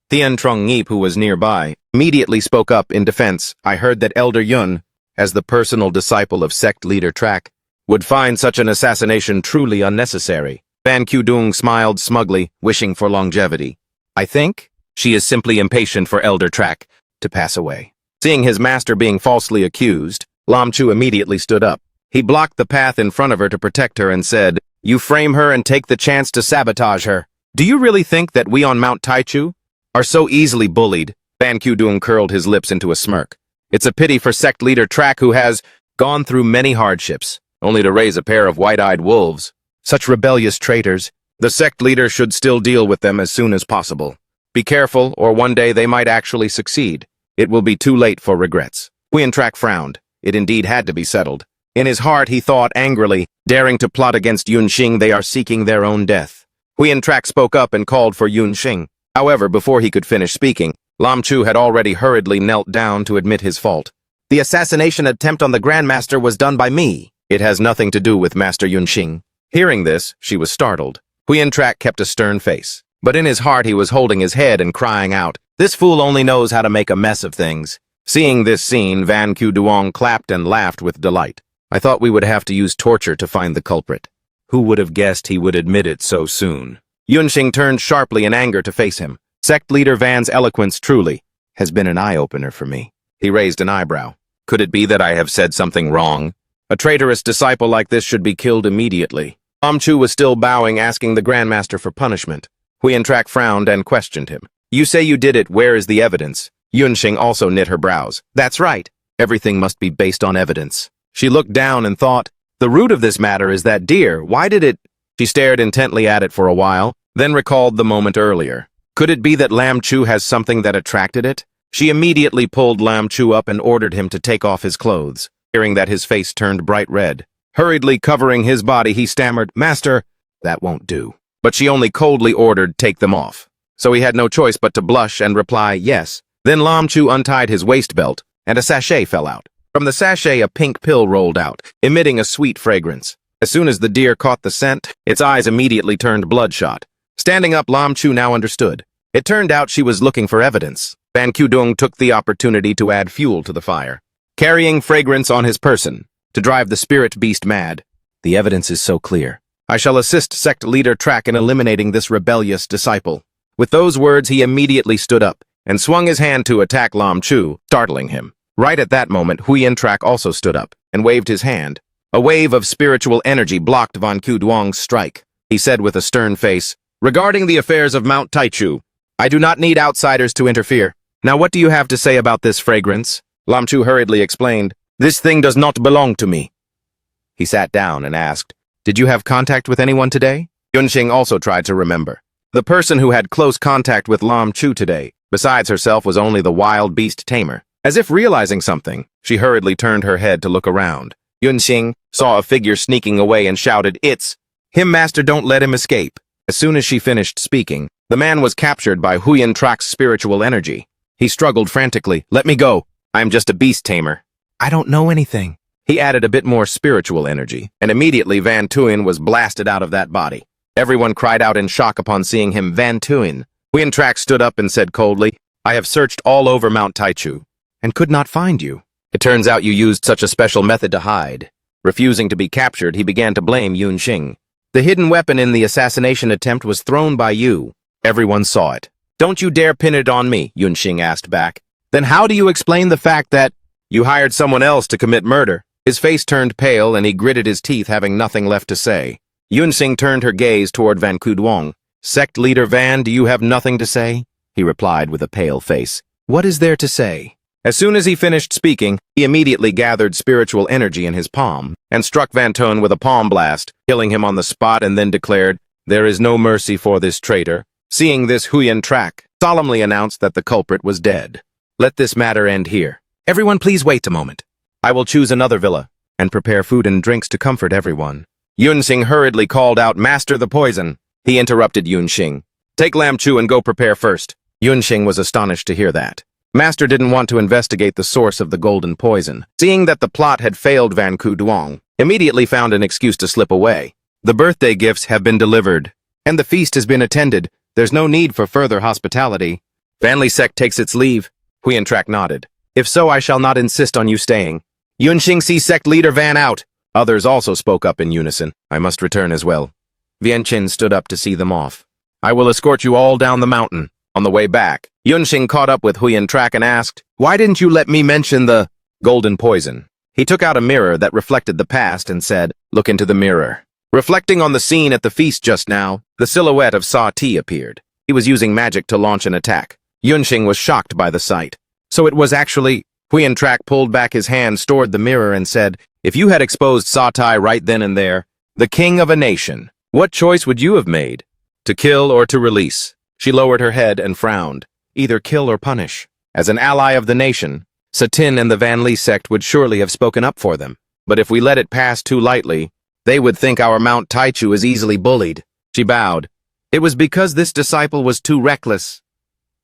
Thien Trong Ngip, who was nearby, immediately spoke up in defense. "I heard that Elder Yun, as the personal disciple of sect leader Trak, would find such an assassination truly unnecessary." Van Kudung smiled smugly, wishing for longevity. "I think she is simply impatient for Elder Trak to pass away." Seeing his master being falsely accused, Lam Chu immediately stood up. He blocked the path in front of her to protect her and said, "You frame her and take the chance to sabotage her. Do you really think that we on Mount Taichu are so easily bullied?" Van Kudung curled his lips into a smirk. "It's a pity for sect leader Trak, who has gone through many hardships, only to raise a pair of white-eyed wolves. Such rebellious traitors. The sect leader should still deal with them as soon as possible. Be careful, or one day they might actually succeed. It will be too late for regrets. Huyen frowned. It indeed had to be settled. In his heart he thought angrily, daring to plot against Yunxing, they are seeking their own death. Huyen spoke up and called for Yunxing. However, before he could finish speaking, Lam Chu had already hurriedly knelt down to admit his fault. The assassination attempt on the Grandmaster was done by me. It has nothing to do with Master Yunxing. Hearing this, she was startled. Huyen kept a stern face, but in his heart he was holding his head and crying out, "This fool only knows how to make a mess of things." Seeing this scene, Van Q Duong clapped and laughed with delight. I thought we would have to use torture to find the culprit. Who would have guessed he would admit it so soon? Yunxing turned sharply in anger to face him. Sect leader Van's eloquence truly has been an eye-opener for me. He raised an eyebrow. Could it be that I have said something wrong? A traitorous disciple like this should be killed immediately. Lam Chu was still bowing, asking the Grandmaster for punishment. Huyen frowned and questioned him. You say you did it, where is the evidence? Yunxing also knit her brows. That's right. Everything must be based on evidence. She looked down and thought, the root of this matter is that deer. Why did it? She stared intently at it for a while, then recalled the moment earlier. Could it be that Lam Chu has something that attracted it? She immediately pulled Lam Chu up and ordered him to take off his clothes. Hearing that, his face turned bright red. Hurriedly covering his body, he stammered, Master, that won't do. But she only coldly ordered, take them off. So he had no choice but to blush and reply, yes. Then Lam Chu untied his waist belt, and a sachet fell out. From the sachet, a pink pill rolled out, emitting a sweet fragrance. As soon as the deer caught the scent, its eyes immediately turned bloodshot. Standing up, Lam Chu now understood. It turned out she was looking for evidence. Van Qudong took the opportunity to add fuel to the fire, carrying fragrance on his person, to drive the spirit beast mad. The evidence is so clear. I shall assist sect leader Track in eliminating this rebellious disciple. With those words, he immediately stood up and swung his hand to attack Lam Chu, startling him. Right at that moment, Huyen also stood up and waved his hand. A wave of spiritual energy blocked Van Qudong's strike. He said with a stern face, regarding the affairs of Mount Taichu, I do not need outsiders to interfere. Now what do you have to say about this fragrance? Lam Chu hurriedly explained, this thing does not belong to me. He sat down and asked, did you have contact with anyone today? Yunxing also tried to remember. The person who had close contact with Lam Chu today, besides herself, was only the wild beast tamer. As if realizing something, she hurriedly turned her head to look around. Yunxing saw a figure sneaking away and shouted, it's him, Master, don't let him escape. As soon as she finished speaking, the man was captured by Huyen spiritual energy. He struggled frantically, let me go. I'm just a beast tamer. I don't know anything. He added a bit more spiritual energy, and immediately Van Tuyen was blasted out of that body. Everyone cried out in shock upon seeing him. Van Tuyen. Huyen stood up and said coldly, I have searched all over Mount Taichu and could not find you. It turns out you used such a special method to hide. Refusing to be captured, he began to blame Yunxing. The hidden weapon in the assassination attempt was thrown by you. Everyone saw it. Don't you dare pin it on me, Yunxing asked back. Then how do you explain the fact that you hired someone else to commit murder? His face turned pale and he gritted his teeth, having nothing left to say. Yunxing turned her gaze toward Van Qudong. Sect leader Van, do you have nothing to say? He replied with a pale face. What is there to say? As soon as he finished speaking, he immediately gathered spiritual energy in his palm and struck Van Tuyen with a palm blast, killing him on the spot, and then declared, there is no mercy for this traitor. Seeing this, Huyen solemnly announced that the culprit was dead. Let this matter end here. Everyone please wait a moment. I will choose another villa and prepare food and drinks to comfort everyone. Yunxing hurriedly called out, Master, the poison. He interrupted Yunxing. Take Lam Chu and go prepare first. Yunxing was astonished to hear that. Master didn't want to investigate the source of the golden poison. Seeing that the plot had failed, Van Qudong immediately found an excuse to slip away. The birthday gifts have been delivered, and the feast has been attended. There's no need for further hospitality. Vanley Sect takes its leave. Huyen nodded. If so, I shall not insist on you staying. Yunxing see sect leader Van out. Others also spoke up in unison. I must return as well. Vientian stood up to see them off. I will escort you all down the mountain. On the way back, Yunxing caught up with Huyen and asked, why didn't you let me mention the golden poison? He took out a mirror that reflected the past and said, look into the mirror. Reflecting on the scene at the feast just now, the silhouette of Sa Ti appeared. He was using magic to launch an attack. Yunxing was shocked by the sight. So it was actually... Huyen pulled back his hand, stored the mirror, and said, if you had exposed Sa Ti right then and there, the king of a nation What choice would you have made? To kill or to release? She lowered her head and frowned. Either kill or punish. As an ally of the nation, Satin and the Van Lee sect would surely have spoken up for them. But if we let it pass too lightly, they would think our Mount Taichu is easily bullied. She bowed. It was because this disciple was too reckless.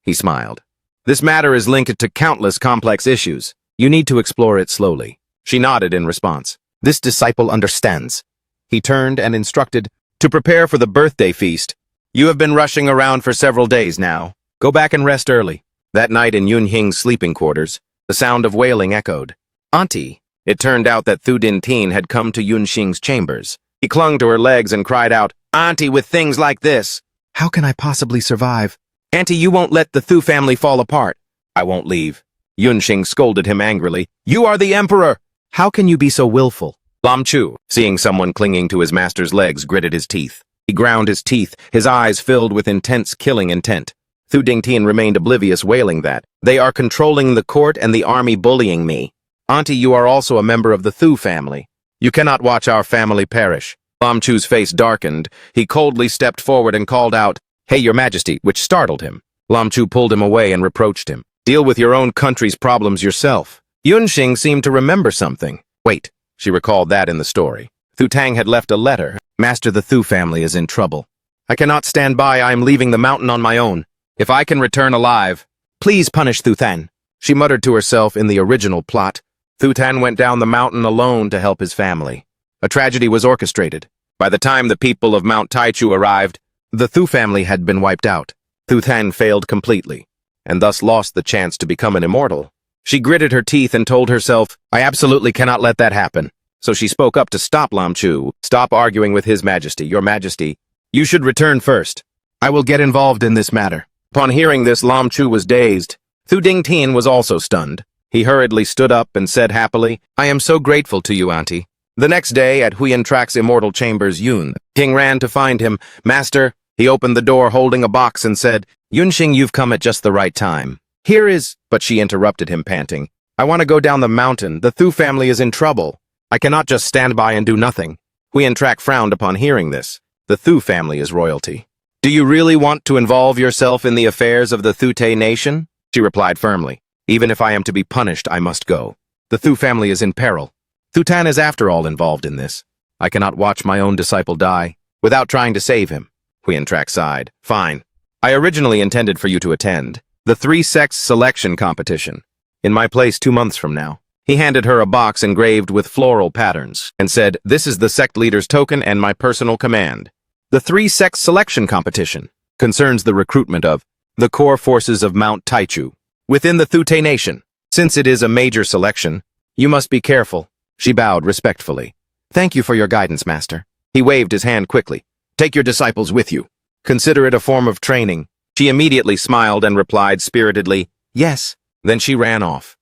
He smiled. This matter is linked to countless complex issues. You need to explore it slowly. She nodded in response. This disciple understands. He turned and instructed, to prepare for the birthday feast. You have been rushing around for several days now. Go back and rest early. That night in Yunhing's sleeping quarters, the sound of wailing echoed. Auntie! It turned out that Thu Din Tin had come to Yunxing's chambers. He clung to her legs and cried out, Auntie, with things like this! How can I possibly survive? Auntie, you won't let the Thu family fall apart. I won't leave. Yunxing scolded him angrily. You are the emperor! How can you be so willful? Lam Chu, seeing someone clinging to his master's legs, gritted his teeth. He ground his teeth, his eyes filled with intense killing intent. Thu Ding Tien remained oblivious, wailing that, They are controlling the court and the army, bullying me. Auntie, you are also a member of the Thu family. You cannot watch our family perish. Lam Chu's face darkened. He coldly stepped forward and called out, Hey, your majesty, which startled him. Lam Chu pulled him away and reproached him. Deal with your own country's problems yourself. Yunxing seemed to remember something. Wait, she recalled that in the story. Thu Tang had left a letter. Master, the Thu family is in trouble. I cannot stand by. I am leaving the mountain on my own. If I can return alive, please punish Thu Than. She muttered to herself in the original plot. Thu Than went down the mountain alone to help his family. A tragedy was orchestrated. By the time the people of Mount Taichu arrived, the Thu family had been wiped out. Thu Than failed completely, and thus lost the chance to become an immortal. She gritted her teeth and told herself, I absolutely cannot let that happen. So she spoke up to stop Lam Chu. Stop arguing with His Majesty. Your Majesty, you should return first. I will get involved in this matter. Upon hearing this, Lam Chu was dazed. Thu Ding Tien was also stunned. He hurriedly stood up and said happily, I am so grateful to you, Auntie. The next day, at Huyen Trak's immortal chambers, Yun King ran to find him. Master, he opened the door holding a box and said, Yunxing, you've come at just the right time. Here is, but she interrupted him, panting. I want to go down the mountain. The Thu family is in trouble. I cannot just stand by and do nothing. Huyen Trak frowned upon hearing this. The Thu family is royalty. Do you really want to involve yourself in the affairs of the Thute nation? She replied firmly. Even if I am to be punished, I must go. The Thu family is in peril. Thu Tan is after all involved in this. I cannot watch my own disciple die without trying to save him. Huyen Trak sighed. Fine. I originally intended for you to attend the 3 sects selection competition in my place 2 months from now. He handed her a box engraved with floral patterns and said, This is the sect leader's token and my personal command. The 3 sects selection competition concerns the recruitment of the core forces of Mount Taichu within the Thute nation. Since it is a major selection, you must be careful. She bowed respectfully. Thank you for your guidance, Master. He waved his hand quickly. Take your disciples with you. Consider it a form of training. She immediately smiled and replied spiritedly, Yes. Then she ran off.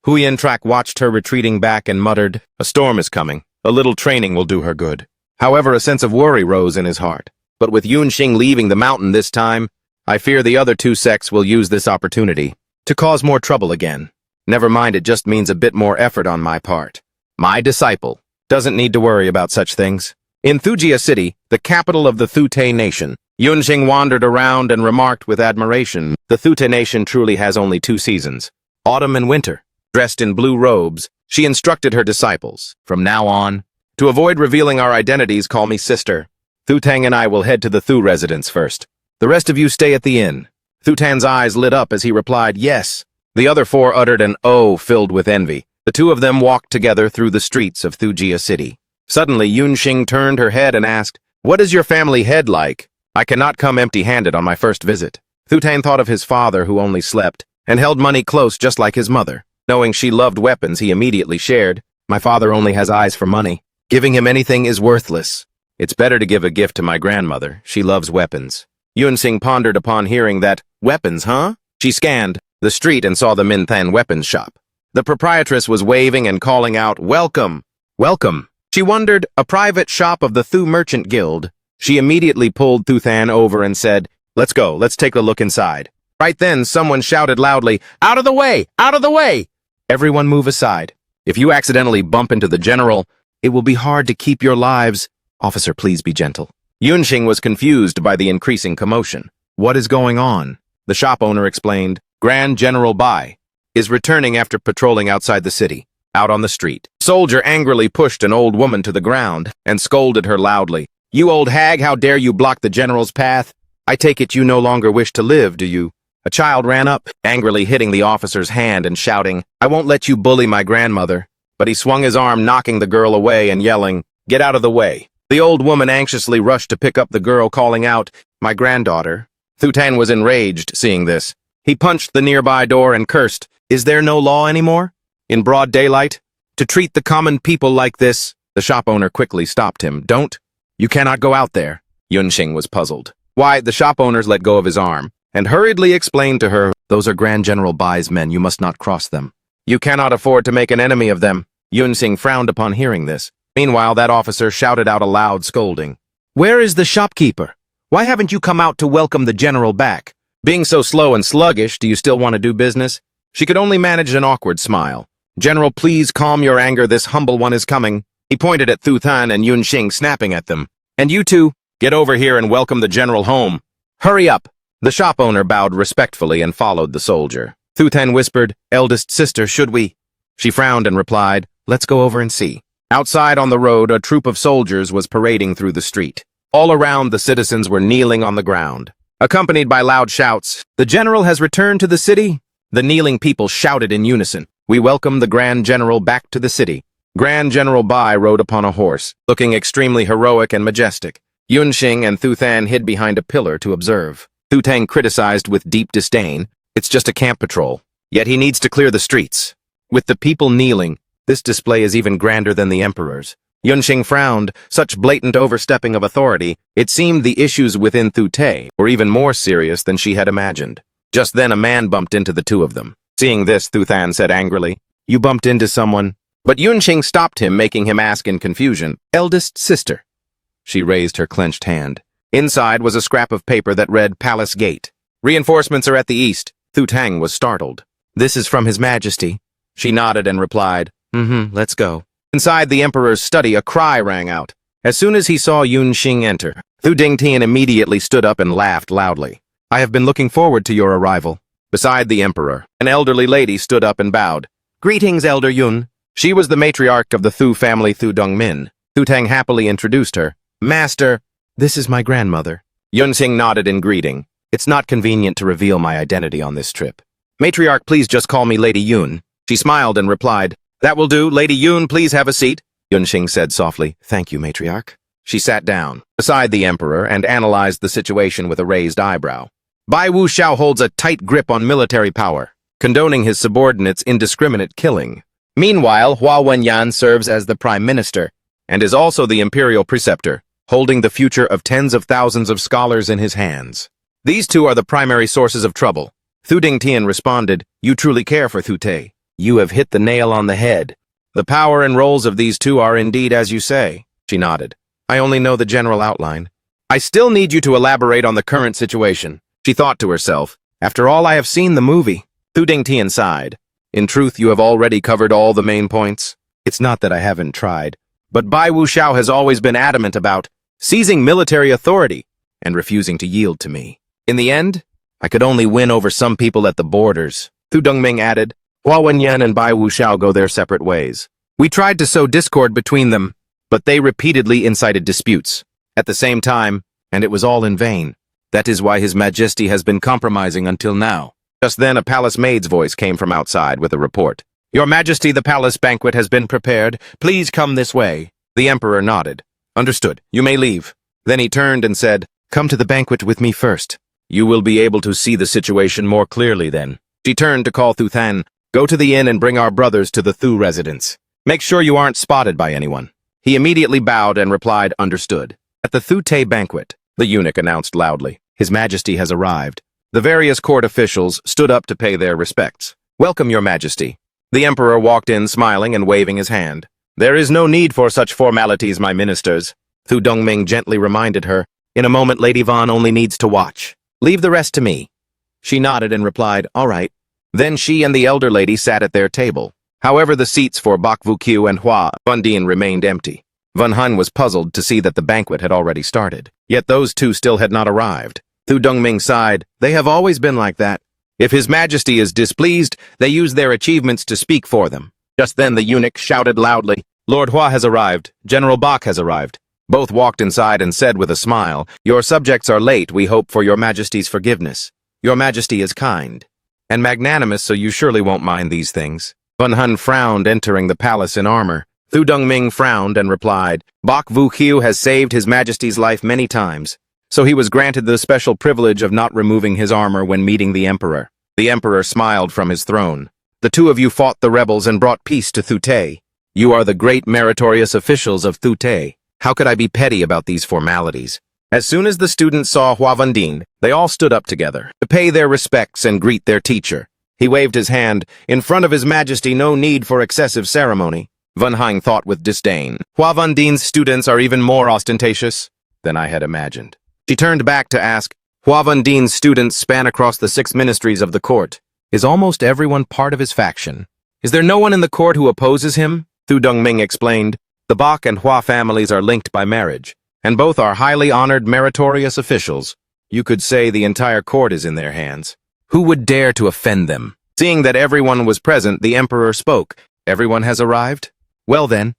Huyen Trak watched her retreating back and muttered, A storm is coming. A little training will do her good. However, a sense of worry rose in his heart. But with Yunxing leaving the mountain this time, I fear the other 2 sects will use this opportunity to cause more trouble again. Never mind, it just means a bit more effort on my part. My disciple doesn't need to worry about such things. In Thujia City, the capital of the Thute nation, Yunxing wandered around and remarked with admiration, The Thute nation truly has only 2 seasons, autumn and winter. Dressed in blue robes, she instructed her disciples, From now on, to avoid revealing our identities, call me sister. Thu Tang and I will head to the Thu residence first. The rest of you stay at the inn. Thu Tan's eyes lit up as he replied, Yes. The other 4 uttered an oh filled with envy. The 2 of them walked together through the streets of Thujia City. Suddenly, Yunxing turned her head and asked, What is your family head like? I cannot come empty-handed on my first visit. Thu Tan thought of his father who only slept, and held money close just like his mother. Knowing she loved weapons, he immediately shared, My father only has eyes for money. Giving him anything is worthless. It's better to give a gift to my grandmother. She loves weapons. Yunxing pondered upon hearing that, Weapons, huh? She scanned the street and saw the Minthan weapons shop. The proprietress was waving and calling out, Welcome! Welcome! She wondered, a private shop of the Thu Merchant Guild. She immediately pulled Thu Than over and said, Let's go, let's take a look inside. Right then, someone shouted loudly, Out of the way! Out of the way! Everyone move aside. If you accidentally bump into the general, it will be hard to keep your lives. Officer, please be gentle. Yunxing was confused by the increasing commotion. What is going on? The shop owner explained. Grand General Bai is returning after patrolling outside the city, out on the street. Soldier angrily pushed an old woman to the ground and scolded her loudly. You old hag, how dare you block the general's path? I take it you no longer wish to live, do you? A child ran up, angrily hitting the officer's hand and shouting, I won't let you bully my grandmother. But he swung his arm, knocking the girl away and yelling, Get out of the way. The old woman anxiously rushed to pick up the girl, calling out, My granddaughter. Thu Tan was enraged, seeing this. He punched the nearby door and cursed, Is there no law anymore? In broad daylight? To treat the common people like this? The shop owner quickly stopped him. Don't. You cannot go out there. Yunxing was puzzled. Why, the shop owners let go of his arm and hurriedly explained to her, Those are Grand General Bai's men, you must not cross them. You cannot afford to make an enemy of them. Yunxing frowned upon hearing this. Meanwhile, that officer shouted out a loud scolding. Where is the shopkeeper? Why haven't you come out to welcome the general back? Being so slow and sluggish, do you still want to do business? She could only manage an awkward smile. General, please calm your anger, this humble one is coming. He pointed at Thu Tan and Yunxing, snapping at them. And you two, get over here and welcome the general home. Hurry up. The shop owner bowed respectfully and followed the soldier. Thu Tan whispered, Eldest sister, should we? She frowned and replied, Let's go over and see. Outside on the road, a troop of soldiers was parading through the street. All around, the citizens were kneeling on the ground. Accompanied by loud shouts, The general has returned to the city. The kneeling people shouted in unison, We welcome the Grand General back to the city. Grand General Bai rode upon a horse, looking extremely heroic and majestic. Yunxing and Thu Tan hid behind a pillar to observe. Thu Tan criticized with deep disdain, It's just a camp patrol. Yet he needs to clear the streets. With the people kneeling, this display is even grander than the emperor's. Yunxing frowned, such blatant overstepping of authority. It seemed the issues within Thu Tan were even more serious than she had imagined. Just then a man bumped into the two of them. Seeing this, Thu Tan said angrily, You bumped into someone? But Yunxing stopped him, making him ask in confusion, Eldest sister. She raised her clenched hand. Inside was a scrap of paper that read Palace Gate. Reinforcements are at the east. Thu Tan was startled. This is from His Majesty. She nodded and replied, Let's go. Inside the emperor's study, a cry rang out. As soon as he saw Yunxing enter, Thu Tan immediately stood up and laughed loudly. I have been looking forward to your arrival. Beside the emperor, an elderly lady stood up and bowed. Greetings, Elder Yun. She was the matriarch of the Thu family, Thu Dongmin. Thu Tan happily introduced her. Master, this is my grandmother. Yunxing nodded in greeting. It's not convenient to reveal my identity on this trip. Matriarch, please just call me Lady Yun. She smiled and replied, That will do. Lady Yun, please have a seat. Yunxing said softly, Thank you, matriarch. She sat down beside the emperor and analyzed the situation with a raised eyebrow. Bai Wuxiao holds a tight grip on military power, condoning his subordinates' indiscriminate killing. Meanwhile, Hua Wenyan serves as the prime minister and is also the imperial preceptor, holding the future of tens of thousands of scholars in his hands. These two are the primary sources of trouble. Thu Tan responded, You truly care for Thu Tan. You have hit the nail on the head. The power and roles of these two are indeed as you say. She nodded. I only know the general outline. I still need you to elaborate on the current situation. She thought to herself, After all, I have seen the movie. Thu Tan sighed. In truth, you have already covered all the main points. It's not that I haven't tried, but Bai Wuxiao has always been adamant about seizing military authority and refusing to yield to me. In the end, I could only win over some people at the borders. Thu Dongming added, Hua Wenyan and Bai Wuxiao go their separate ways. We tried to sow discord between them, but they repeatedly incited disputes. At the same time, and it was all in vain. That is why His Majesty has been compromising until now. Just then a palace maid's voice came from outside with a report. Your Majesty, the palace banquet has been prepared. Please come this way. The emperor nodded. Understood. You may leave. Then he turned and said, Come to the banquet with me first. You will be able to see the situation more clearly then. She turned to call Thu Tan. Go to the inn and bring our brothers to the Thu residence. Make sure you aren't spotted by anyone. He immediately bowed and replied, Understood. At the Thu Tan banquet, the eunuch announced loudly, His Majesty has arrived. The various court officials stood up to pay their respects. Welcome, Your Majesty. The emperor walked in smiling and waving his hand. There is no need for such formalities, my ministers. Thu Dongming gently reminded her. In a moment, Lady Van only needs to watch. Leave the rest to me. She nodded and replied, All right. Then she and the elder lady sat at their table. However, the seats for Bak Vuqiu and Hua Bundin remained empty. Van Hun was puzzled to see that the banquet had already started. Yet those two still had not arrived. Thu Dongming sighed. They have always been like that. If His Majesty is displeased, they use their achievements to speak for them. Just then the eunuch shouted loudly, Lord Hua has arrived. General Bach has arrived. Both walked inside and said with a smile, Your subjects are late. We hope for Your Majesty's forgiveness. Your Majesty is kind and magnanimous, so you surely won't mind these things. Van Hun frowned, entering the palace in armor. Thu Dongming frowned and replied, Bok Vu-Kiu has saved His Majesty's life many times, so he was granted the special privilege of not removing his armor when meeting the Emperor. The Emperor smiled from his throne. The two of you fought the rebels and brought peace to Thute. You are the great meritorious officials of Thute. How could I be petty about these formalities? As soon as the students saw Hua Vandin, they all stood up together to pay their respects and greet their teacher. He waved his hand. In front of His Majesty, no need for excessive ceremony. Van Hang thought with disdain. Hua Vandin's students are even more ostentatious than I had imagined. She turned back to ask, Hua Vandin's students span across the 6 ministries of the court. Is almost everyone part of his faction? Is there no one in the court who opposes him? Thu Dongming explained. The Bach and Hua families are linked by marriage, and both are highly honored, meritorious officials. You could say the entire court is in their hands. Who would dare to offend them? Seeing that everyone was present, the Emperor spoke. Everyone has arrived? Well then.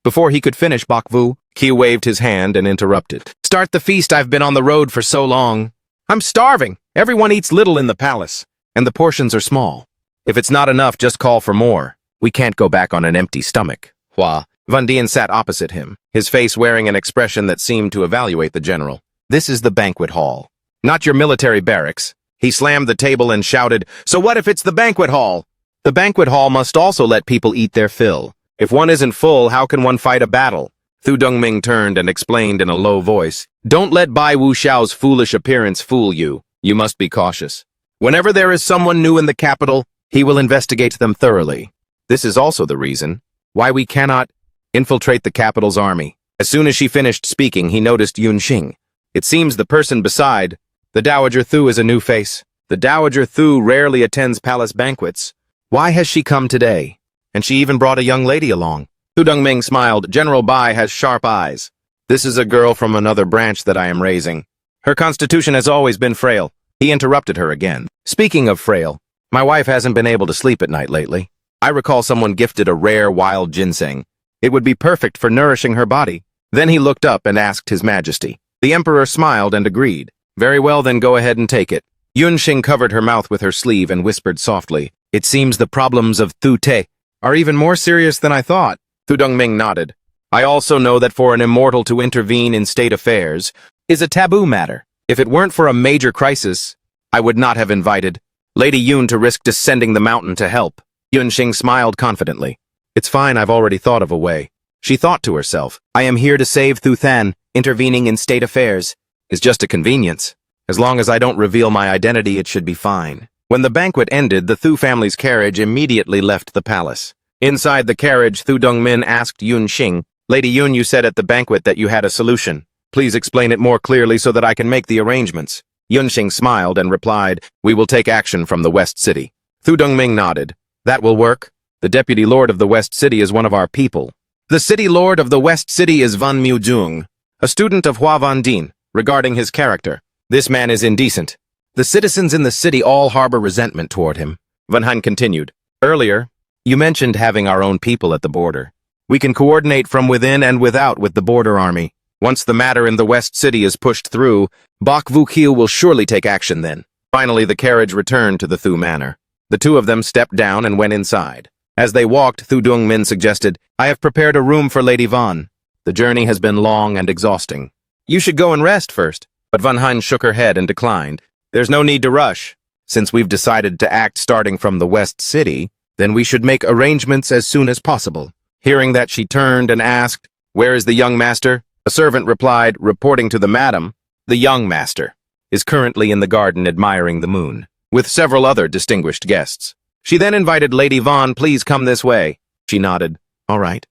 Before he could finish, Bok Vu-Kiu waved his hand and interrupted. Start the feast. I've been on the road for so long. I'm starving. Everyone eats little in the palace, and the portions are small. If it's not enough, just call for more. We can't go back on an empty stomach. Hua Vandin sat opposite him, his face wearing an expression that seemed to evaluate the general. This is the banquet hall, not your military barracks. He slammed the table and shouted, So what if it's the banquet hall? The banquet hall must also let people eat their fill. If one isn't full, how can one fight a battle? Thu Dongming turned and explained in a low voice, Don't let Bai Wuxiao's foolish appearance fool you. You must be cautious. Whenever there is someone new in the capital, he will investigate them thoroughly. This is also the reason why we cannot infiltrate the capital's army. As soon as she finished speaking, he noticed Yun Xing. It seems the person beside the Dowager Thu is a new face. The Dowager Thu rarely attends palace banquets. Why has she come today? And she even brought a young lady along. Thu Dongming smiled. General Bai has sharp eyes. This is a girl from another branch that I am raising. Her constitution has always been frail. He interrupted her again. Speaking of frail, my wife hasn't been able to sleep at night lately. I recall someone gifted a rare wild ginseng. It would be perfect for nourishing her body. Then he looked up and asked His Majesty. The Emperor smiled and agreed. Very well, then go ahead and take it. Yun Xing covered her mouth with her sleeve and whispered softly, It seems the problems of Thute are even more serious than I thought. Thu Dongming nodded. I also know that for an immortal to intervene in state affairs is a taboo matter. If it weren't for a major crisis, I would not have invited Lady Yun to risk descending the mountain to help. Yun Xing smiled confidently. It's fine, I've already thought of a way. She thought to herself, I am here to save Thu Than. Intervening in state affairs is just a convenience. As long as I don't reveal my identity, it should be fine. When the banquet ended, the Thu family's carriage immediately left the palace. Inside the carriage, Thu Dongmin asked Yun Xing, Lady Yun, you said at the banquet that you had a solution. Please explain it more clearly so that I can make the arrangements. Yun Xing smiled and replied, We will take action from the West City. Thu Dongming nodded. That will work. The Deputy Lord of the West City is one of our people. The City Lord of the West City is Van Miuzhong, a student of Hua Vandin. Regarding his character, this man is indecent. The citizens in the city all harbor resentment toward him. Van Han continued. Earlier, you mentioned having our own people at the border. We can coordinate from within and without with the border army. Once the matter in the West City is pushed through, Bok Vu-Kiu will surely take action then. Finally, the carriage returned to the Thu Manor. The two of them stepped down and went inside. As they walked, Thu Dongmin suggested, I have prepared a room for Lady Van. The journey has been long and exhausting. You should go and rest first. But Van Han shook her head and declined. There's no need to rush. Since we've decided to act starting from the West City, then we should make arrangements as soon as possible. Hearing that, she turned and asked, Where is the young master? A servant replied, reporting to the madam, The young master is currently in the garden admiring the moon, with several other distinguished guests. She then invited Lady Van, please come this way. She nodded. All right.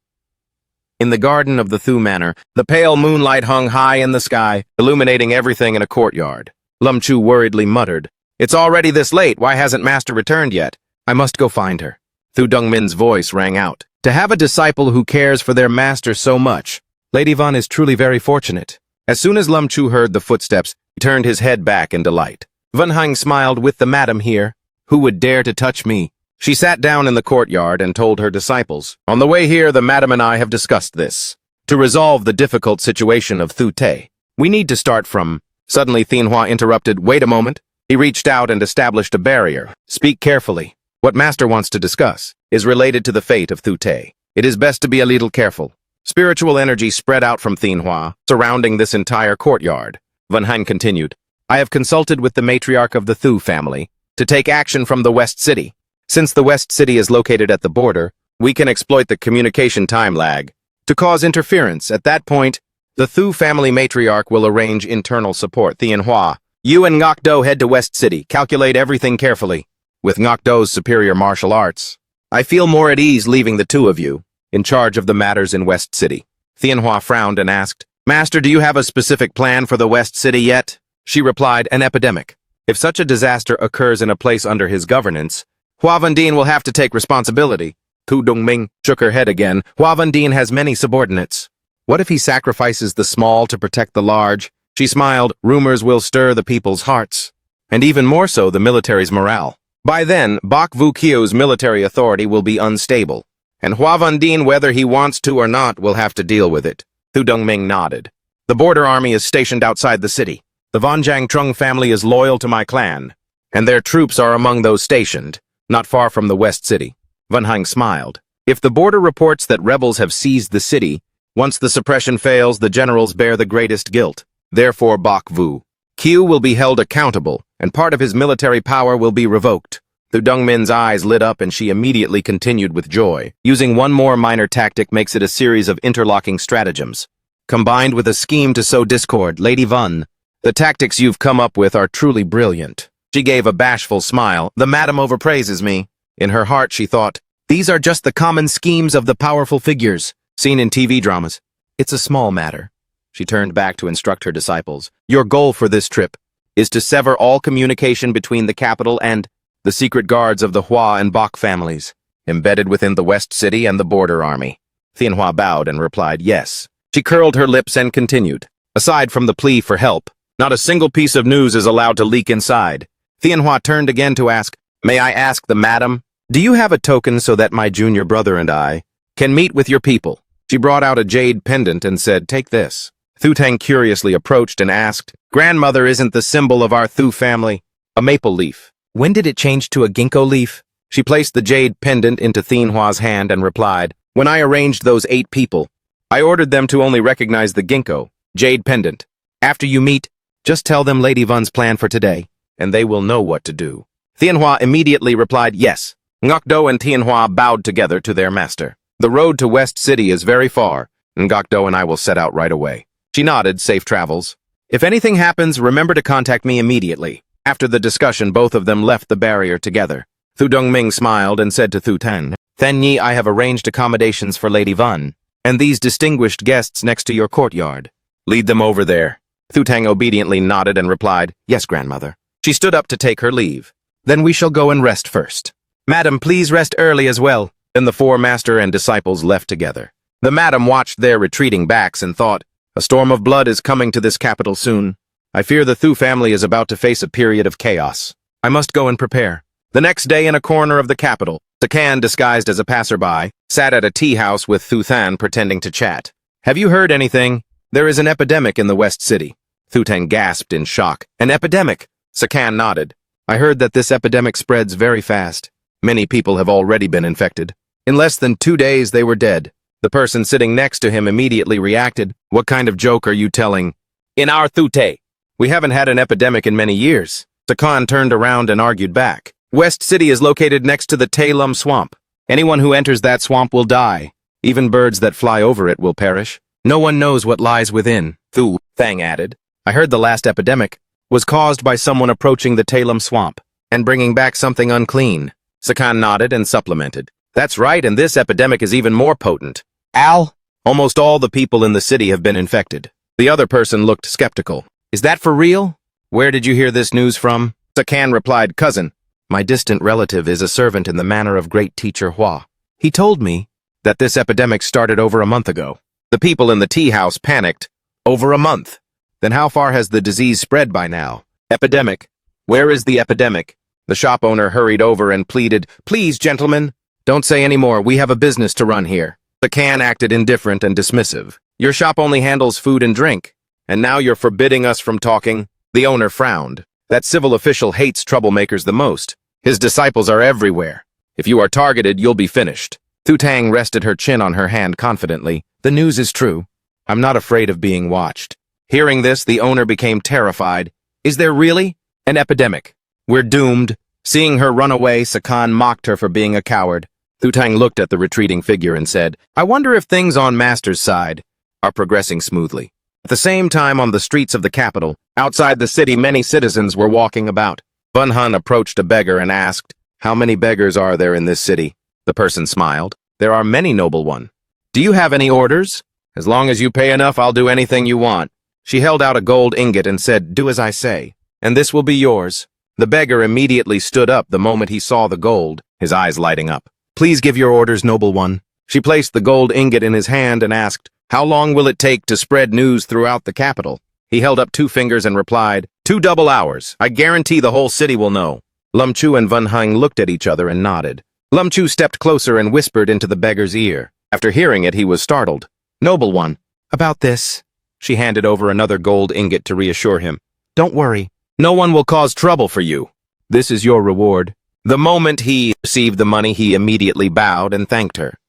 In the garden of the Thu Manor, the pale moonlight hung high in the sky, illuminating everything in a courtyard. Lum Chu worriedly muttered, It's already this late. Why hasn't Master returned yet? I must go find her. Thu Dongmin's voice rang out. To have a disciple who cares for their master so much, Lady Vun is truly very fortunate. As soon as Lum Chu heard the footsteps, he turned his head back in delight. Vun Hang smiled. With the madam here, who would dare to touch me? She sat down in the courtyard and told her disciples, on the way here, the madam and I have discussed this. To resolve the difficult situation of Thu Te, we need to start from... Suddenly Thienhua interrupted. Wait a moment. He reached out and established a barrier. Speak carefully. What Master wants to discuss is related to the fate of Thu Te. It is best to be a little careful. Spiritual energy spread out from Thienhua, surrounding this entire courtyard. Vun Hang continued. I have consulted with the matriarch of the Thu family to take action from the West City. Since the West City is located at the border, we can exploit the communication time lag to cause interference. At that point, the Thu family matriarch will arrange internal support. Thienhua, you and Ngoc Do head to West City. Calculate everything carefully. With Ngoc Do's superior martial arts, I feel more at ease leaving the two of you in charge of the matters in West City. Thienhua frowned and asked, Master, do you have a specific plan for the West City yet? She replied, an epidemic. If such a disaster occurs in a place under his governance, Hua Vendine will have to take responsibility. Tu Dongming shook her head again. Hua Vendine has many subordinates. What if he sacrifices the small to protect the large? She smiled. Rumors will stir the people's hearts, and even more so the military's morale. By then, Bok Vu Kio's military authority will be unstable, and Hua Vendine, whether he wants to or not, will have to deal with it. Tu Dongming nodded. The border army is stationed outside the city. The Von Jiang Trung family is loyal to my clan, and their troops are among those stationed, not far from the West City. Vun Hang smiled. If the border reports that rebels have seized the city, once the suppression fails, the generals bear the greatest guilt. Therefore, Bok Vu Q will be held accountable, and part of his military power will be revoked. Thu Dongmin's eyes lit up and she immediately continued with joy. Using one more minor tactic makes it a series of interlocking stratagems, combined with a scheme to sow discord. Lady Vun, the tactics you've come up with are truly brilliant. She gave a bashful smile. The madam overpraises me. In her heart, she thought, these are just the common schemes of the powerful figures seen in TV dramas. It's a small matter. She turned back to instruct her disciples. Your goal for this trip is to sever all communication between the capital and the secret guards of the Hua and Bok families, embedded within the West City and the border army. Thienhua bowed and replied, yes. She curled her lips and continued. Aside from the plea for help, not a single piece of news is allowed to leak inside. Thienhua turned again to ask, may I ask the madam, do you have a token so that my junior brother and I can meet with your people? She brought out a jade pendant and said, take this. Thu Tang curiously approached and asked, grandmother, isn't the symbol of our Thu family a maple leaf? When did it change to a ginkgo leaf? She placed the jade pendant into Thienhua's hand and replied, when I arranged those 8 people, I ordered them to only recognize the ginkgo jade pendant. After you meet, just tell them Lady Vun's plan for today, and they will know what to do. Thienhua immediately replied, yes. Ngoc Do and Thienhua bowed together to their master. The road to West City is very far, and Ngoc Do and I will set out right away. She nodded. Safe travels. If anything happens, remember to contact me immediately. After the discussion, both of them left the barrier together. Thu Dongming smiled and said to Thu Tan, Then Yi, I have arranged accommodations for Lady Vun, and these distinguished guests next to your courtyard. Lead them over there. Thu Tang obediently nodded and replied, yes, grandmother. She stood up to take her leave. Then we shall go and rest first. Madam, please rest early as well. Then the 4 master and disciples left together. The madam watched their retreating backs and thought, a storm of blood is coming to this capital soon. I fear the Thu family is about to face a period of chaos. I must go and prepare. The next day, in a corner of the capital, Sakan, disguised as a passerby, sat at a tea house with Thu Than pretending to chat. Have you heard anything? There is an epidemic in the West City. Thu Tang gasped in shock. An epidemic? Sakan nodded. I heard that this epidemic spreads very fast. Many people have already been infected. In less than 2 days, they were dead. The person sitting next to him immediately reacted. What kind of joke are you telling? In our Thu Te, we haven't had an epidemic in many years. Sakan turned around and argued back. West City is located next to the Tai Lum swamp. Anyone who enters that swamp will die. Even birds that fly over it will perish. No one knows what lies within. Thu Thang added. I heard the last epidemic was caused by someone approaching the Tai Lum swamp and bringing back something unclean. Sakan nodded and supplemented. That's right, and this epidemic is even more potent. Al, almost all the people in the city have been infected. The other person looked skeptical. Is that for real? Where did you hear this news from? Sakan replied, cousin. My distant relative is a servant in the manor of great teacher Hua. He told me that this epidemic started over a month ago. The people in the tea house panicked. Over a month. Then how far has the disease spread by now? Epidemic. Where is the epidemic? The shop owner hurried over and pleaded, "Please, gentlemen, don't say any more. We have a business to run here." The can acted indifferent and dismissive. "Your shop only handles food and drink, and now you're forbidding us from talking?" The owner frowned. That civil official hates troublemakers the most. His disciples are everywhere. If you are targeted, you'll be finished. Thu Tang rested her chin on her hand confidently. "The news is true. I'm not afraid of being watched." Hearing this, the owner became terrified. "Is there really an epidemic? We're doomed." Seeing her run away, Sakan mocked her for being a coward. Thu Tang looked at the retreating figure and said, "I wonder if things on Master's side are progressing smoothly." At the same time, on the streets of the capital, outside the city, many citizens were walking about. Bun Hun approached a beggar and asked, "How many beggars are there in this city?" The person smiled. "There are many, noble one." "Do you have any orders?" "As long as you pay enough, I'll do anything you want." She held out a gold ingot and said, "Do as I say, and this will be yours." The beggar immediately stood up the moment he saw the gold, his eyes lighting up. "Please give your orders, noble one." She placed the gold ingot in his hand and asked, "How long will it take to spread news throughout the capital?" He held up 2 fingers and replied, 2 double hours. I guarantee the whole city will know." Lum Chu and Van Heng looked at each other and nodded. Lum Chu stepped closer and whispered into the beggar's ear. After hearing it, he was startled. "Noble one, about this." She handed over another gold ingot to reassure him. "Don't worry. No one will cause trouble for you. This is your reward." The moment he received the money, he immediately bowed and thanked her.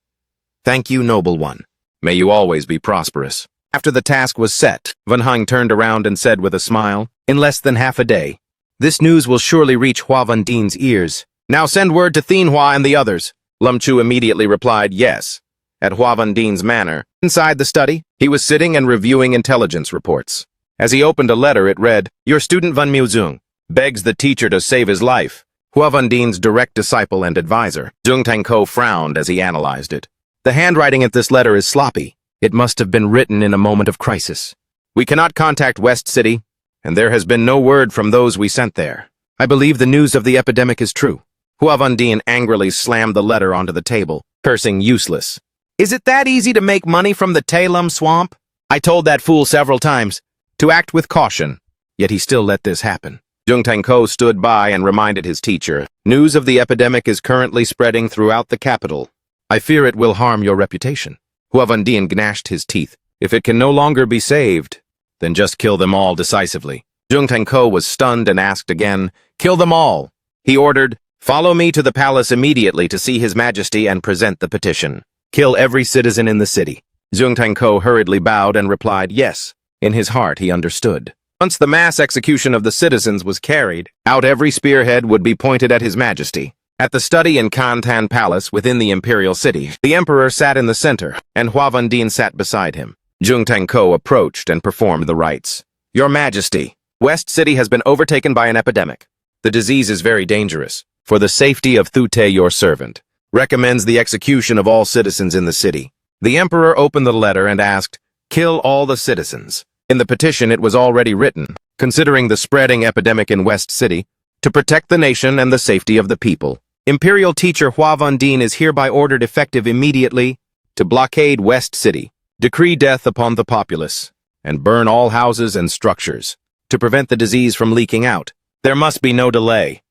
"Thank you, noble one. May you always be prosperous." After the task was set, Van Heng turned around and said with a smile, "In less than half a day, this news will surely reach Hua Van Din's ears. Now send word to Thien Hua and the others." Lum Chu immediately replied, "Yes." At Hua Van Din's manor, inside the study, he was sitting and reviewing intelligence reports. As he opened a letter, it read, "Your student Van Muzung begs the teacher to save his life." Hua Van Din's direct disciple and advisor. Zheng Tangko frowned as he analyzed it. The handwriting at this letter is sloppy. It must have been written in a moment of crisis. "We cannot contact West City, and there has been no word from those we sent there. I believe the news of the epidemic is true." Hua Van Din angrily slammed the letter onto the table, cursing useless. "Is it that easy to make money from the Tailum swamp? I told that fool several times to act with caution, yet he still let this happen." Zheng Tangko stood by and reminded his teacher, "News of the epidemic is currently spreading throughout the capital. I fear it will harm your reputation." Hua Van Din gnashed his teeth. "If it can no longer be saved, then just kill them all decisively." Zheng Tangko was stunned and asked again, "Kill them all." He ordered, "Follow me to the palace immediately to see His Majesty and present the petition. Kill every citizen in the city." Zheng Tangko hurriedly bowed and replied, "Yes." In his heart, he understood. Once the mass execution of the citizens was carried out, every spearhead would be pointed at His Majesty. At the study in Kantan Palace within the imperial city, the emperor sat in the center, and Hua Van Din sat beside him. Zheng Tangko approached and performed the rites. "Your Majesty, West City has been overtaken by an epidemic. The disease is very dangerous. For the safety of Thute, your servant, recommends the execution of all citizens in the city." The emperor opened the letter and asked, "Kill all the citizens." In the petition, it was already written, considering the spreading epidemic in West City, to protect the nation and the safety of the people. Imperial teacher Hua Van Din is hereby ordered effective immediately to blockade West City, decree death upon the populace, and burn all houses and structures to prevent the disease from leaking out. There must be no delay.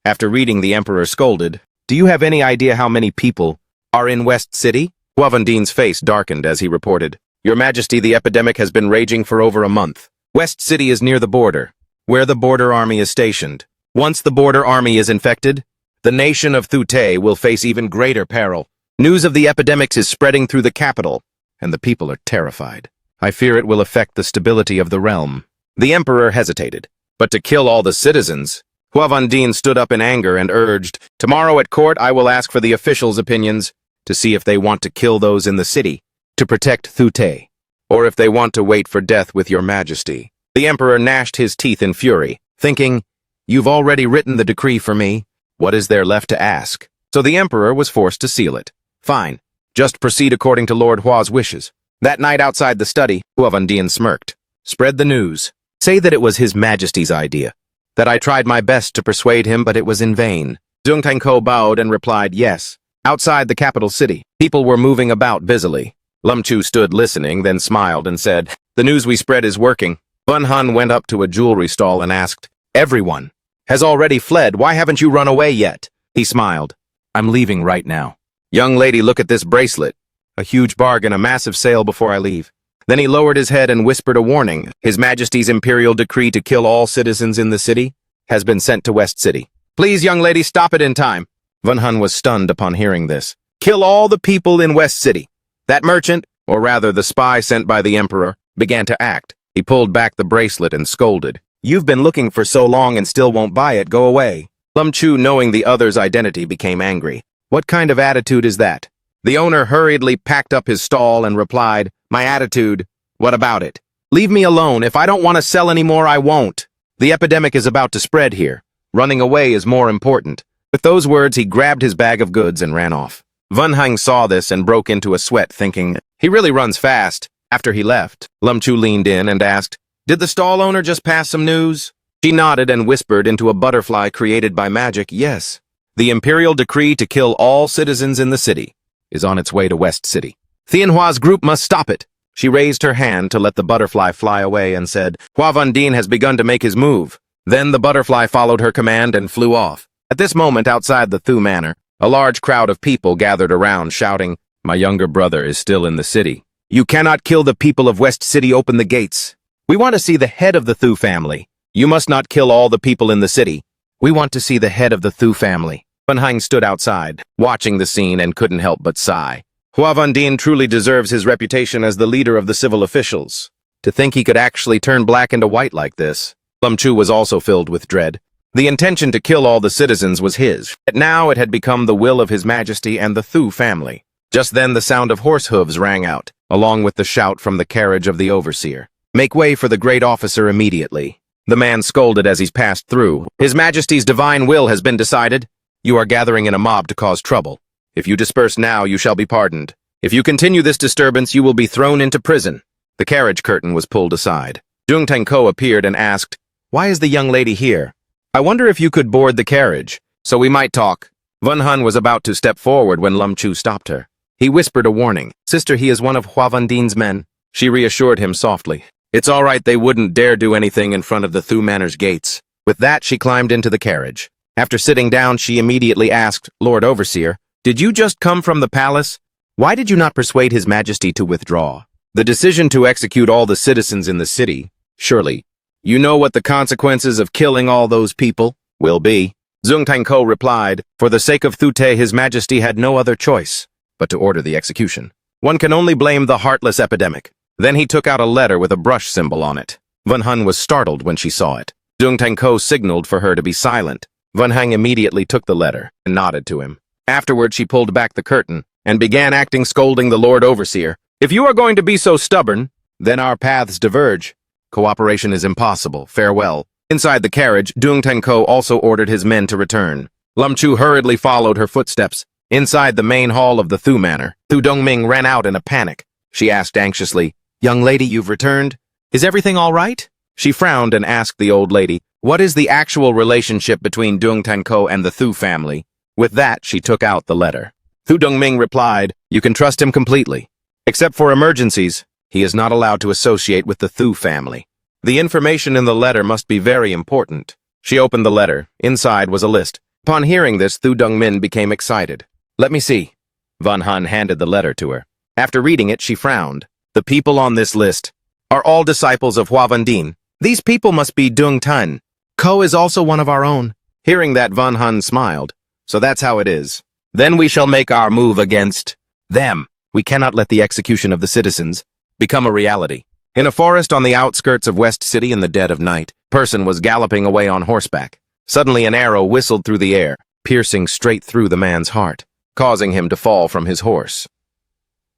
After reading, the emperor scolded, "Do you have any idea how many people are in West City?" Hua Van Din's face darkened as he reported, "Your Majesty, the epidemic has been raging for over a month. West City is near the border, where the border army is stationed. Once the border army is infected, the nation of Thute will face even greater peril. News of the epidemics is spreading through the capital, and the people are terrified. I fear it will affect the stability of the realm." The emperor hesitated. But to kill all the citizens? Hua Van Din stood up in anger and urged, "Tomorrow at court I will ask for the officials' opinions to see if they want to kill those in the city to protect Thute, or if they want to wait for death with your Majesty." The emperor gnashed his teeth in fury, thinking, "You've already written the decree for me. What is there left to ask?" So the emperor was forced to seal it. "Fine. Just proceed according to Lord Hua's wishes." That night outside the study, Hua Van Din smirked. "Spread the news. Say that it was His Majesty's idea. That I tried my best to persuade him, but it was in vain." Zheng Tangko bowed and replied, "Yes." Outside the capital city, people were moving about busily. Lum Chu stood listening, then smiled and said, "The news we spread is working." Van Hun went up to a jewelry stall and asked, "Everyone has already fled. Why haven't you run away yet?" He smiled. "I'm leaving right now." "Young lady, look at this bracelet. A huge bargain, a massive sale before I leave." Then he lowered his head and whispered a warning. "His Majesty's imperial decree to kill all citizens in the city has been sent to West City. Please, young lady, stop it in time." Van Hun was stunned upon hearing this. "Kill all the people in West City." That merchant, or rather the spy sent by the Emperor, began to act. He pulled back the bracelet and scolded. "You've been looking for so long and still won't buy it. Go away." Lum Chu, knowing the other's identity, became angry. "What kind of attitude is that?" The owner hurriedly packed up his stall and replied, "My attitude? What about it? Leave me alone. If I don't want to sell anymore, I won't. The epidemic is about to spread here. Running away is more important." With those words, he grabbed his bag of goods and ran off. Van Hang saw this and broke into a sweat, thinking, "He really runs fast." After he left, Lum Chu leaned in and asked, "Did the stall owner just pass some news?" She nodded and whispered into a butterfly created by magic, "Yes. The imperial decree to kill all citizens in the city is on its way to West City. Tianhua's group must stop it." She raised her hand to let the butterfly fly away and said, "Hua Vandin has begun to make his move." Then the butterfly followed her command and flew off. At this moment, outside the Thu Manor, a large crowd of people gathered around, shouting, "My younger brother is still in the city. You cannot kill the people of West City. Open the gates. We want to see the head of the Thu family. You must not kill all the people in the city. We want to see the head of the Thu family." Van Hang stood outside, watching the scene, and couldn't help but sigh. Hua Vandin truly deserves his reputation as the leader of the civil officials. To think he could actually turn black into white like this. Lum Chu was also filled with dread. The intention to kill all the citizens was his, but now it had become the will of His Majesty and the Thu family. Just then the sound of horse hooves rang out, along with the shout from the carriage of the overseer. "Make way for the great officer immediately." The man scolded as he passed through. "His Majesty's divine will has been decided. You are gathering in a mob to cause trouble. If you disperse now, you shall be pardoned. If you continue this disturbance, you will be thrown into prison." The carriage curtain was pulled aside. Zhong Tenko appeared and asked, "Why is the young lady here? I wonder if you could board the carriage, so we might talk." Van Hun was about to step forward when Lum Chu stopped her. He whispered a warning. "Sister, he is one of Hua Vandin's men." She reassured him softly. "It's all right, they wouldn't dare do anything in front of the Thu Manor's gates." With that, she climbed into the carriage. After sitting down, she immediately asked, "Lord Overseer, did you just come from the palace? Why did you not persuade His Majesty to withdraw? The decision to execute all the citizens in the city, surely. You know what the consequences of killing all those people will be." Zhong Tenko replied, "For the sake of Thute, His Majesty had no other choice but to order the execution. One can only blame the heartless epidemic." Then he took out a letter with a brush symbol on it. Van Hun was startled when she saw it. Zhong Tenko signaled for her to be silent. Van Hang immediately took the letter and nodded to him. Afterward, she pulled back the curtain and began acting, scolding the Lord Overseer. "If you are going to be so stubborn, then our paths diverge. Cooperation is impossible. Farewell." Inside the carriage, Zhong Tenko also ordered his men to return. Lum Chu hurriedly followed her footsteps. Inside the main hall of the Thu Manor, Thu Dongming ran out in a panic. She asked anxiously, "Young lady, you've returned? Is everything all right?" She frowned and asked the old lady, "What is the actual relationship between Zhong Tenko and the Thu family?" With that, she took out the letter. Thu Dongming replied, "You can trust him completely. Except for emergencies, he is not allowed to associate with the Thu family. The information in the letter must be very important." She opened the letter. Inside was a list. Upon hearing this, Thu Dongmin became excited. "Let me see." Van Hun handed the letter to her. After reading it, she frowned. "The people on this list are all disciples of Hua Vandin. These people must be Dung Tan. Ko is also one of our own." Hearing that, Van Hun smiled. "So that's how it is. Then we shall make our move against them. We cannot let the execution of the citizens become a reality." In a forest on the outskirts of West City in the dead of night, a person was galloping away on horseback. Suddenly an arrow whistled through the air, piercing straight through the man's heart, causing him to fall from his horse.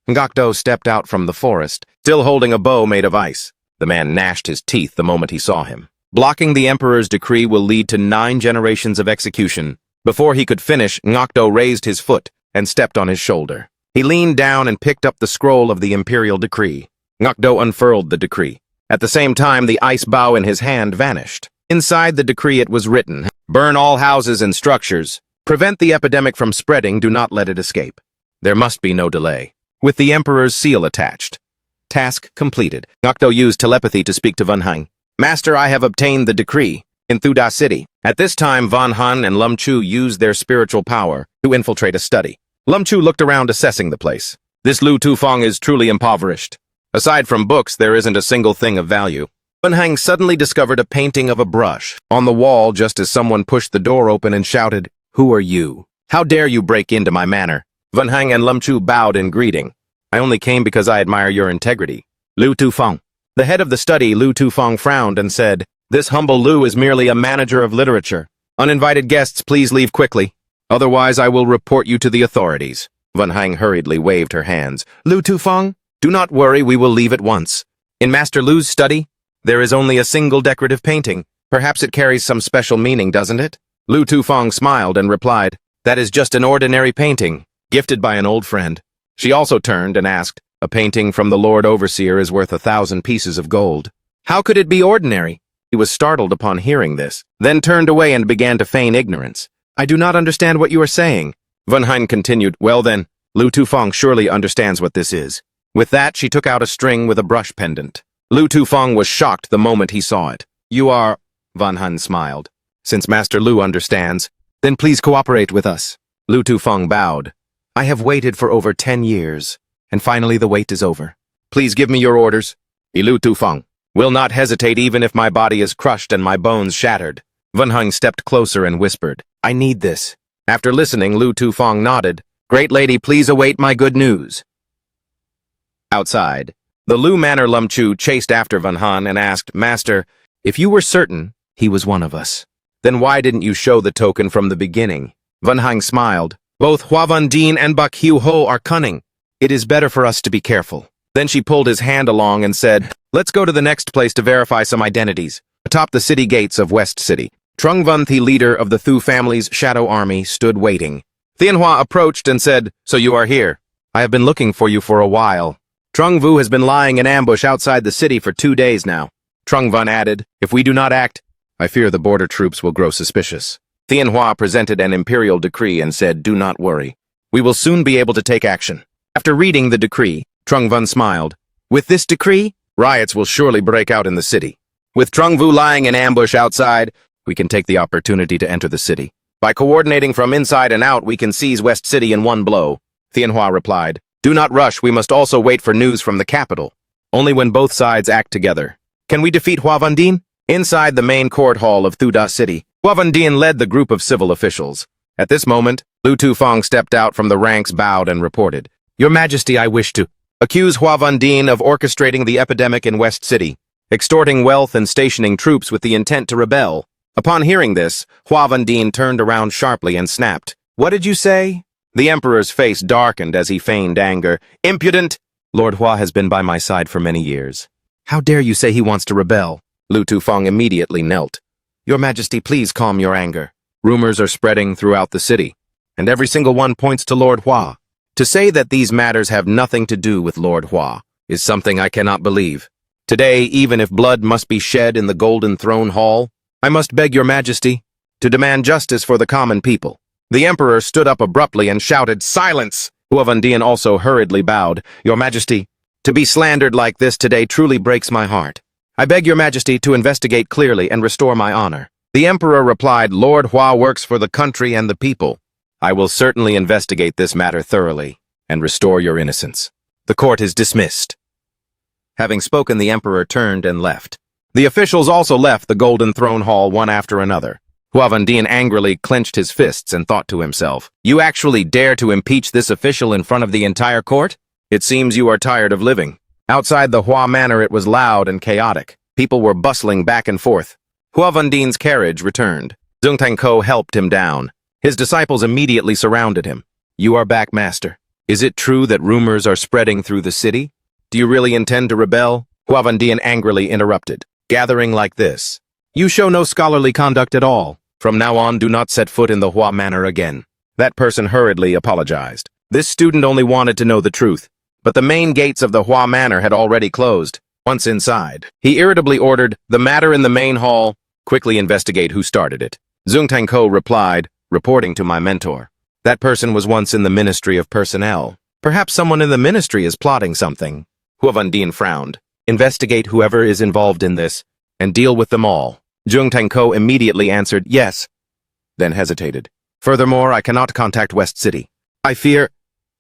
Ngakdo stepped out from the forest, still holding a bow made of ice. The man gnashed his teeth the moment he saw him. Blocking the Emperor's decree will lead to 9 generations of execution. Before he could finish, Ngakdo raised his foot and stepped on his shoulder. He leaned down and picked up the scroll of the imperial decree. Ngakdo unfurled the decree. At the same time, the ice bow in his hand vanished. Inside the decree it was written, "Burn all houses and structures. Prevent the epidemic from spreading. Do not let it escape. There must be no delay." with the Emperor's seal attached. Task completed. Ngakdo used telepathy to speak to Van Hang. Master, I have obtained the decree in Thuda City. At this time, Van Han and Lum Chu used their spiritual power to infiltrate a study. Lum Chu looked around, assessing the place. This Lu Tufong is truly impoverished. Aside from books, there isn't a single thing of value. Van Hang suddenly discovered a painting of a brush on the wall just as someone pushed the door open and shouted, "Who are you? How dare you break into my manor?" Van Hang and Lum Chu bowed in greeting. "I only came because I admire your integrity." Lu Tufong. The head of the study, Lu Tufong, frowned and said, "This humble Lu is merely a manager of literature. Uninvited guests, please leave quickly. Otherwise, I will report you to the authorities." Van Hang hurriedly waved her hands. "Lu Tufong, do not worry, we will leave at once. In Master Lu's study, there is only a single decorative painting. Perhaps it carries some special meaning, doesn't it?" Lu Tufong smiled and replied, "That is just an ordinary painting, gifted by an old friend." She also turned and asked, "A painting from the Lord Overseer is worth 1,000 pieces of gold. How could it be ordinary?" He was startled upon hearing this, then turned away and began to feign ignorance. "I do not understand what you are saying." Van Hang continued, "Well then, Lu Tufong surely understands what this is." With that, she took out a string with a brush pendant. Lu Tufong was shocked the moment he saw it. "You are—" Van Han smiled. "Since Master Lu understands, then please cooperate with us." Lu Tufong bowed. "I have waited for over 10 years, and finally the wait is over. Please give me your orders." Lu Tufong will not hesitate even if my body is crushed and my bones shattered. Van Hang stepped closer and whispered, "I need this." After listening, Lu Tufong nodded. "Great lady, please await my good news." Outside, the Lu Manor Lum Chu chased after Van Han and asked, "Master, if you were certain he was one of us, then why didn't you show the token from the beginning?" Van Hang smiled. "Both Hua Van Dien and Bak Hiu Ho are cunning. It is better for us to be careful." Then she pulled his hand along and said, "Let's go to the next place to verify some identities." Atop the city gates of West City, Trung Van Thi, leader of the Thu family's shadow army, stood waiting. Tianhua approached and said, "So you are here. I have been looking for you for a while. Trung Vu has been lying in ambush outside the city for 2 days now." Trung Van added, "If we do not act, I fear the border troops will grow suspicious." Tianhua presented an imperial decree and said, "Do not worry. We will soon be able to take action." After reading the decree, Trung Van smiled. "With this decree, riots will surely break out in the city. With Trung Vu lying in ambush outside, we can take the opportunity to enter the city. By coordinating from inside and out, we can seize West City in one blow." Tianhua replied, "Do not rush, we must also wait for news from the capital. Only when both sides act together can we defeat Hua Van Dien." Inside the main court hall of Thuda City, Hua Van Dien led the group of civil officials. At this moment, Lu Tufong stepped out from the ranks, bowed, and reported, "Your Majesty, I wish to accuse Hua Van Dien of orchestrating the epidemic in West City, extorting wealth and stationing troops with the intent to rebel." Upon hearing this, Hua Van Dien turned around sharply and snapped, "What did you say?" The Emperor's face darkened as he feigned anger. "Impudent! Lord Hua has been by my side for many years. How dare you say he wants to rebel?" Lu Tufong immediately knelt. "Your Majesty, please calm your anger. Rumors are spreading throughout the city, and every single one points to Lord Hua. To say that these matters have nothing to do with Lord Hua is something I cannot believe. Today, even if blood must be shed in the Golden Throne Hall, I must beg your Majesty to demand justice for the common people." The Emperor stood up abruptly and shouted, "Silence!" Hua Van Dien also hurriedly bowed. "Your Majesty, to be slandered like this today truly breaks my heart. I beg your Majesty to investigate clearly and restore my honor." The Emperor replied, "Lord Hua works for the country and the people. I will certainly investigate this matter thoroughly and restore your innocence. The court is dismissed." Having spoken, the Emperor turned and left. The officials also left the Golden Throne Hall one after another. Hua Van Dien angrily clenched his fists and thought to himself, "You actually dare to impeach this official in front of the entire court? It seems you are tired of living." Outside the Hua Manor, it was loud and chaotic. People were bustling back and forth. Hua Van Dien's carriage returned. Zheng Tangko helped him down. His disciples immediately surrounded him. "You are back, Master. Is it true that rumors are spreading through the city? Do you really intend to rebel?" Hua Van Dien angrily interrupted. "Gathering like this, you show no scholarly conduct at all. From now on, do not set foot in the Hua Manor again." That person hurriedly apologized. This student only wanted to know the truth, but the main gates of the Hua Manor had already closed. Once inside, he irritably ordered, "The matter in the main hall, quickly investigate who started it." Zheng Tangko replied, "Reporting to my mentor. That person was once in the Ministry of Personnel. Perhaps someone in the ministry is plotting something. Hua Vandin frowned. Investigate whoever is involved in this, and deal with them all. Jung Tenko immediately answered yes, then hesitated. Furthermore, I cannot contact West City. I fear...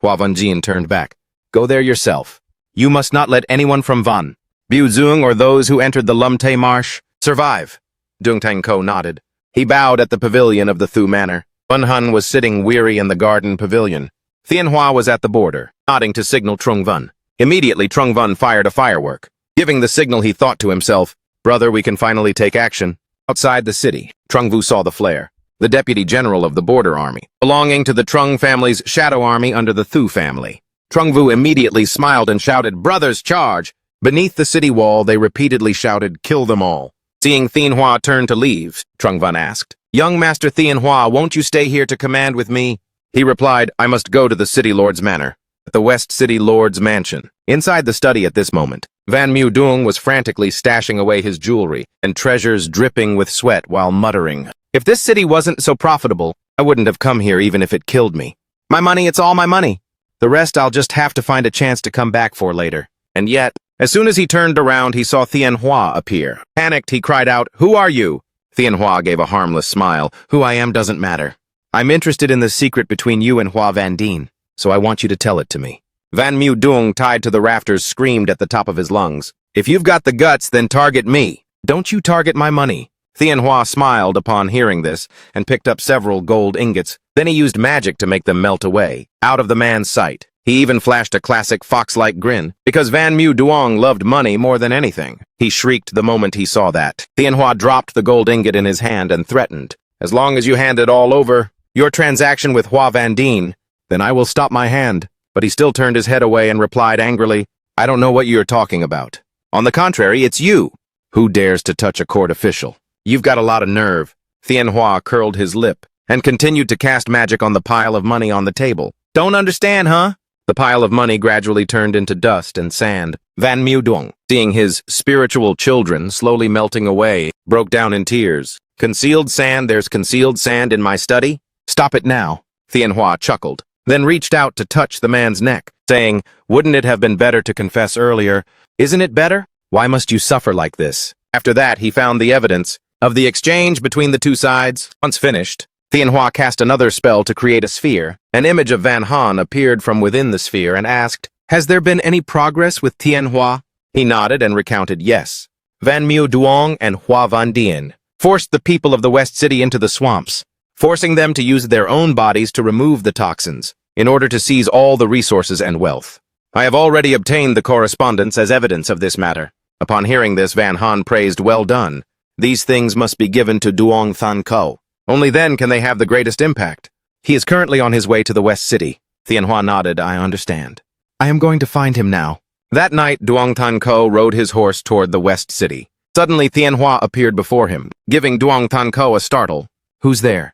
Hua Vanjin turned back. Go there yourself. You must not let anyone from Van, Zung, or those who entered the Lumte Marsh survive. Jung Tenko nodded. He bowed at the pavilion of the Thu Manor. Bun Hun was sitting weary in the garden pavilion. Thien Hua was at the border, nodding to signal Trung Vun. Immediately, Trung Vun fired a firework. Giving the signal, he thought to himself, "Brother, we can finally take action." Outside the city, Trung Vu saw the flare. The deputy general of the border army, belonging to the Trung family's shadow army under the Thu family. Trung Vu immediately smiled and shouted, "Brothers, charge!" Beneath the city wall, they repeatedly shouted, "Kill them all." Seeing Thien Hua turn to leave, Trung Vun asked, "Young Master Thien Hua, won't you stay here to command with me?" He replied, "I must go to the city lord's manor." At the West City Lord's mansion. Inside the study at this moment, Van Mu Dung was frantically stashing away his jewelry and treasures dripping with sweat while muttering, "If this city wasn't so profitable, I wouldn't have come here even if it killed me. My money, it's all my money. The rest I'll just have to find a chance to come back for later." And yet, as soon as he turned around, he saw Thien Hua appear. Panicked, he cried out, "Who are you?" Thien Hua gave a harmless smile. "Who I am doesn't matter. I'm interested in the secret between you and Hua Vandin, so I want you to tell it to me." Van Mu Dung, tied to the rafters, screamed at the top of his lungs, "If you've got the guts, then target me. Don't you target my money." Thien Hua smiled upon hearing this and picked up several gold ingots. Then he used magic to make them melt away, out of the man's sight. He even flashed a classic fox-like grin, because Van Mu Duong loved money more than anything. He shrieked the moment he saw that. Thien Hua dropped the gold ingot in his hand and threatened, "As long as you hand it all over, your transaction with Hua Vandin, then I will stop my hand." But he still turned his head away and replied angrily, "I don't know what you're talking about. On the contrary, it's you. Who dares to touch a court official? You've got a lot of nerve." Thien Hua curled his lip and continued to cast magic on the pile of money on the table. "Don't understand, huh?" The pile of money gradually turned into dust and sand. Van Mu Dung, seeing his spiritual children slowly melting away, broke down in tears. "Concealed sand, there's concealed sand in my study? Stop it now." Thien Hua chuckled, then reached out to touch the man's neck, saying, "Wouldn't it have been better to confess earlier? Isn't it better? Why must you suffer like this?" After that, he found the evidence of the exchange between the two sides. Once finished, Thien Hua cast another spell to create a sphere. An image of Van Han appeared from within the sphere and asked, "Has there been any progress with Thien Hua?" He nodded and recounted yes. Van Mu Duong and Hua Van Dien forced the people of the West City into the swamps, forcing them to use their own bodies to remove the toxins, in order to seize all the resources and wealth. I have already obtained the correspondence as evidence of this matter. Upon hearing this, Van Han praised, "Well done. These things must be given to Duong Than Ko. Only then can they have the greatest impact. He is currently on his way to the West City." Thien Hua nodded, "I understand. I am going to find him now." That night, Duong Than Ko rode his horse toward the West City. Suddenly, Thien Hua appeared before him, giving Duong Than Ko a startle. "Who's there?"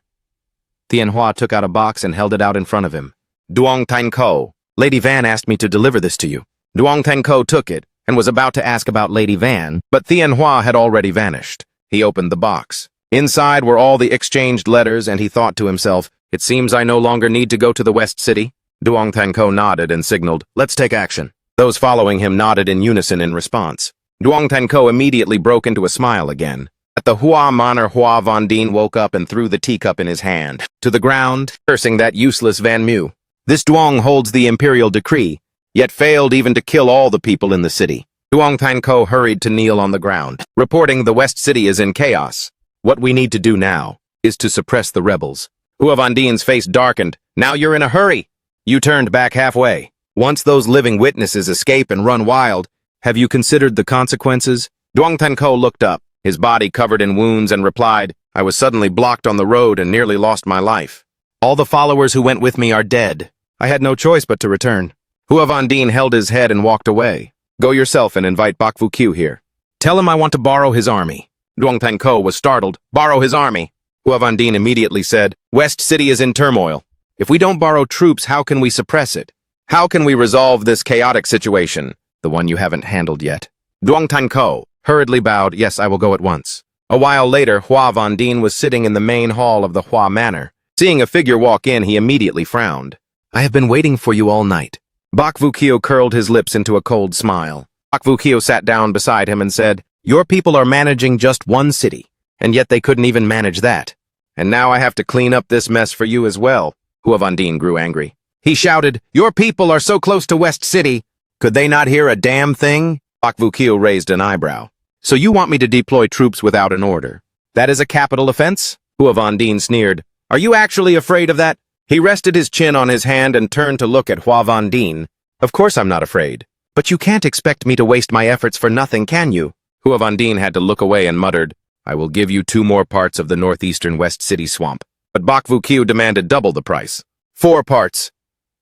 Thien Hua took out a box and held it out in front of him. "Duong Than Ko, Lady Van asked me to deliver this to you." Duong Than Ko took it and was about to ask about Lady Van, but Thien Hua had already vanished. He opened the box. Inside were all the exchanged letters, and he thought to himself, "It seems I no longer need to go to the West City." Duong Than Ko nodded and signaled, "Let's take action." Those following him nodded in unison in response. Duong Than Ko immediately broke into a smile again. At the Hua Manor, Hua Van Dien woke up and threw the teacup in his hand to the ground, cursing that useless Van Mu. This Duong holds the imperial decree, yet failed even to kill all the people in the city. Duong Than Ko hurried to kneel on the ground, reporting the West City is in chaos. What we need to do now is to suppress the rebels. Hua Van Dien's face darkened. "Now you're in a hurry. You turned back halfway. Once those living witnesses escape and run wild, have you considered the consequences?" Duong Than Ko looked up, his body covered in wounds, and replied, "I was suddenly blocked on the road and nearly lost my life. All the followers who went with me are dead. I had no choice but to return." Hua Van Dien held his head and walked away. "Go yourself and invite Bak Fu Q here. Tell him I want to borrow his army." Duong Than Ko was startled. "Borrow his army?" Hua Van Dien immediately said, "West City is in turmoil. If we don't borrow troops, how can we suppress it? How can we resolve this chaotic situation, the one you haven't handled yet?" Duong Than Ko hurriedly bowed, "Yes, I will go at once." A while later, Hua Van Dien was sitting in the main hall of the Hua Manor. Seeing a figure walk in, he immediately frowned. "I have been waiting for you all night. Bok Vukio curled his lips into a cold smile. Bok Vukio sat down beside him and said, "Your people are managing just one city, and yet they couldn't even manage that. And now I have to clean up this mess for you as well." Huavandin grew angry. He shouted, "Your people are so close to West City. Could they not hear a damn thing?" Bok Vukio raised an eyebrow. "So you want me to deploy troops without an order? That is a capital offense?" Huavandin sneered. "Are you actually afraid of that?" He rested his chin on his hand and turned to look at Huavandin. "Of course I'm not afraid. But you can't expect me to waste my efforts for nothing, can you?" Huavandin had to look away and muttered, "I will give you 2 more parts of the northeastern West City swamp." But Bok Vukio demanded double the price. 4 parts.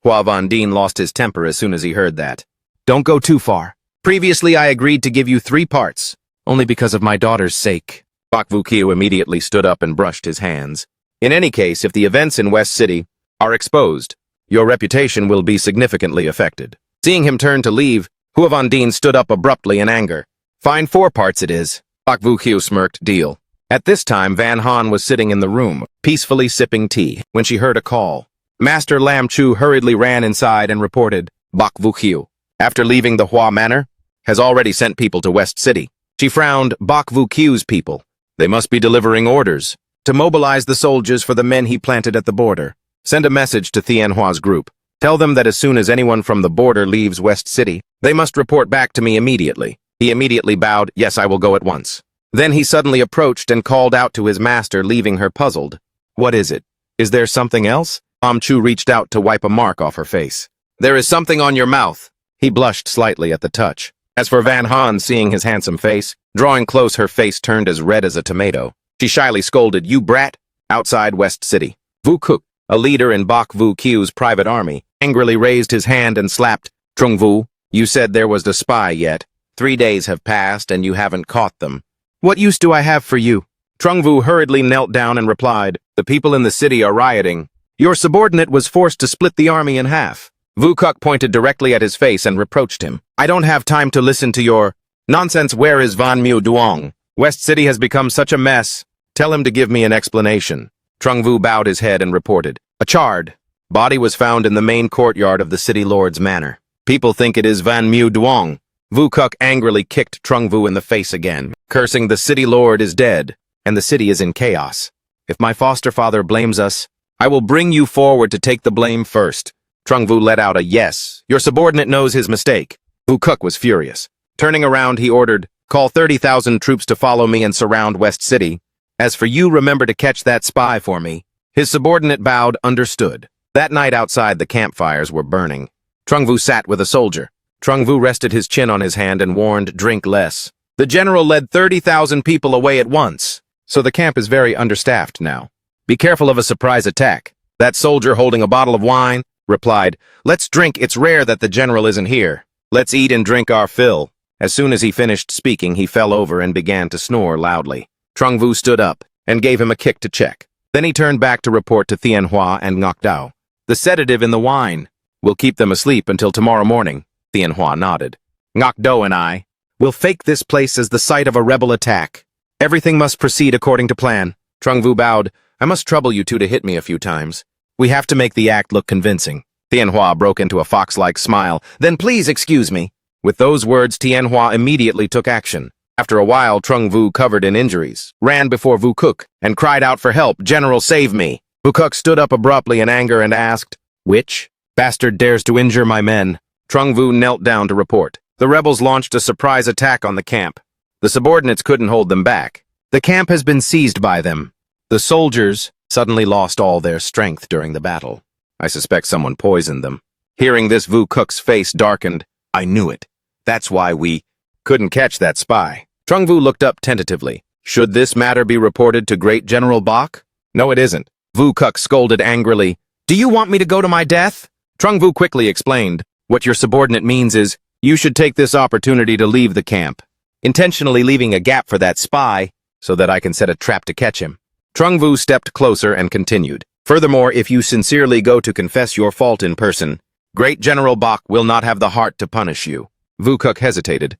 Huavandin lost his temper as soon as he heard that. "Don't go too far. Previously I agreed to give you 3 parts, only because of my daughter's sake." Bok Vukio immediately stood up and brushed his hands. "In any case, if the events in West City are exposed, your reputation will be significantly affected." Seeing him turn to leave, Huavandin stood up abruptly in anger. "Fine, 4 parts it is." Bok Vukio smirked. "Deal." At this time, Van Han was sitting in the room, peacefully sipping tea, when she heard a call. Master Lam Chu hurriedly ran inside and reported, "Bok Vukio, after leaving the Hua Manor, has already sent people to West City." She frowned. "Bok Vukio's people. They must be delivering orders to mobilize the soldiers for the men he planted at the border. Send a message to Tianhua's group. Tell them that as soon as anyone from the border leaves West City, they must report back to me immediately." He immediately bowed. "Yes, I will go at once." Then he suddenly approached and called out to his master, leaving her puzzled. "What is it? Is there something else?" Lam Chu reached out to wipe a mark off her face. "There is something on your mouth." He blushed slightly at the touch. As for Van Han, seeing his handsome face, drawing close, her face turned as red as a tomato. She shyly scolded, "You brat!" Outside West City, Vu Kuk, a leader in Bok Vukio's private army, angrily raised his hand and slapped. "Trung Vu, you said there was a spy yet. 3 days have passed and you haven't caught them. What use do I have for you?" Trung Vu hurriedly knelt down and replied, "The people in the city are rioting. Your subordinate was forced to split the army in half." Vu Kuk pointed directly at his face and reproached him. "I don't have time to listen to your nonsense. Where is Van Mu Duong? West City has become such a mess. Tell him to give me an explanation." Trung Vu bowed his head and reported, "A charred body was found in the main courtyard of the city lord's manor. People think it is Van Mu Duong." Vu Kuk angrily kicked Trung Vu in the face again, cursing, "The city lord is dead, and the city is in chaos. If my foster father blames us, I will bring you forward to take the blame first." Trung Vu let out a "Yes, your subordinate knows his mistake." Vu Kuk was furious. Turning around, he ordered, "Call 30,000 troops to follow me and surround West City. As for you, remember to catch that spy for me." His subordinate bowed, "Understood." That night outside, the campfires were burning. Trung Vu sat with a soldier. Trung Vu rested his chin on his hand and warned, "Drink less." The general led 30,000 people away at once, so the camp is very understaffed now. "Be careful of a surprise attack." That soldier holding a bottle of wine replied, "Let's drink. It's rare that the general isn't here. Let's eat and drink our fill." As soon as he finished speaking, he fell over and began to snore loudly. Trung Vu stood up and gave him a kick to check. Then he turned back to report to Tianhua and Ngoc Dao. "The sedative in the wine will keep them asleep until tomorrow morning." Tianhua nodded. "Ngoc Dao and I will fake this place as the site of a rebel attack. Everything must proceed according to plan." Trung Vu bowed. "I must trouble you two to hit me a few times. We have to make the act look convincing." Tianhua broke into a fox-like smile. "Then please excuse me." With those words, Tianhua immediately took action. After a while, Trung Vu, covered in injuries, ran before Vu Kuk and cried out for help. "General, save me." Vu Kuk stood up abruptly in anger and asked, "Which bastard dares to injure my men?" Trung Vu knelt down to report. The rebels launched a surprise attack on the camp. The subordinates couldn't hold them back. The camp has been seized by them. The soldiers suddenly lost all their strength during the battle. I suspect someone poisoned them. Hearing this, Vu Kuk's face darkened. "I knew it. That's why we couldn't catch that spy." Trung Vu looked up tentatively. "Should this matter be reported to Great General Bok?" "No, it isn't." Vu Kuk scolded angrily. "Do you want me to go to my death?" Trung Vu quickly explained. "What your subordinate means is, you should take this opportunity to leave the camp, intentionally leaving a gap for that spy, so that I can set a trap to catch him." Trung Vu stepped closer and continued. "Furthermore, if you sincerely go to confess your fault in person, Great General Bok will not have the heart to punish you." Vu Kuk hesitated.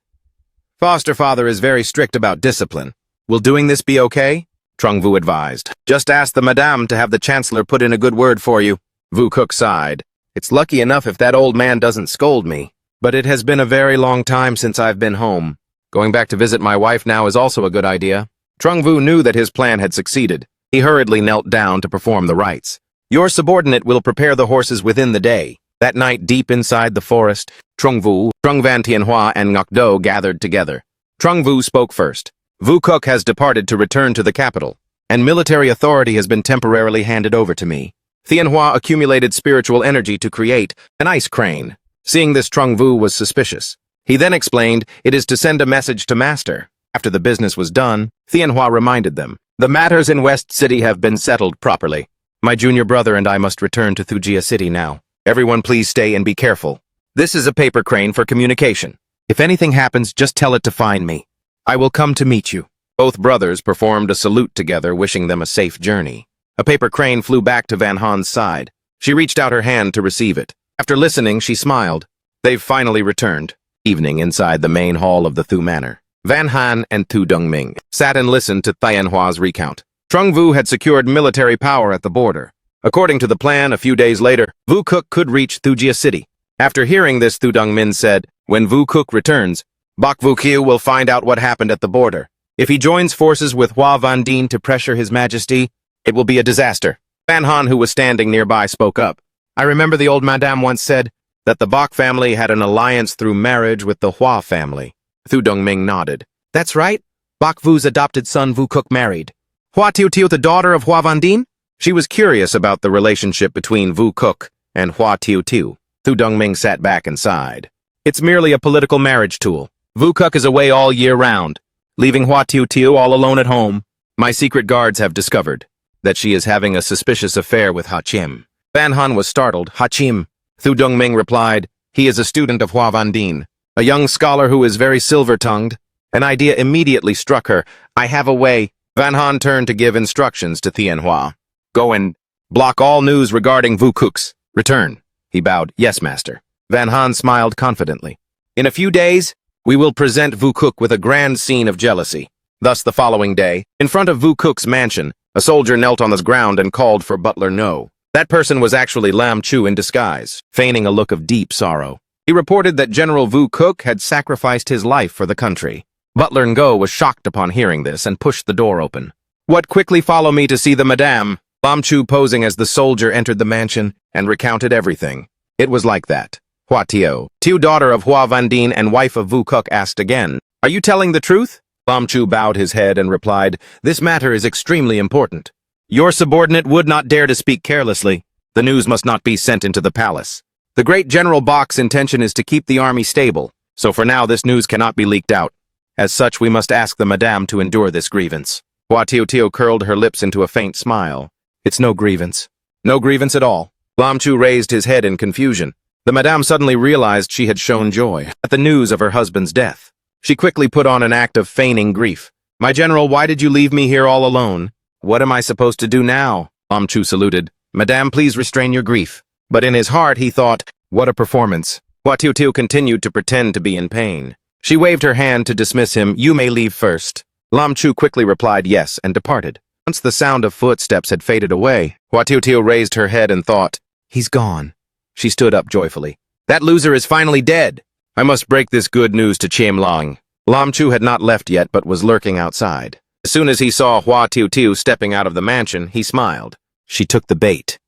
"Foster father is very strict about discipline. Will doing this be okay?" Trung Vu advised. "Just ask the madame to have the chancellor put in a good word for you." Vu Kuk sighed. It's lucky enough if that old man doesn't scold me. But it has been a very long time since I've been home. Going back to visit my wife now is also a good idea. Trung Vu knew that his plan had succeeded. He hurriedly knelt down to perform the rites. Your subordinate will prepare the horses within the day. That night, deep inside the forest, Trung Vu, Trung Van Tianhua, and Ngoc Do gathered together. Trung Vu spoke first. Vu Kuk has departed to return to the capital, and military authority has been temporarily handed over to me. Tianhua accumulated spiritual energy to create an ice crane. Seeing this, Trung Vu was suspicious. He then explained it is to send a message to Master. After the business was done, Tianhua reminded them, the matters in West City have been settled properly. My junior brother and I must return to Thujia City now. Everyone please stay and be careful. This is a paper crane for communication. If anything happens, just tell it to find me. I will come to meet you. Both brothers performed a salute together, wishing them a safe journey. A paper crane flew back to Van Han's side. She reached out her hand to receive it. After listening, she smiled. They've finally returned. Evening inside the main hall of the Thu Manor. Van Han and Tu Dongming sat and listened to Tianhua's recount. Trung Vu had secured military power at the border. According to the plan, a few days later, Vu Kuk could reach Thujia City. After hearing this, Tu Dongmin said, when Vu Kuk returns, Bok Vu Kiu will find out what happened at the border. If he joins forces with Hua Van Dien to pressure His Majesty, it will be a disaster. Van Han, who was standing nearby, spoke up. I remember the old madame once said that the Bok family had an alliance through marriage with the Hua family. Thu Dongming nodded. That's right. Bok Vu's adopted son Vu Kuk married Hua Tiu Tiu, the daughter of Hua Van Dien? She was curious about the relationship between Vu Kuk and Hua Tiu Tiu. Thu Dongming sat back and sighed. It's merely a political marriage tool. Vu Kuk is away all year round, leaving Hua Tiu Tiu all alone at home. My secret guards have discovered that she is having a suspicious affair with Ha Chim. Van Han was startled. Ha Chim. Thu Dongming replied, he is a student of Hua Van Dien, a young scholar who is very silver-tongued. An idea immediately struck her. I have a way. Van Han turned to give instructions to Tianhua. Go and block all news regarding Vu Kuk's return. He bowed. Yes, master. Van Han smiled confidently. In a few days, we will present Vu Kuk with a grand scene of jealousy. Thus, the following day, in front of Vu Kuk's mansion, a soldier knelt on the ground and called for Butler No. That person was actually Lam Chu in disguise, feigning a look of deep sorrow. He reported that General Vu Kuk had sacrificed his life for the country. Butler Ngo was shocked upon hearing this and pushed the door open. What, quickly follow me to see the madame? Lam Chu, posing as the soldier, entered the mansion and recounted everything. It was like that. Hua Tio, daughter of Hua Van Dien and wife of Vu Kuk, asked again, are you telling the truth? Lam Chu bowed his head and replied, this matter is extremely important. Your subordinate would not dare to speak carelessly. The news must not be sent into the palace. The great General Bok's intention is to keep the army stable, so for now this news cannot be leaked out. As such, we must ask the madame to endure this grievance. Hua Tio Tio curled her lips into a faint smile. It's no grievance. No grievance at all. Lam Chu raised his head in confusion. The madame suddenly realized she had shown joy at the news of her husband's death. She quickly put on an act of feigning grief. My general, why did you leave me here all alone? What am I supposed to do now? Lam Chu saluted. Madame, please restrain your grief. But in his heart he thought, what a performance. Hua Tiu Tiu continued to pretend to be in pain. She waved her hand to dismiss him. You may leave first. Lam Chu quickly replied yes and departed. Once the sound of footsteps had faded away, Hua Tiu Tiu raised her head and thought, he's gone. She stood up joyfully. That loser is finally dead. I must break this good news to Chiem Long. Lam Chu had not left yet but was lurking outside. As soon as he saw Hua Tiu Tiu stepping out of the mansion, he smiled. She took the bait.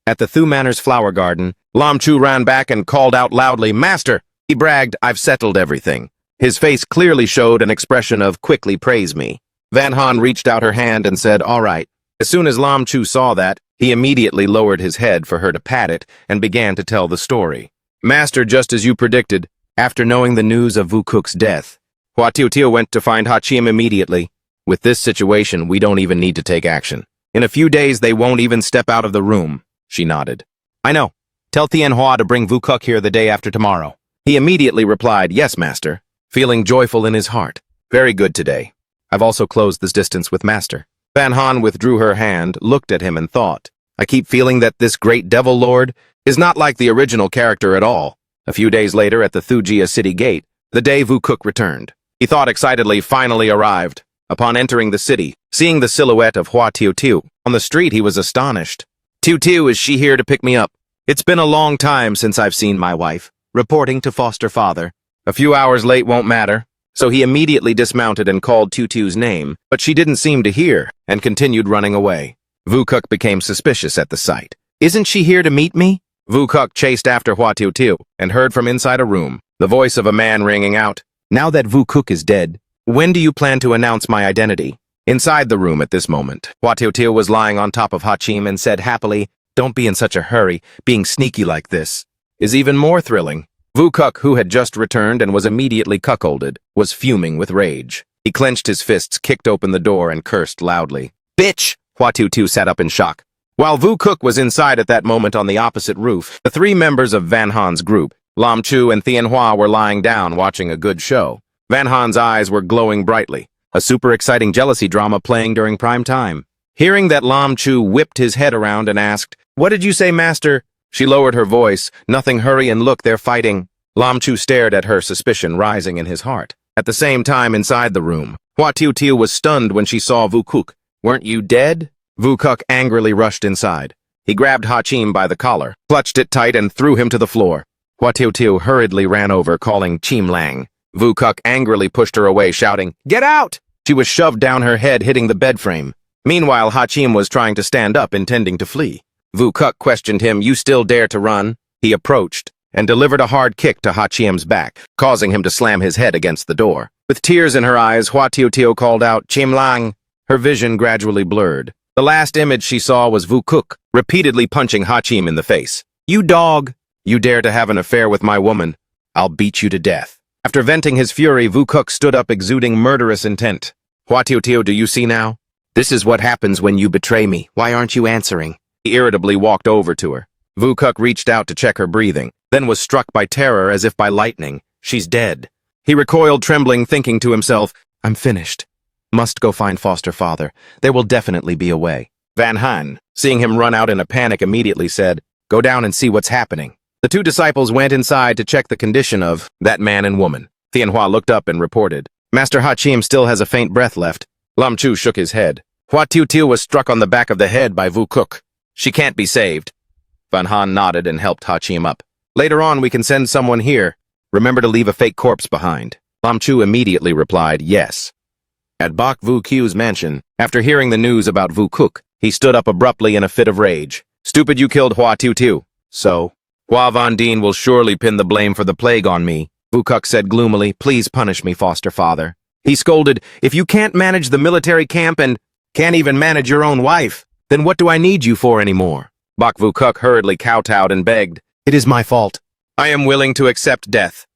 At the Thu Manor's flower garden, Lam Chu ran back and called out loudly, Master! He bragged, I've settled everything. His face clearly showed an expression of quickly praise me. Van Han reached out her hand and said, all right. As soon as Lam Chu saw that, he immediately lowered his head for her to pat it and began to tell the story. Master, just as you predicted, after knowing the news of Vu Kuk's death, Hua Tiu Tiu went to find Ha Chiem immediately. With this situation, we don't even need to take action. In a few days, they won't even step out of the room. She nodded. I know. Tell Tianhua to bring Vu Kuk here the day after tomorrow. He immediately replied, yes, master, feeling joyful in his heart. Very good today. I've also closed this distance with master. Van Han withdrew her hand, looked at him and thought, I keep feeling that this great devil lord is not like the original character at all. A few days later at the Thujia city gate, the day Vu Kuk returned. He thought excitedly finally arrived. Upon entering the city, seeing the silhouette of Hua Tiu Tiu on the street, he was astonished. Tiu Tiu, is she here to pick me up? It's been a long time since I've seen my wife, reporting to foster father. A few hours late won't matter. So he immediately dismounted and called Tutu's name, but she didn't seem to hear and continued running away. Vukuk became suspicious at the sight. Isn't she here to meet me? Vukuk chased after Hua Tutu and heard from inside a room the voice of a man ringing out, "Now that Vukuk is dead, when do you plan to announce my identity?" Inside the room at this moment, Hua Tutu was lying on top of Hachim and said happily, "Don't be in such a hurry. Being sneaky like this is even more thrilling." Vukuk, who had just returned and was immediately cuckolded, was fuming with rage. He clenched his fists, kicked open the door, and cursed loudly. "Bitch!" Hua Tutu sat up in shock. While Vukuk was inside at that moment on the opposite roof, the three members of Van Han's group, Lam Chu and Thien Hua, were lying down watching a good show. Van Han's eyes were glowing brightly, a super exciting jealousy drama playing during prime time. Hearing that, Lam Chu whipped his head around and asked, "What did you say, master?" She lowered her voice. "Nothing, hurry and look, they're fighting." Lam Chu stared at her, suspicion rising in his heart. At the same time, inside the room, Hua Tutu was stunned when she saw Vukuk. "Weren't you dead?" Vukuk angrily rushed inside. He grabbed Hachim by the collar, clutched it tight, and threw him to the floor. Hua Tutu hurriedly ran over, calling Chim Lang. Vukuk angrily pushed her away, shouting, "Get out!" She was shoved down her head, hitting the bed frame. Meanwhile, Hachim was trying to stand up, intending to flee. Vukuk questioned him. "You still dare to run?" He approached and delivered a hard kick to Hachim's back, causing him to slam his head against the door. With tears in her eyes, Hua Tutu called out, "Chim Lang!" Her vision gradually blurred. The last image she saw was Vukuk repeatedly punching Hachim in the face. "You dog! You dare to have an affair with my woman? I'll beat you to death." After venting his fury, Vukuk stood up, exuding murderous intent. "Hua Tutu, do you see now? This is what happens when you betray me. Why aren't you answering?" He irritably walked over to her. Vukuk reached out to check her breathing, then was struck by terror as if by lightning. "She's dead." He recoiled, trembling, thinking to himself, "I'm finished. Must go find foster father. There will definitely be a way." Van Han, seeing him run out in a panic, immediately said, "Go down and see what's happening." The two disciples went inside to check the condition of that man and woman. Thien Hua looked up and reported, "Master Hachim still has a faint breath left." Lam Chu shook his head. Hua Tutu was struck on the back of the head by Vukuk. "She can't be saved." Van Han nodded and helped Hachim up. "Later on, we can send someone here. Remember to leave a fake corpse behind." Lam Chu immediately replied, "Yes." At Bok Vuku's mansion, after hearing the news about Vukuk, he stood up abruptly in a fit of rage. "Stupid, you killed Hua Tutu. So, Hua Van Dien will surely pin the blame for the plague on me," Vukuk said gloomily. "Please punish me, foster father." He scolded, "If you can't manage the military camp and can't even manage your own wife, then what do I need you for anymore?" Bok Vukuk hurriedly kowtowed and begged, "It is my fault. I am willing to accept death."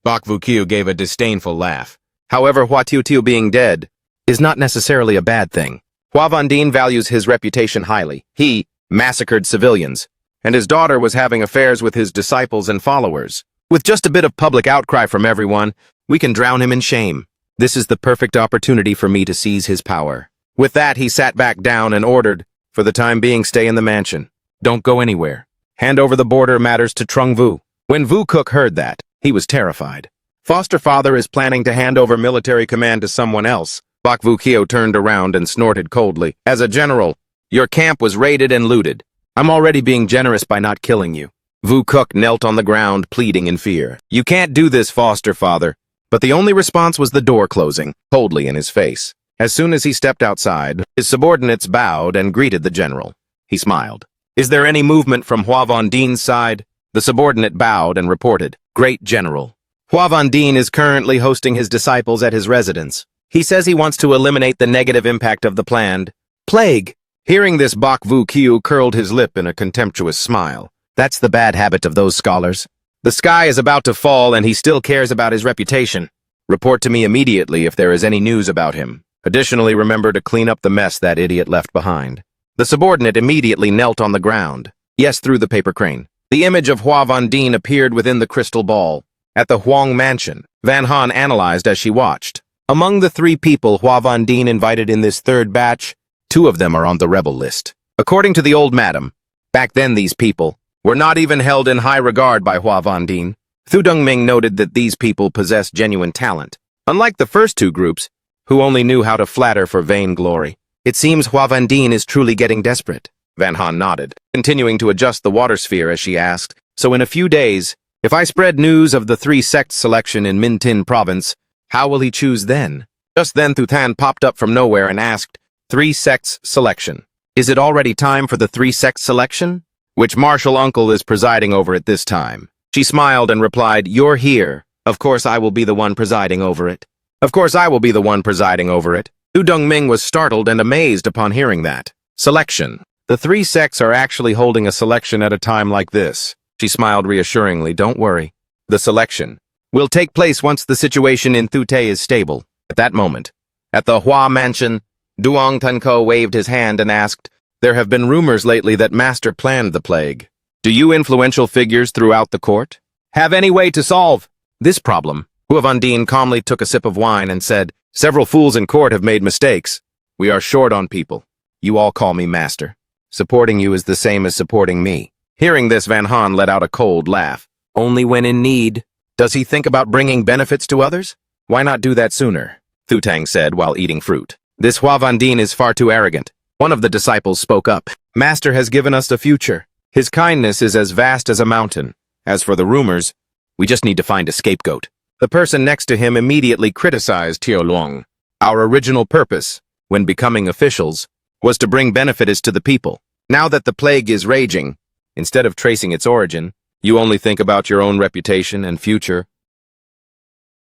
Bok Vuku gave a disdainful laugh. "However, Hua Tutu being dead is not necessarily a bad thing. Hua Van Dien values his reputation highly. He massacred civilians, and his daughter was having affairs with his disciples and followers. With just a bit of public outcry from everyone, we can drown him in shame. This is the perfect opportunity for me to seize his power." With that, he sat back down and ordered, "For the time being, stay in the mansion. Don't go anywhere. Hand over the border matters to Trung Vu." When Vukuk heard that, he was terrified. Foster father is planning to hand over military command to someone else. Bok Vukio turned around and snorted coldly. "As a general, your camp was raided and looted. I'm already being generous by not killing you." Vukuk knelt on the ground, pleading in fear. "You can't do this, foster father." But the only response was the door closing, coldly in his face. As soon as he stepped outside, his subordinates bowed and greeted the general. He smiled. "Is there any movement from Hua Van Dien's side?" The subordinate bowed and reported, "Great General. Hua Van Dien is currently hosting his disciples at his residence. He says he wants to eliminate the negative impact of the planned plague." Hearing this, Bok Vu Kiu curled his lip in a contemptuous smile. "That's the bad habit of those scholars. The sky is about to fall and he still cares about his reputation. Report to me immediately if there is any news about him. Additionally, remember to clean up the mess that idiot left behind." The subordinate immediately knelt on the ground. Yes, through the paper crane. The image of Hua Van Dien appeared within the crystal ball. At the Huang mansion, Van Han analyzed as she watched. Among the 3 people Hua Van Dien invited in this third batch, 2 of them are on the rebel list. According to the old madam, back then these people were not even held in high regard by Hua Van Dien. Thu Dongming noted that these people possessed genuine talent. Unlike the first 2 groups, who only knew how to flatter for vain glory, it seems Hua Van Dien is truly getting desperate. Van Han nodded, continuing to adjust the water sphere as she asked, so in a few days, if I spread news of the 3 sects selection in Mintin province, how will he choose then? Just then Thu Tan popped up from nowhere and asked, 3 sects selection. Is it already time for the 3 sects selection? Which martial uncle is presiding over it this time? She smiled and replied, you're here. Of course I will be the one presiding over it. Of course I will be the one presiding over it. Hu Dongming was startled and amazed upon hearing that. Selection. The 3 sects are actually holding a selection at a time like this. She smiled reassuringly, don't worry. The selection will take place once the situation in Thute is stable. At that moment, at the Hua Mansion, Duong Tanko waved his hand and asked, there have been rumors lately that Master planned the plague. Do you influential figures throughout the court have any way to solve this problem? Hua Vandine calmly took a sip of wine and said, several fools in court have made mistakes. We are short on people. You all call me Master. Supporting you is the same as supporting me. Hearing this, Van Han let out a cold laugh. Only when in need. Does he think about bringing benefits to others? Why not do that sooner? Thu Tang said while eating fruit. This Hua Vandine is far too arrogant. One of the disciples spoke up. Master has given us a future. His kindness is as vast as a mountain. As for the rumors, we just need to find a scapegoat. The person next to him immediately criticized Tiao Luong. Our original purpose, when becoming officials, was to bring benefits to the people. Now that the plague is raging, instead of tracing its origin, you only think about your own reputation and future.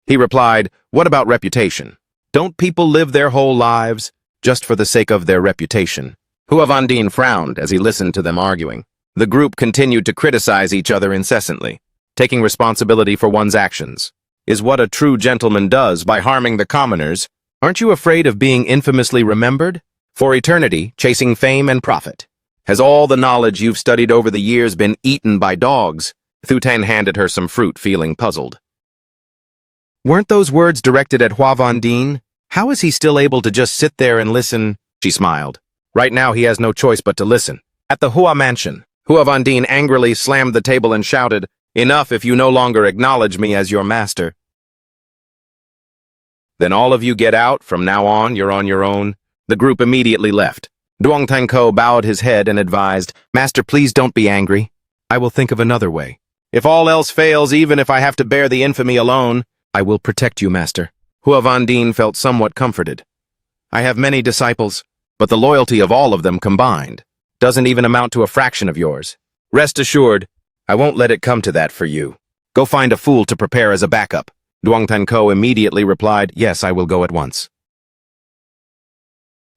He replied, what about reputation? Don't people live their whole lives just for the sake of their reputation? Hua Vandine frowned as he listened to them arguing. The group continued to criticize each other incessantly. Taking responsibility for one's actions is what a true gentleman does by harming the commoners. Aren't you afraid of being infamously remembered? For eternity, chasing fame and profit. Has all the knowledge you've studied over the years been eaten by dogs? Thu Tan handed her some fruit, feeling puzzled. Weren't those words directed at Hua Vandine? How is he still able to just sit there and listen? She smiled. Right now he has no choice but to listen. At the Hua Mansion, Hua Vandine angrily slammed the table and shouted, enough if you no longer acknowledge me as your master. Then all of you get out. From now on, you're on your own. The group immediately left. Duong Tanko bowed his head and advised, Master, please don't be angry. I will think of another way. If all else fails, even if I have to bear the infamy alone, I will protect you, Master. Hua Vandine felt somewhat comforted. I have many disciples, but the loyalty of all of them combined doesn't even amount to a fraction of yours. Rest assured, I won't let it come to that for you. Go find a fool to prepare as a backup. Duong Tanko immediately replied, yes, I will go at once.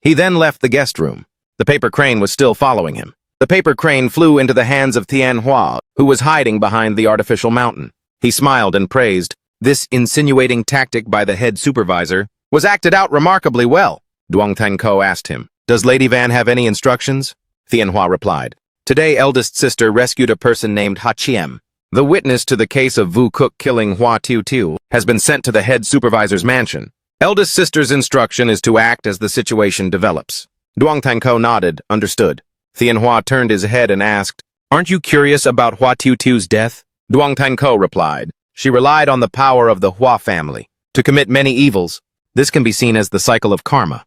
He then left the guest room. The paper crane was still following him. The paper crane flew into the hands of Tian Hua, who was hiding behind the artificial mountain. He smiled and praised. This insinuating tactic by the head supervisor was acted out remarkably well. Duong Tanko asked him, does Lady Van have any instructions? Tian Hua replied, today eldest sister rescued a person named Ha Chiem. The witness to the case of Vu Cook killing Hua Tiu Tiu has been sent to the head supervisor's mansion. Eldest sister's instruction is to act as the situation develops. Duong Tanko nodded, understood. Tian Hua turned his head and asked, aren't you curious about Hua Tiu Tiu's death? Duong Tanko replied, she relied on the power of the Hua family to commit many evils. This can be seen as the cycle of karma.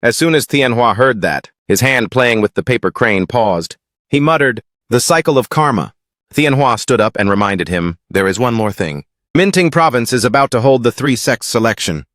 As soon as Tian Hua heard that, his hand playing with the paper crane paused. He muttered, the cycle of karma. Tian Hua stood up and reminded him, there is one more thing. Minting province is about to hold the 3 sects selection.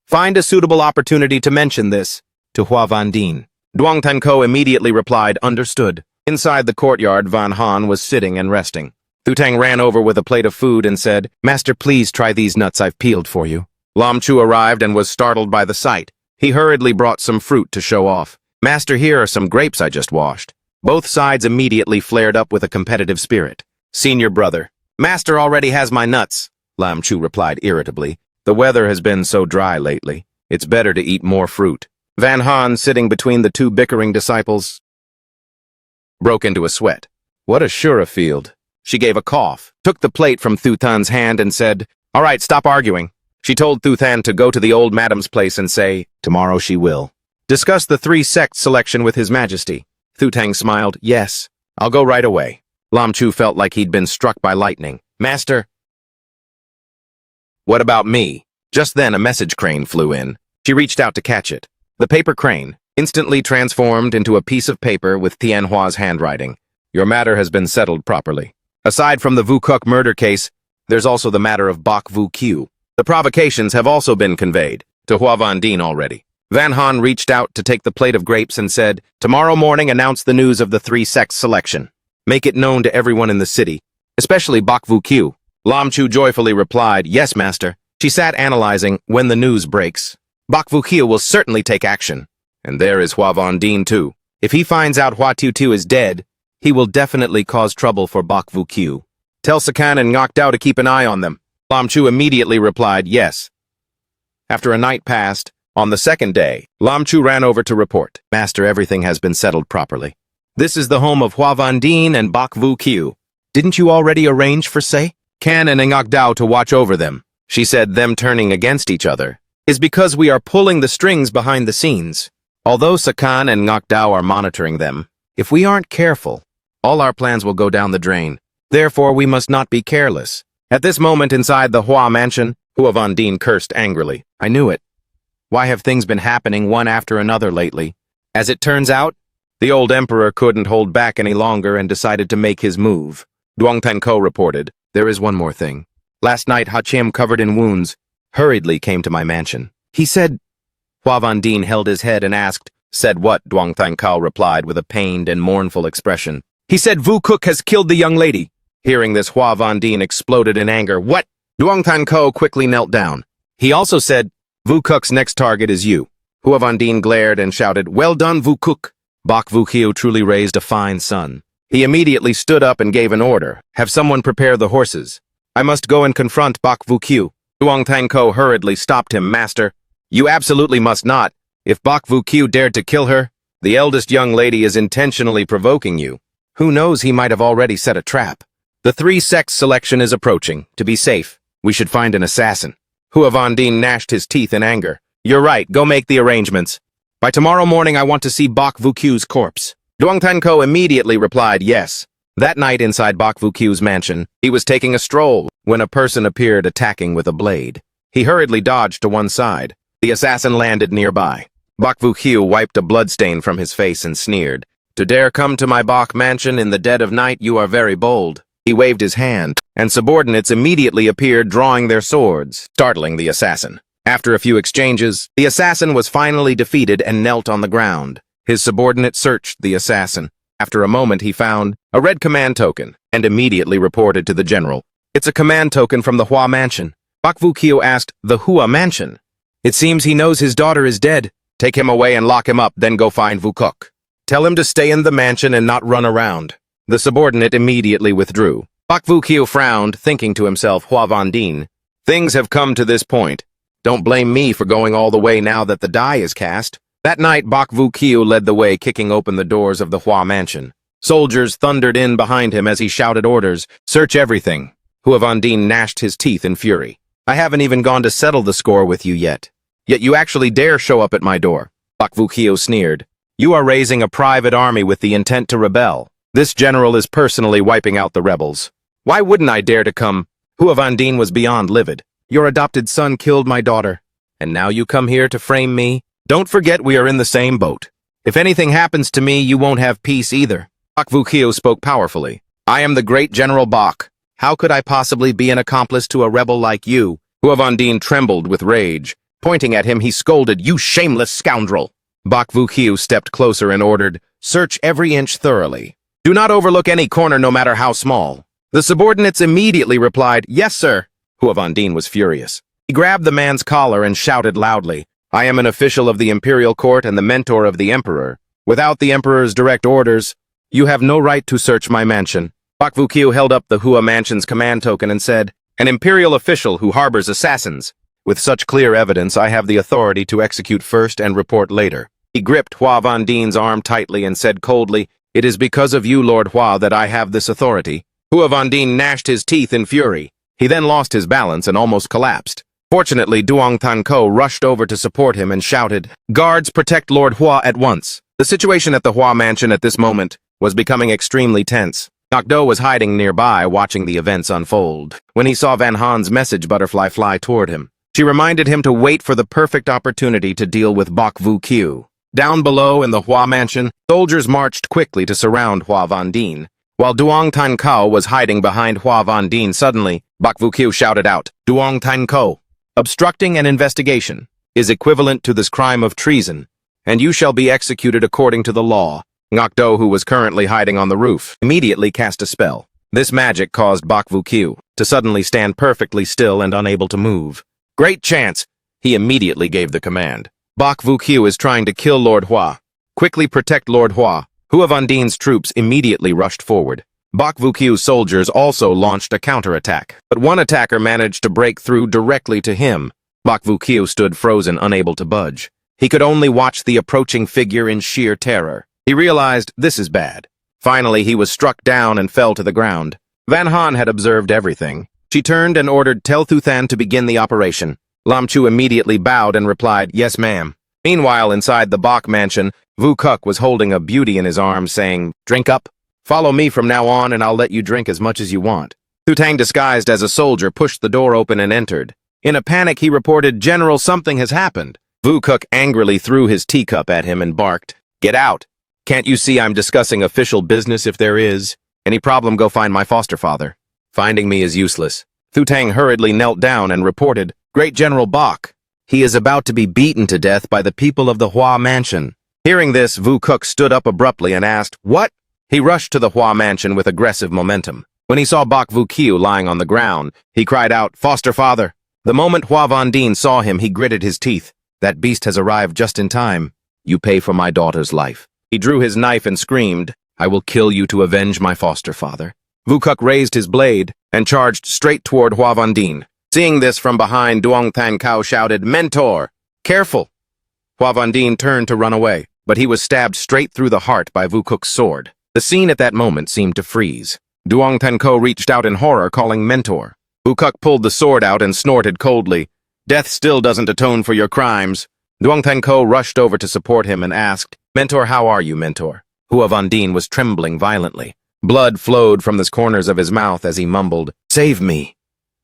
Find a suitable opportunity to mention this to Hua Vandine. Duong Tanko immediately replied, understood. Inside the courtyard, Van Han was sitting and resting. Thu Tang ran over with a plate of food and said, Master, please try these nuts I've peeled for you. Lam Chu arrived and was startled by the sight. He hurriedly brought some fruit to show off. Master, here are some grapes I just washed. Both sides immediately flared up with a competitive spirit. Senior brother. Master already has my nuts, Lam Chu replied irritably. The weather has been so dry lately. It's better to eat more fruit. Van Han, sitting between the two bickering disciples, broke into a sweat. What a Shura field. She gave a cough, took the plate from Thu Tan's hand and said, all right, stop arguing. She told Thu Tan to go to the old madam's place and say, tomorrow she will discuss the 3 sect selection with His Majesty. Thu Tang smiled, yes, I'll go right away. Lam Chu felt like he'd been struck by lightning. Master, what about me? Just then a message crane flew in. She reached out to catch it. The paper crane instantly transformed into a piece of paper with Tianhua's handwriting. Your matter has been settled properly. Aside from the Vu Kuk murder case, there's also the matter of Bok Vu Q. The provocations have also been conveyed to Hua Van Dien already. Van Han reached out to take the plate of grapes and said, "Tomorrow morning announce the news of the 3 sects selection. Make it known to everyone in the city, especially Bok Vu Q." Lam Chu joyfully replied, "Yes, master." She sat analyzing when the news breaks. Bok Vu Q will certainly take action. And there is Hua Van Dien too. If he finds out Hua Tiu Tu is dead, he will definitely cause trouble for Bok Vu Q. Tell Sakan and Ngok Dao to keep an eye on them. Lam Chu immediately replied, "Yes." After a night passed, on the second day, Lam Chu ran over to report, "Master, everything has been settled properly. This is the home of Hua Van Dien and Bok Vu Q. Didn't you already arrange for Kan and Ngok Dao to watch over them?" She said them turning against each other is because we are pulling the strings behind the scenes. Although Sakan and Ngok Dao are monitoring them, if we aren't careful, all our plans will go down the drain. Therefore, we must not be careless. At this moment inside the Hua mansion, Hua Van Dien cursed angrily. "I knew it. Why have things been happening one after another lately?" As it turns out, the old emperor couldn't hold back any longer and decided to make his move. Duong Tanko reported, "There is one more thing. Last night, Hachim, covered in wounds, hurriedly came to my mansion. He said..." Hua Van Dien held his head and asked, "Said what?" Duong Tanko replied with a pained and mournful expression. "He said Vu Kuk has killed the young lady." Hearing this, Hua Van Dien exploded in anger. "What?" Duong Tanko quickly knelt down. He also said, "Vu Kuk's next target is you." Hua Van Dien glared and shouted, "Well done, Vu Kuk." Bok Vu Q truly raised a fine son. He immediately stood up and gave an order. "Have someone prepare the horses. I must go and confront Bok Vu Q." Duong Tanko hurriedly stopped him. "Master, you absolutely must not. If Bok Vu Q dared to kill her, the eldest young lady is intentionally provoking you. Who knows, he might have already set a trap. The 3 sects selection is approaching. To be safe, we should find an assassin." Hua Van Dien gnashed his teeth in anger. "You're right, go make the arrangements. By tomorrow morning I want to see Bok Vu Q's corpse." Duong Tanko immediately replied, "Yes." That night inside Bok Vu Q's mansion, he was taking a stroll when a person appeared attacking with a blade. He hurriedly dodged to one side. The assassin landed nearby. Bok Vu Q wiped a bloodstain from his face and sneered, "To dare come to my Bok mansion in the dead of night, you are very bold." He waved his hand, and subordinates immediately appeared drawing their swords, startling the assassin. After a few exchanges, the assassin was finally defeated and knelt on the ground. His subordinate searched the assassin. After a moment, he found a red command token and immediately reported to the general. "It's a command token from the Hua mansion." Bok Vu Q asked, "The Hua mansion? It seems he knows his daughter is dead. Take him away and lock him up, then go find Vu Kuk. Tell him to stay in the mansion and not run around." The subordinate immediately withdrew. Bok Vu Q frowned, thinking to himself, "Hua Van Dien, things have come to this point. Don't blame me for going all the way now that the die is cast." That night, Bok Vu Q led the way, kicking open the doors of the Hua mansion. Soldiers thundered in behind him as he shouted orders, "Search everything." Hua Van Dien gnashed his teeth in fury. "I haven't even gone to settle the score with you yet. Yet you actually dare show up at my door." Bok Vu Q sneered. "You are raising a private army with the intent to rebel. This general is personally wiping out the rebels. Why wouldn't I dare to come?" Hua Van Dien was beyond livid. "Your adopted son killed my daughter, and now you come here to frame me? Don't forget we are in the same boat. If anything happens to me, you won't have peace either." Bok Vu Q spoke powerfully. "I am the great General Bok. How could I possibly be an accomplice to a rebel like you?" Hua Van Dien trembled with rage. Pointing at him, he scolded, "You shameless scoundrel!" Bok Vu Q stepped closer and ordered, "Search every inch thoroughly. Do not overlook any corner, no matter how small." The subordinates immediately replied, "Yes, sir." Hua Van Dien was furious. He grabbed the man's collar and shouted loudly, "I am an official of the imperial court and the mentor of the emperor. Without the emperor's direct orders, you have no right to search my mansion." Bok Vu Q held up the Hua mansion's command token and said, "An imperial official who harbors assassins. With such clear evidence, I have the authority to execute first and report later." He gripped Hua Van Dien's arm tightly and said coldly, "It is because of you, Lord Hua, that I have this authority." Hua Van Dien gnashed his teeth in fury. He then lost his balance and almost collapsed. Fortunately, Duong Tanko rushed over to support him and shouted, "Guards, protect Lord Hua at once." The situation at the Hua mansion at this moment was becoming extremely tense. Ngok Do was hiding nearby, watching the events unfold, when he saw Van Han's message butterfly fly toward him. She reminded him to wait for the perfect opportunity to deal with Bok Vu-Q. Down below in the Hua mansion, soldiers marched quickly to surround Hua Vandine. While Duong Tan Kao was hiding behind Hua Vandine, suddenly, Bok Vu-Q shouted out, "Duong Tan Ko, obstructing an investigation is equivalent to this crime of treason, and you shall be executed according to the law." Ngok Do, who was currently hiding on the roof, immediately cast a spell. This magic caused Bok Vu-Q to suddenly stand perfectly still and unable to move. "Great chance!" He immediately gave the command. "Bok Vu-Q is trying to kill Lord Hua. Quickly protect Lord Hua." Hua Vandine's troops immediately rushed forward. Bok Vu-Q's soldiers also launched a counterattack, but one attacker managed to break through directly to him. Bok Vu-Q stood frozen, unable to budge. He could only watch the approaching figure in sheer terror. He realized this is bad. Finally, he was struck down and fell to the ground. Van Han had observed everything. She turned and ordered Tel Thu-Than to begin the operation. Lam Chu immediately bowed and replied, "Yes, ma'am." Meanwhile, inside the Bok mansion, Vu Kuk was holding a beauty in his arms, saying, "Drink up. Follow me from now on, and I'll let you drink as much as you want." Thu Tang, disguised as a soldier, pushed the door open and entered. In a panic, he reported, "General, something has happened." Vu Kuk angrily threw his teacup at him and barked, "Get out. Can't you see I'm discussing official business if there is? Any problem, go find my foster father. Finding me is useless." Thu Tang hurriedly knelt down and reported, "Great General Bok. He is about to be beaten to death by the people of the Hua mansion." Hearing this, Vu Kuk stood up abruptly and asked, "What?" He rushed to the Hua mansion with aggressive momentum. When he saw Bok Vu-Q lying on the ground, he cried out, "Foster father!" The moment Hua Vandine saw him, he gritted his teeth. "That beast has arrived just in time. You pay for my daughter's life." He drew his knife and screamed, "I will kill you to avenge my foster father." Vu Kuk raised his blade and charged straight toward Hua Vandine. Seeing this from behind, Duong Tan Kao shouted, "Mentor! Careful!" Hua Vandine turned to run away, but he was stabbed straight through the heart by Vu Kuk's sword. The scene at that moment seemed to freeze. Duong Tan Ko reached out in horror, calling, "Mentor." Vu Kuk pulled the sword out and snorted coldly, "Death still doesn't atone for your crimes." Duong Tan Ko rushed over to support him and asked, "Mentor, how are you, Mentor?" Hua Vandine was trembling violently. Blood flowed from the corners of his mouth as he mumbled, "Save me."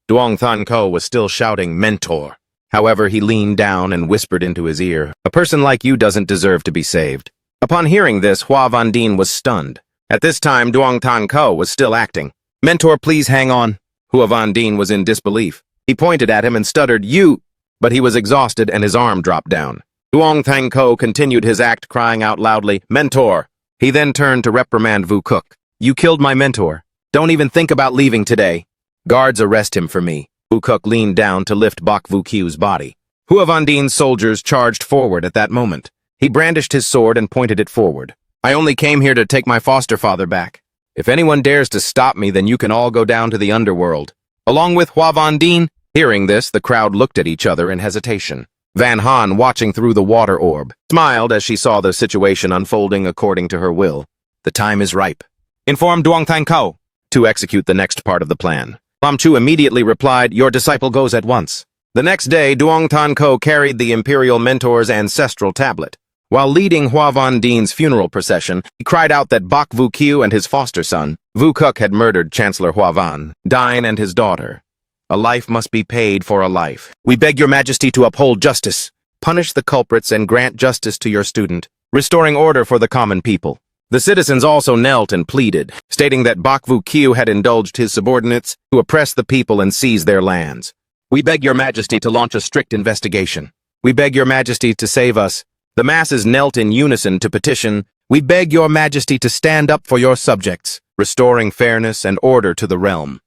Duong Tan Ko was still shouting, "Mentor." However, he leaned down and whispered into his ear, "A person like you doesn't deserve to be saved." Upon hearing this, Hua Vandine was stunned. At this time, Duong Tan Ko was still acting. "Mentor, please hang on." Hua Vandine was in disbelief. He pointed at him and stuttered, "You!" But he was exhausted and his arm dropped down. Duong Tan Ko continued his act, crying out loudly, "Mentor!" He then turned to reprimand Vu Kuk. "You killed my mentor. Don't even think about leaving today. Guards, arrest him for me." Vu Kuk leaned down to lift Bok Vu-Q's body. Hua Vandine's soldiers charged forward at that moment. He brandished his sword and pointed it forward. "I only came here to take my foster father back. If anyone dares to stop me, then you can all go down to the underworld." Along with Hua Vandine. Hearing this, the crowd looked at each other in hesitation. Van Han, watching through the water orb, smiled as she saw the situation unfolding according to her will. "The time is ripe. Inform Duong Tan Ko to execute the next part of the plan." Lam Chu immediately replied, "Your disciple goes at once." The next day, Duong Tan Ko carried the Imperial Mentor's ancestral tablet. While leading Hua Vandine's funeral procession, he cried out that Bok Vu-Q and his foster son, Vu Kuk, had murdered Chancellor Hua Vandine and his daughter. "A life must be paid for a life. We beg your majesty to uphold justice. Punish the culprits and grant justice to your student, restoring order for the common people." The citizens also knelt and pleaded, stating that Bok Vu-Q had indulged his subordinates to oppress the people and seize their lands. "We beg your majesty to launch a strict investigation. We beg your majesty to save us." The masses knelt in unison to petition, "We beg your majesty to stand up for your subjects, restoring fairness and order to the realm."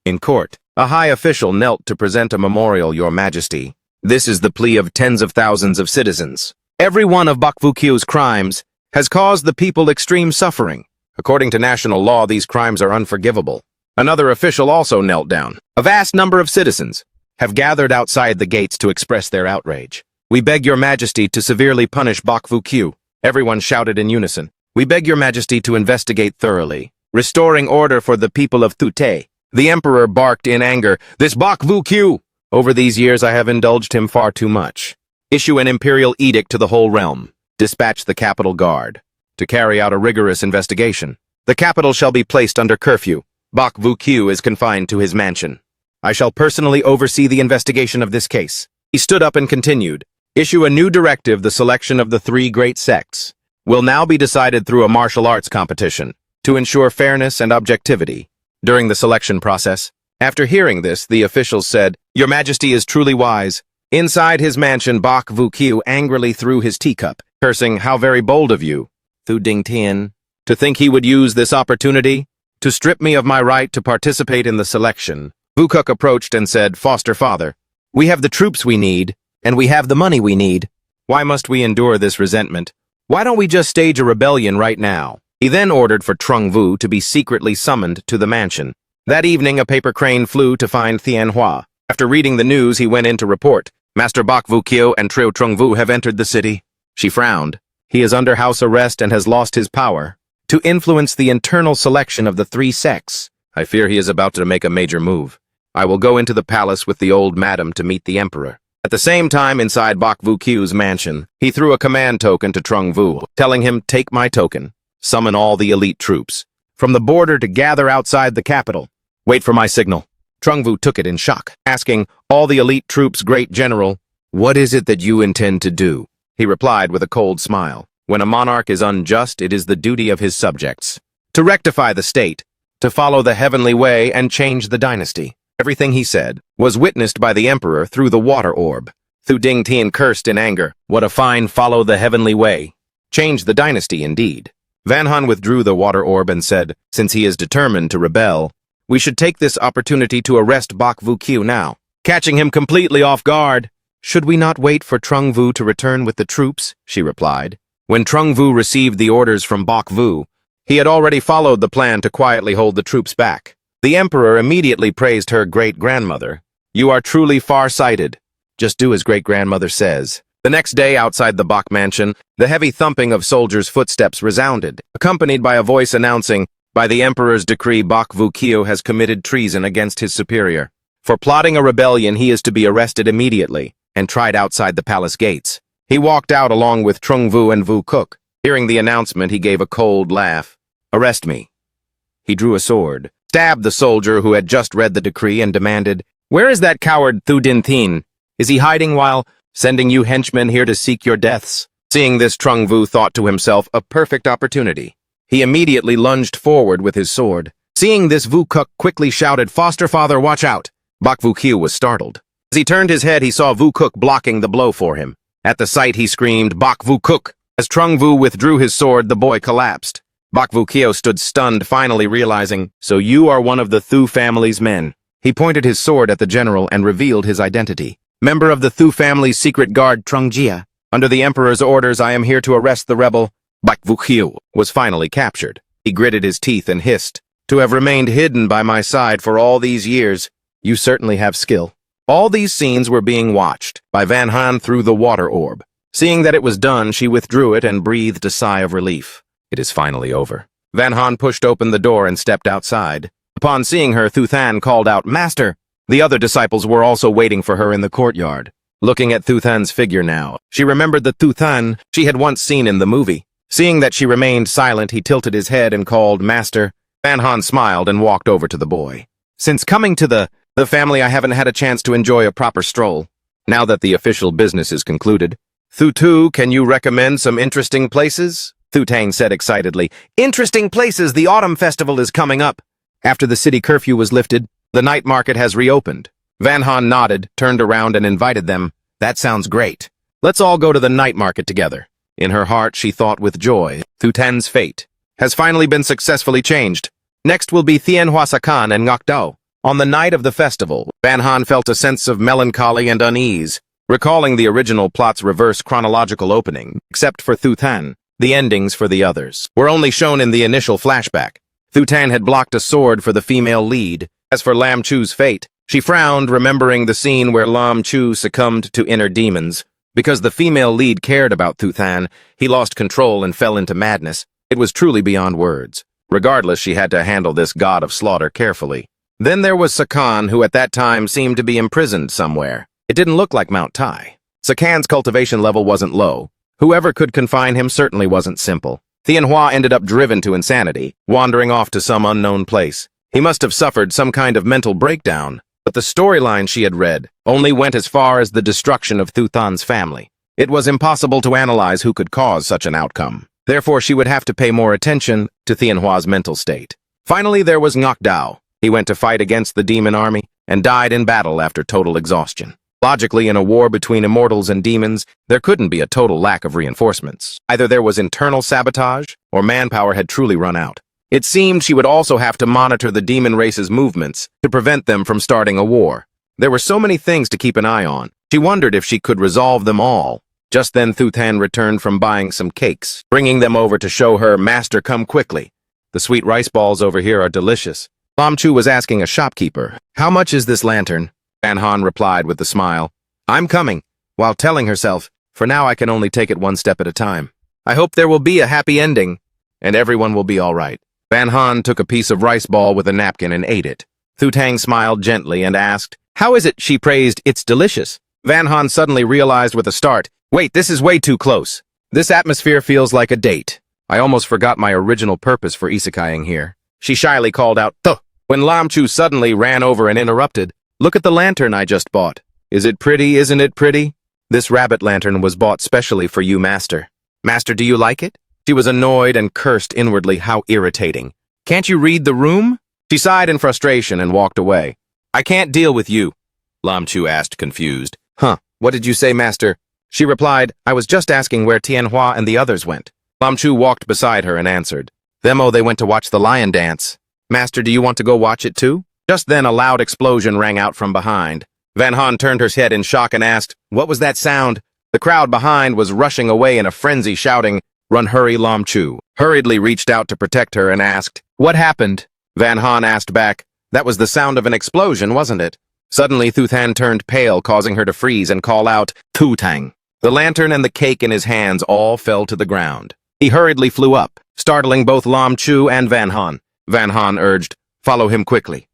In court, a high official knelt to present a memorial, "Your Majesty. This is the plea of tens of thousands of citizens. Every one of Bok Vu-Q's crimes has caused the people extreme suffering. According to national law, these crimes are unforgivable." Another official also knelt down. "A vast number of citizens have gathered outside the gates to express their outrage. We beg your majesty to severely punish Bok Vu-Q." Everyone shouted in unison, "We beg your majesty to investigate thoroughly, restoring order for the people of Thute." The emperor barked in anger, "This Bok Vu-Q! Over these years I have indulged him far too much. Issue an imperial edict to the whole realm. Dispatch the capital guard to carry out a rigorous investigation. The capital shall be placed under curfew. Bok Vu-Q is confined to his mansion." I shall personally oversee the investigation of this case. He stood up and continued. Issue a new directive. The selection of the 3 great sects will now be decided through a martial arts competition to ensure fairness and objectivity during the selection process. After hearing this, the officials said, Your Majesty is truly wise. Inside his mansion, Bok Vu-kiu angrily threw his teacup, cursing, How very bold of you, Thu Ding-tien, to think he would use this opportunity to strip me of my right to participate in the selection. Vu-kuk approached and said, Foster father, we have the troops we need, and we have the money we need. Why must we endure this resentment? Why don't we just stage a rebellion right now? He then ordered for Trung Vu to be secretly summoned to the mansion. That evening, a paper crane flew to find Tianhua. After reading the news, he went in to report, Master Bok Vu-kiu and Triu Trung Vu have entered the city. She frowned. He is under house arrest and has lost his power to influence the internal selection of the 3 sects. I fear he is about to make a major move. I will go into the palace with the old madam to meet the emperor. At the same time, inside Bok Vu-kiu's mansion, he threw a command token to Trung Vu, telling him, Take my token. Summon all the elite troops from the border to gather outside the capital. Wait for my signal. Trung Vu took it in shock, asking, All the elite troops, Great General, what is it that you intend to do? He replied with a cold smile. When a monarch is unjust, it is the duty of his subjects to rectify the state, to follow the heavenly way and change the dynasty. Everything he said was witnessed by the emperor through the water orb. Thu Ding-tien cursed in anger. What a fine follow the heavenly way. Change the dynasty indeed. Van Han withdrew the water orb and said, Since he is determined to rebel, we should take this opportunity to arrest Bok Vu-kiu now, catching him completely off guard. Should we not wait for Trung Vu to return with the troops? She replied. When Trung Vu received the orders from Bok Vu, he had already followed the plan to quietly hold the troops back. The emperor immediately praised her great-grandmother. You are truly far-sighted. Just do as great-grandmother says. The next day, outside the Bok mansion, the heavy thumping of soldiers' footsteps resounded, accompanied by a voice announcing, By the emperor's decree, Bok Vu-kiu has committed treason against his superior. For plotting a rebellion, he is to be arrested immediately and tried outside the palace gates. He walked out along with Trung Vu and Vu-kuk. Hearing the announcement, he gave a cold laugh. Arrest me. He drew a sword, stabbed the soldier who had just read the decree, and demanded, Where is that coward Thu Ding-tien? Is he hiding while sending you henchmen here to seek your deaths? Seeing this, Trung Vu thought to himself, a perfect opportunity. He immediately lunged forward with his sword. Seeing this, Vu-kuk quickly shouted, Foster father, watch out! Bok Vu-kiu was startled. As he turned his head, he saw Vu-kuk blocking the blow for him. At the sight, he screamed, Bok Vu-kuk! As Trung Vu withdrew his sword, the boy collapsed. Bok Vu-kiu stood stunned, finally realizing, So you are one of the Thu family's men. He pointed his sword at the general and revealed his identity. Member of the Thu family's secret guard, Trung-jia. Under the emperor's orders, I am here to arrest the rebel. Bok Vu-kiu was finally captured. He gritted his teeth and hissed, To have remained hidden by my side for all these years, you certainly have skill. All these scenes were being watched by Van Han through the water orb. Seeing that it was done, she withdrew it and breathed a sigh of relief. It is finally over. Van Han pushed open the door and stepped outside. Upon seeing her, Thu Than called out, Master! The other disciples were also waiting for her in the courtyard. Looking at Thu Than's figure now, she remembered the Thu Than she had once seen in the movie. Seeing that she remained silent, he tilted his head and called, Master. Van Han smiled and walked over to the boy. Since coming to the family, I haven't had a chance to enjoy a proper stroll. Now that the official business is concluded, Thu Tu, can you recommend some interesting places? Thu Tang said excitedly. Interesting places, the autumn festival is coming up. After the city curfew was lifted, the night market has reopened. Van Han nodded, turned around and invited them. That sounds great. Let's all go to the night market together. In her heart, she thought with joy, Thu Tan's fate has finally been successfully changed. Next will be Tianhua Sakan and Ngokdao. On the night of the festival, Van Han felt a sense of melancholy and unease, recalling the original plot's reverse chronological opening. Except for Thu Tan, the endings for the others were only shown in the initial flashback. Thu Tan had blocked a sword for the female lead. As for Lam Chu's fate, she frowned, remembering the scene where Lam Chu succumbed to inner demons. Because the female lead cared about Thu Tan, he lost control and fell into madness. It was truly beyond words. Regardless, she had to handle this god of slaughter carefully. Then there was Sakan, who at that time seemed to be imprisoned somewhere. It didn't look like Mount Tai. Sakan's cultivation level wasn't low. Whoever could confine him certainly wasn't simple. Tianhua ended up driven to insanity, wandering off to some unknown place. He must have suffered some kind of mental breakdown. But the storyline she had read only went as far as the destruction of Thu Than's family. It was impossible to analyze who could cause such an outcome. Therefore, she would have to pay more attention to Tianhua's mental state. Finally, there was Ngok Dao. He went to fight against the demon army and died in battle after total exhaustion. Logically, in a war between immortals and demons, there couldn't be a total lack of reinforcements. Either there was internal sabotage, or manpower had truly run out. It seemed she would also have to monitor the demon race's movements to prevent them from starting a war. There were so many things to keep an eye on. She wondered if she could resolve them all. Just then Thu Than returned from buying some cakes, bringing them over to show her, "Master, come quickly. The sweet rice balls over here are delicious." Lam Chu was asking a shopkeeper, "How much is this lantern?" Van Han replied with a smile, "I'm coming," while telling herself, "For now I can only take it one step at a time. I hope there will be a happy ending, and everyone will be all right." Van Han took a piece of rice ball with a napkin and ate it. Thu Tang smiled gently and asked, "How is it?" She praised, "It's delicious." Van Han suddenly realized with a start, "Wait, this is way too close. This atmosphere feels like a date. I almost forgot my original purpose for isekaiing here." She shyly called out, "Tuh!" when Lam Chu suddenly ran over and interrupted, "Look at the lantern I just bought. Is it pretty, isn't it pretty? This rabbit lantern was bought specially for you, Master. Master, do you like it?" She was annoyed and cursed inwardly. How irritating. "Can't you read the room?" She sighed in frustration and walked away. "I can't deal with you," Lam Chu asked, confused. "Huh, what did you say, Master?" She replied, "I was just asking where Tianhua and the others went." Lam Chu walked beside her and answered, They went to watch the lion dance. Master, do you want to go watch it too?" Just then a loud explosion rang out from behind. Van Han turned her head in shock and asked, "What was that sound?" The crowd behind was rushing away in a frenzy, shouting, "Run, hurry!" Lam Chu hurriedly reached out to protect her and asked, "What happened?" Van Han asked back, "That was the sound of an explosion, wasn't it?" Suddenly Thu Than turned pale, causing her to freeze and call out, "Thu Tang!" The lantern and the cake in his hands all fell to the ground. He hurriedly flew up, startling both Lam Chu and Van Han. Van Han urged, "Follow him quickly."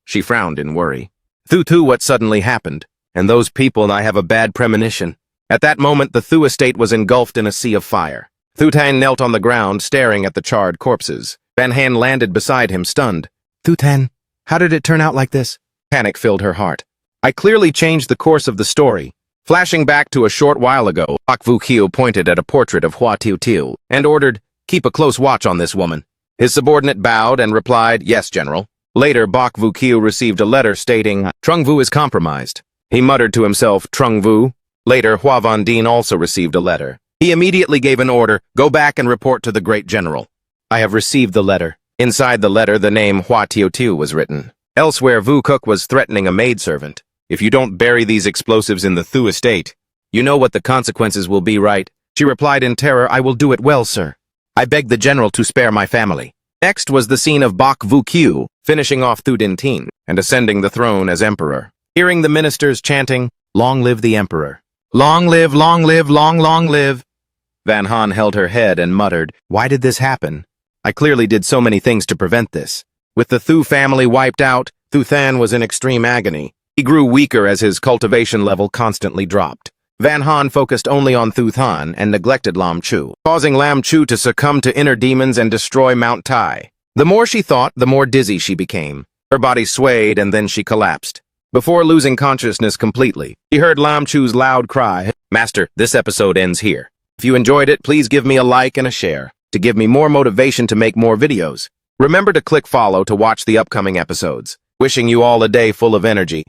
She frowned in worry. "Thu, what suddenly happened? And those people, I have a bad premonition." At that moment, the Thu estate was engulfed in a sea of fire. Thu Tang knelt on the ground, staring at the charred corpses. Van Han landed beside him, stunned. "Thu Tang, how did it turn out like this?" Panic filled her heart. "I clearly changed the course of the story." Flashing back to a short while ago, Bak Vu Kiu pointed at a portrait of Hua Tiu Tiu and ordered, "Keep a close watch on this woman." His subordinate bowed and replied, "Yes, General." Later, Bak Vu Kiu received a letter stating, "Trung Vu is compromised." He muttered to himself, "Trung Vu." Later, Hua Van Dien also received a letter. He immediately gave an order, "Go back and report to the great general." "I have received the letter." Inside the letter, the name Hua Tiu Tiu was written. Elsewhere, Vu Cook was threatening a maidservant. "If you don't bury these explosives in the Thu estate, you know what the consequences will be, right?" She replied in terror, "I will do it well, sir. I beg the general to spare my family." Next was the scene of Bak Vu Kiu finishing off Thu Din Tin and ascending the throne as emperor. Hearing the ministers chanting, "Long live the emperor! Long live, long live, long live!" Van Han held her head and muttered, "Why did this happen? I clearly did so many things to prevent this." With the Thu family wiped out, Thu Than was in extreme agony. He grew weaker as his cultivation level constantly dropped. Van Han focused only on Thu Than and neglected Lam Chu, causing Lam Chu to succumb to inner demons and destroy Mount Tai. The more she thought, the more dizzy she became. Her body swayed and then she collapsed. Before losing consciousness completely, she heard Lam Chu's loud cry, "Master, this episode ends here. If you enjoyed it, please give me a like and a share to give me more motivation to make more videos. Remember to click follow to watch the upcoming episodes. Wishing you all a day full of energy.